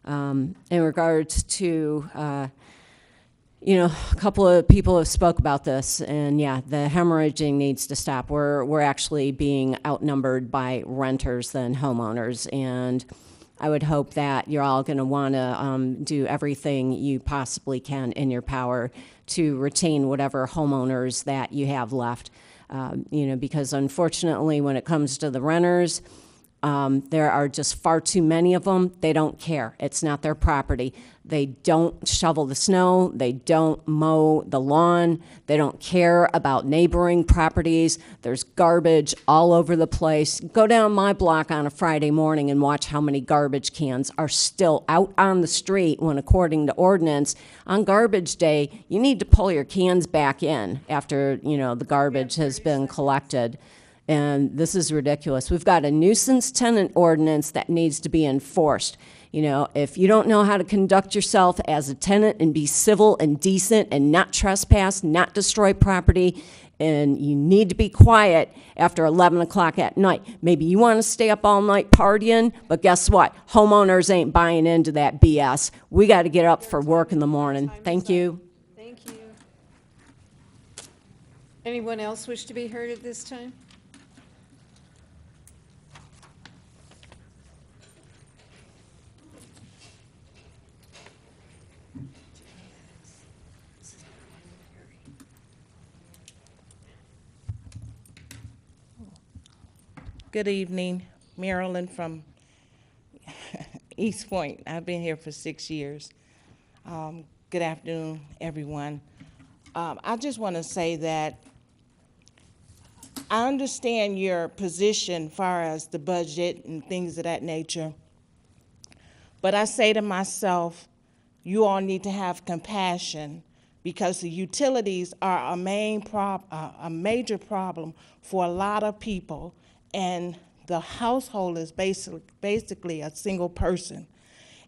[SPEAKER 10] In regards to, a couple of people have spoke about this, and yeah, the hemorrhaging needs to stop. We're actually being outnumbered by renters than homeowners, and I would hope that you're all going to want to do everything you possibly can in your power to retain whatever homeowners that you have left. Because unfortunately, when it comes to the renters, there are just far too many of them. They don't care. It's not their property. They don't shovel the snow. They don't mow the lawn. They don't care about neighboring properties. There's garbage all over the place. Go down my block on a Friday morning and watch how many garbage cans are still out on the street when, according to ordinance, on garbage day, you need to pull your cans back in after, the garbage has been collected. And this is ridiculous. We've got a nuisance tenant ordinance that needs to be enforced. If you don't know how to conduct yourself as a tenant and be civil and decent and not trespass, not destroy property, and you need to be quiet after 11 o'clock at night. Maybe you want to stay up all night partying, but guess what? Homeowners ain't buying into that BS. We got to get up for work in the morning. Thank you.
[SPEAKER 1] Thank you. Anyone else wish to be heard at this time?
[SPEAKER 19] Good evening, Marilyn from Eastpointe. I've been here for 6 years. Good afternoon, everyone. I just want to say that I understand your position as far as the budget and things of that nature, but I say to myself, you all need to have compassion, because the utilities are a major problem for a lot of people, and the household is basically a single person.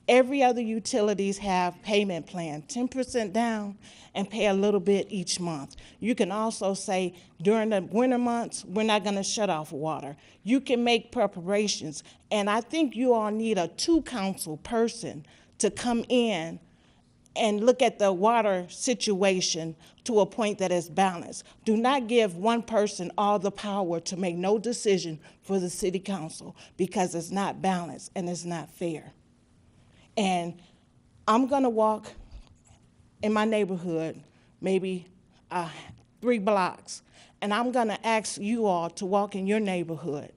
[SPEAKER 19] Every other utilities have payment plan, 10% down and pay a little bit each month. You can also say during the winter months, we're not gonna shut off water. You can make preparations, and I think you all need a 2-council person to come in and look at the water situation to a point that is balanced. Do not give one person all the power to make no decision for the city council, because it's not balanced and it's not fair. And I'm gonna walk in my neighborhood, maybe 3 blocks, and I'm gonna ask you all to walk in your neighborhood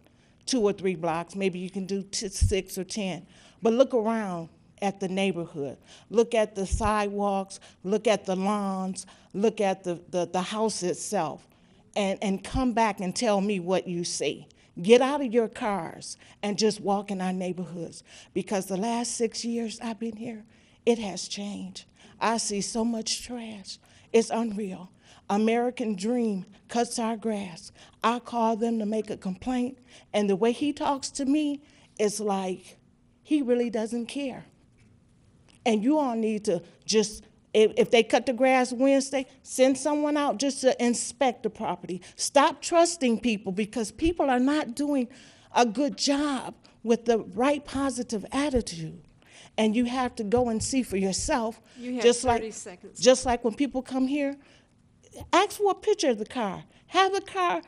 [SPEAKER 19] 2 or 3 blocks. Maybe you can do 6 or 10, but look around at the neighborhood. Look at the sidewalks, look at the lawns, look at the house itself, and come back and tell me what you see. Get out of your cars and just walk in our neighborhoods, because the last 6 years I've been here, it has changed. I see so much trash. It's unreal. American Dream cuts our grass. I call them to make a complaint, and the way he talks to me is like he really doesn't care. And you all need to just, if they cut the grass Wednesday, send someone out just to inspect the property. Stop trusting people, because people are not doing a good job with the right positive attitude. And you have to go and see for yourself.
[SPEAKER 1] You have
[SPEAKER 19] just
[SPEAKER 1] 30
[SPEAKER 19] like,
[SPEAKER 1] seconds.
[SPEAKER 19] Just like when people come here, ask for a picture of the car. Have the car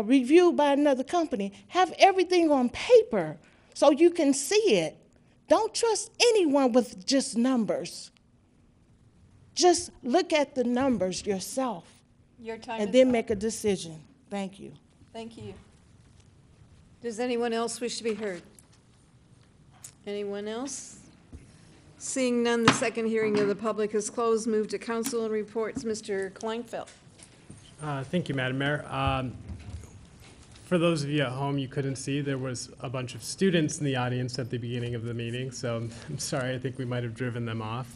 [SPEAKER 19] reviewed by another company. Have everything on paper so you can see it. Don't trust anyone with just numbers. Just look at the numbers yourself.
[SPEAKER 1] Your time
[SPEAKER 19] and
[SPEAKER 1] is
[SPEAKER 19] then
[SPEAKER 1] up.
[SPEAKER 19] make a decision. Thank you.
[SPEAKER 1] Thank you. Does anyone else wish to be heard? Anyone else? Seeing none, the second hearing of the public is closed. Move to council and reports. Mr. Kleinfeld.
[SPEAKER 5] Thank you, Madam Mayor. For those of you at home, you couldn't see, there was a bunch of students in the audience at the beginning of the meeting, so I'm sorry, I think we might have driven them off.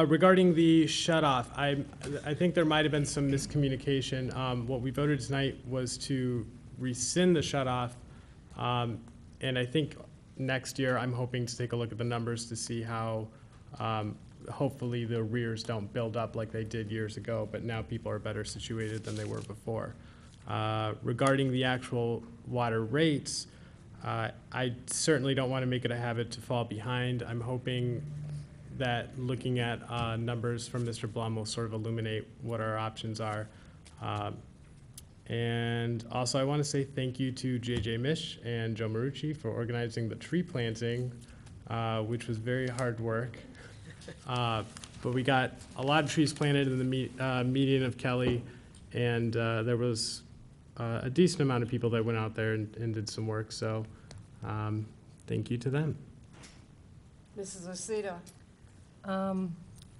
[SPEAKER 5] Regarding the shut-off, I think there might have been some miscommunication. What we voted tonight was to rescind the shut-off, and I think next year I'm hoping to take a look at the numbers to see how hopefully the arrears don't build up like they did years ago, but now people are better situated than they were before. Regarding the actual water rates, I certainly don't want to make it a habit to fall behind. I'm hoping that looking at numbers from Mr. Blum will sort of illuminate what our options are. And also I want to say thank you to JJ Mish and Joe Marucci for organizing the tree planting, which was very hard work. But we got a lot of trees planted in the median of Kelly, and there was a decent amount of people that went out there and did some work, so thank you to them.
[SPEAKER 1] Mrs. Lucido.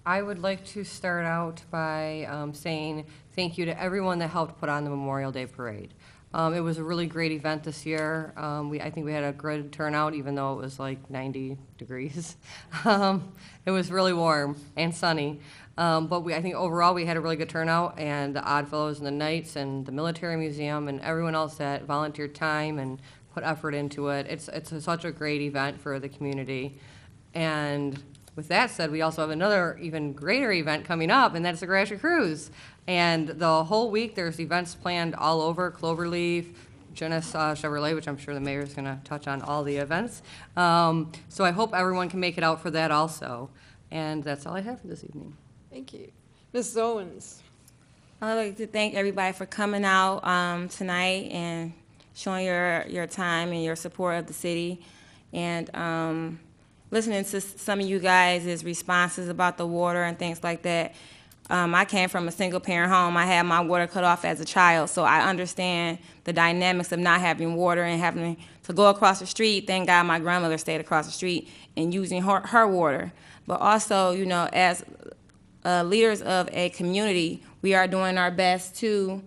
[SPEAKER 2] I would like to start out by saying thank you to everyone that helped put on the Memorial Day Parade. It was a really great event this year. I think we had a good turnout, even though it was like 90 degrees. It was really warm and sunny. But I think overall we had a really good turnout, and the Oddfellows and the Knights and the Military Museum and everyone else that volunteered time and put effort into it. It's such a great event for the community. And with that said, we also have another even greater event coming up, and that's the Gratiot Cruise. And the whole week, there's events planned all over, Cloverleaf, Genesis Chevrolet, which I'm sure the mayor is going to touch on all the events. So I hope everyone can make it out for that also. And that's all I have for this evening.
[SPEAKER 1] Thank you. Mrs. Owens.
[SPEAKER 13] I'd like to thank everybody for coming out tonight and showing your time and your support of the city. And listening to some of you guys' responses about the water and things like that. I came from a single-parent home. I had my water cut off as a child, so I understand the dynamics of not having water and having to go across the street. Thank God my grandmother stayed across the street and using her water. But also, you know, as leaders of a community, we are doing our best to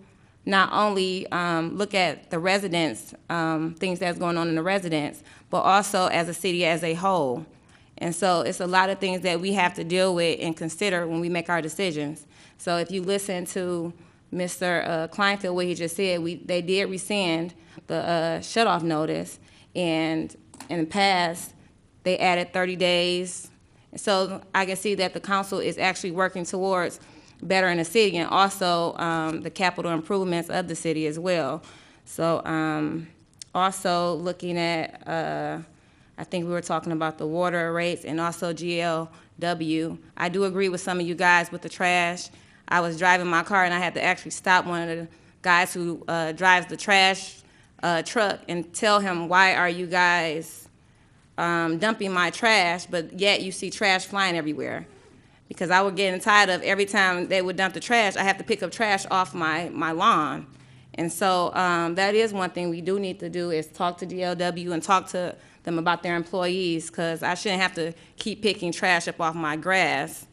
[SPEAKER 13] not only look at the residents, things that's going on in the residents, but also as a city as a whole. And so it's a lot of things that we have to deal with and consider when we make our decisions. So if you listen to Mr. Kleinfeld, what he just said, they did rescind the shut-off notice, and in the past, they added 30 days. So I can see that the council is actually working towards bettering the city and also the capital improvements of the city as well. So also looking at I think we were talking about the water rates and also GLW. I do agree with some of you guys with the trash. I was driving my car and I had to actually stop one of the guys who drives the trash truck and tell him, why are you guys dumping my trash, but yet you see trash flying everywhere? Because I was getting tired of every time they would dump the trash, I have to pick up trash off my lawn. And so that is one thing we do need to do, is talk to GLW and talk to them about their employees, because I shouldn't have to keep picking trash up off my grass,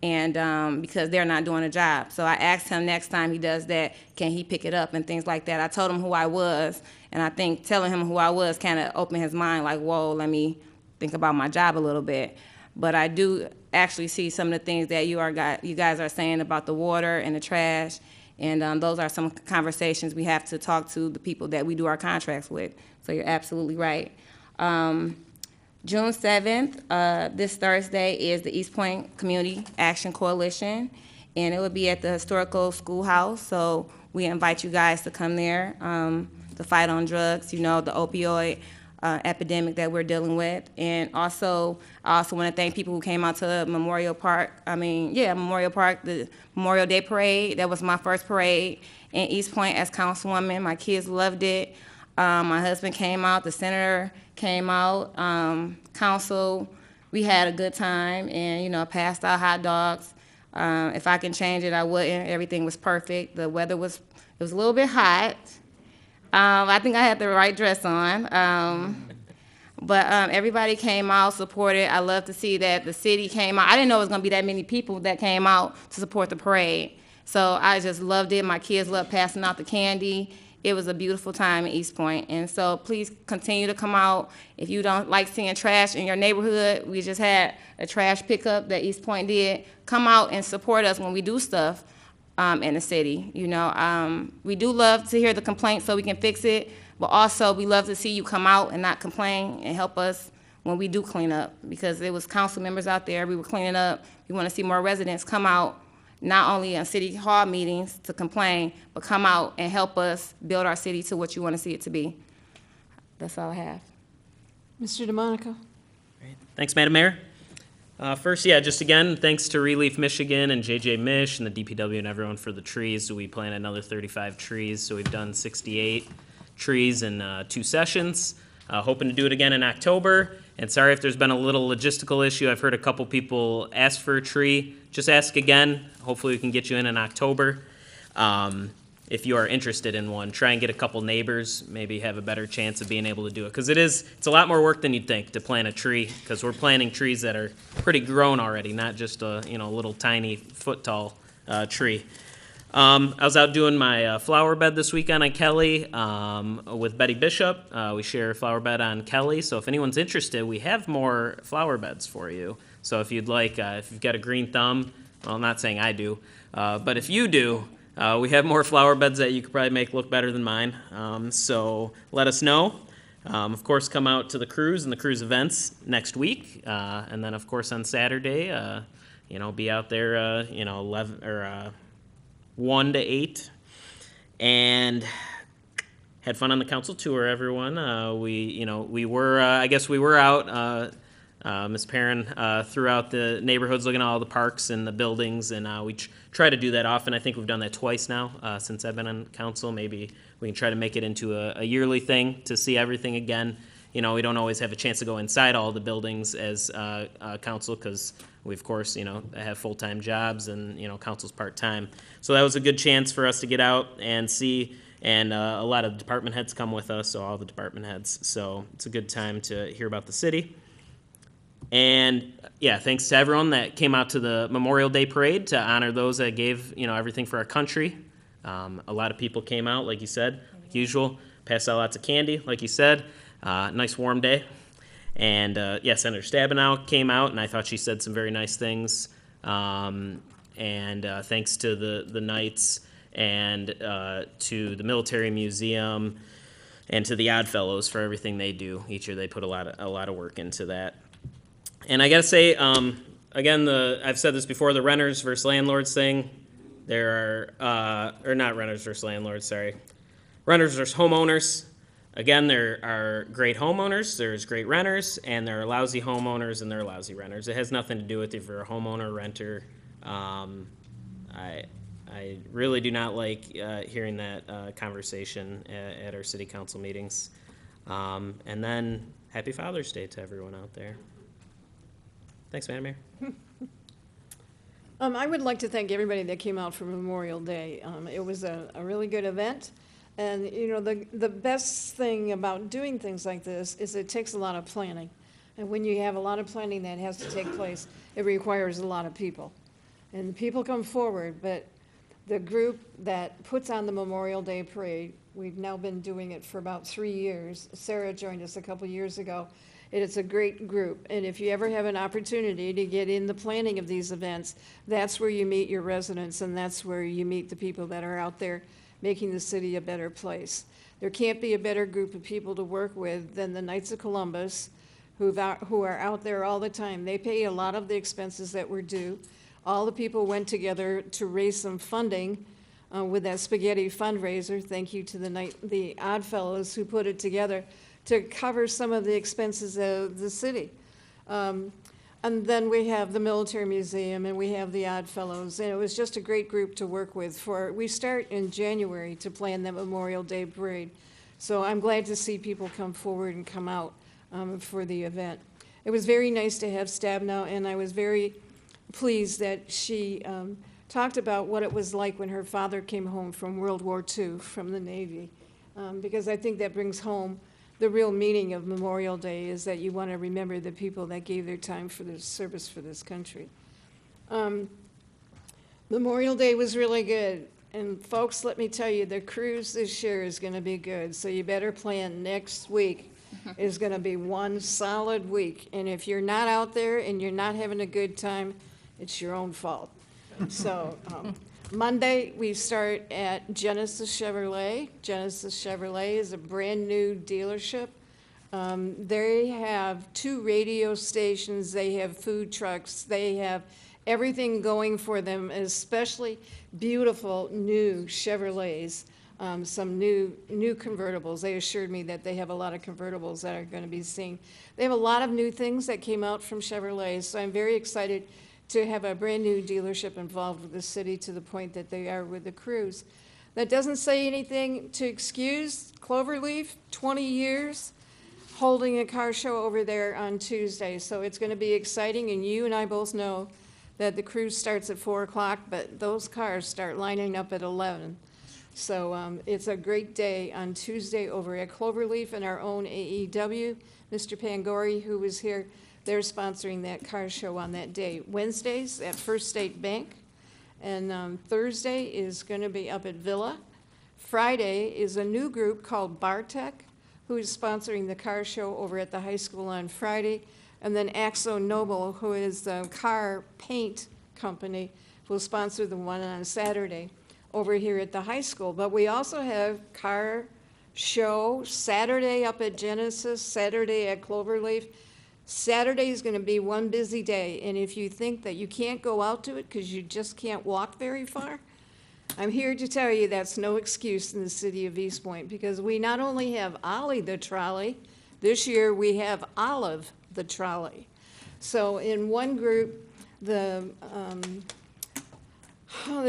[SPEAKER 13] and because they're not doing a job. So I asked him next time he does that, can he pick it up and things like that. I told him who I was, and I think telling him who I was kind of opened his mind, like, whoa, let me think about my job a little bit. But I do actually see some of the things that you guys are saying about the water and the trash, and those are some conversations we have to talk to the people that we do our contracts with. So you're absolutely right. June 7th, this Thursday, is the Eastpointe Community Action Coalition, and it will be at the Historical Schoolhouse. So we invite you guys to come there to fight on drugs, you know, the opioid epidemic that we're dealing with. And also, I also want to thank people who came out to Memorial Park. Memorial Park, the Memorial Day Parade. That was my first parade in Eastpointe as councilwoman. My kids loved it. My husband came out, the senator came out, council. We had a good time, and, you know, passed out hot dogs. If I can change it, I wouldn't. Everything was perfect. The weather was, it was a little bit hot. I think I had the right dress on. But everybody came out, supported. I love to see that the city came out. I didn't know it was going to be that many people that came out to support the parade. So I just loved it. My kids loved passing out the candy. it was a beautiful time in Eastpointe. And so please continue to come out. If you don't like seeing trash in your neighborhood, we just had a trash pickup that Eastpointe did. Come out and support us when we do stuff in the city. You know, we do love to hear the complaints so we can fix it, but also we love to see you come out and not complain and help us when we do clean up, because there was council members out there, we were cleaning up. We want to see more residents come out, not only on city hall meetings to complain, but come out and help us build our city to what you want to see it to be. That's all I have.
[SPEAKER 1] Mr. DeMonico?
[SPEAKER 4] Thanks, Madam Mayor. First, just again, thanks to Relief Michigan and JJ Mish and the DPW and everyone for the trees. So we planted another 35 trees, so we've done 68 trees in 2 sessions. Hoping to do it again in October. And sorry if there's been a little logistical issue. I've heard a couple people ask for a tree. Just ask again. Hopefully we can get you in October. If you are interested in one, try and get a couple neighbors, maybe have a better chance of being able to do it. Because it's a lot more work than you'd think to plant a tree, because we're planting trees that are pretty grown already, not just a little tiny foot-tall tree. I was out doing my flower bed this weekend on Kelly with Betty Bishop. We share a flower bed on Kelly, so if anyone's interested, we have more flower beds for you. So if you'd like, if you've got a green thumb, well, I'm not saying I do, but if you do, we have more flower beds that you could probably make look better than mine. So let us know. Of course, come out to the cruise and the cruise events next week, and then of course on Saturday, be out there, 11 or 1 to 8, and had fun on the council tour, everyone. We were out, Ms. Perrin threw out the neighborhoods, looking at all the parks and the buildings, and we try to do that often. I think we've done that twice now since I've been on council. Maybe we can try to make it into a yearly thing to see everything again. We don't always have a chance to go inside all the buildings as council, because we, of course, have full-time jobs, and, council's part-time. So that was a good chance for us to get out and see, and a lot of department heads come with us, so all the department heads. So it's a good time to hear about the city. And, thanks to everyone that came out to the Memorial Day Parade to honor those that gave, everything for our country. A lot of people came out, like you said, like usual, passed out lots of candy, like you said. Nice warm day. And Senator Stabenow came out, and I thought she said some very nice things. Thanks to the Knights and to the Military Museum and to the Oddfellows for everything they do. Each year they put a lot of work into that. And I got to say, again, I've said this before, the renters versus landlords thing. There are, or not renters versus landlords, sorry. Renters versus homeowners. Again, there are great homeowners, there's great renters, and there are lousy homeowners and there are lousy renters. It has nothing to do with if you're a homeowner or renter. I really do not like hearing that conversation at our city council meetings. And then, happy Father's Day to everyone out there. Thanks, Madam Mayor.
[SPEAKER 1] I would like to thank everybody that came out for Memorial Day. It was a really good event. And, the best thing about doing things like this is it takes a lot of planning. And when you have a lot of planning that has to take place, it requires a lot of people. And the people come forward, but the group that puts on the Memorial Day Parade, we've now been doing it for about 3 years. Sarah joined us a couple years ago. And it's a great group. And if you ever have an opportunity to get in the planning of these events, that's where you meet your residents, and that's where you meet the people that are out there making the city a better place. There can't be a better group of people to work with than the Knights of Columbus, who are out there all the time. They pay a lot of the expenses that were due. All the people went together to raise some funding with that spaghetti fundraiser. Thank you to the Oddfellows who put it together to cover some of the expenses of the city. And then we have the Military Museum, and we have the Oddfellows, and it was just a great group to work with. We start in January to plan the Memorial Day Parade, so I'm glad to see people come forward and come out for the event. It was very nice to have Stabenow, and I was very pleased that she talked about what it was like when her father came home from World War II, from the Navy, because I think that brings home the real meaning of Memorial Day, is that you want to remember the people that gave their time for their service for this country. Memorial Day was really good, And folks, let me tell you, the cruise this year is gonna be good, so you better plan next week is gonna be one solid week. And if you're not out there and you're not having a good time, it's your own fault. So, Monday, we start at Genesis Chevrolet. Genesis Chevrolet is a brand-new dealership. They have 2 radio stations, they have food trucks, they have everything going for them, especially beautiful new Chevrolets, some new convertibles. They assured me that they have a lot of convertibles that are going to be seen. They have a lot of new things that came out from Chevrolet, so I'm very excited to have a brand-new dealership involved with the city to the point that they are with the cruise. That doesn't say anything to excuse Cloverleaf, 20 years, holding a car show over there on Tuesday. So it's going to be exciting, and you and I both know that the cruise starts at 4 o'clock, but those cars start lining up at 11. So it's a great day on Tuesday over at Cloverleaf and our own AEW. Mr. Pangori, who was here, they're sponsoring that car show on that day. Wednesdays at First State Bank, and Thursday is going to be up at Villa. Friday is a new group called Bartech, who is sponsoring the car show over at the high school on Friday. And then Axo Nobel, who is the car paint company, will sponsor the one on Saturday over here at the high school. But we also have car show Saturday up at Genesis, Saturday at Cloverleaf. Saturday is going to be one busy day, and if you think that you can't go out to it because you just can't walk very far, I'm here to tell you that's no excuse in the city of Eastpointe, because we not only have Ollie the trolley, this year we have Olive the trolley. So in one group, the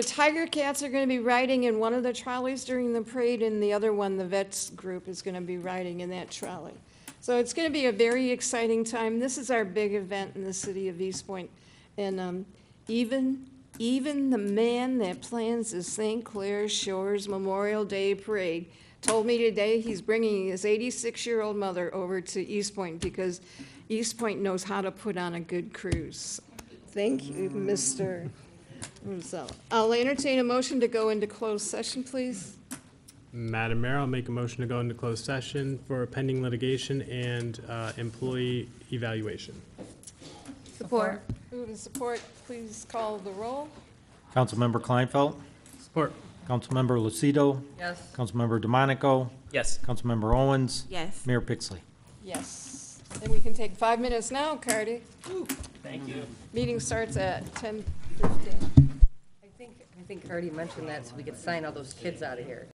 [SPEAKER 1] Tiger Cats are going to be riding in one of the trolleys during the parade, and the other one, the Vets group, is going to be riding in that trolley. So it's going to be a very exciting time. This is our big event in the city of Eastpointe. And even the man that plans the St. Clair Shores Memorial Day Parade told me today he's bringing his 86-year-old mother over to Eastpointe because Eastpointe knows how to put on a good cruise. Thank you, Mr. Rosella. I'll entertain a motion to go into closed session, please.
[SPEAKER 5] Madam Mayor, I'll make a motion to go into closed session for pending litigation and employee evaluation.
[SPEAKER 1] Support. Move and support. Please call the roll.
[SPEAKER 3] Councilmember Kleinfeld?
[SPEAKER 5] Support.
[SPEAKER 3] Councilmember Lucido?
[SPEAKER 2] Yes.
[SPEAKER 3] Councilmember DeMonico?
[SPEAKER 4] Yes.
[SPEAKER 3] Councilmember Owens?
[SPEAKER 13] Yes.
[SPEAKER 3] Mayor Pixley?
[SPEAKER 1] Yes. And we can take 5 minutes now, Cardi.
[SPEAKER 4] Thank you.
[SPEAKER 1] Meeting starts at 10:15.
[SPEAKER 2] I think Cardi mentioned that so we could sign all those kids out of here.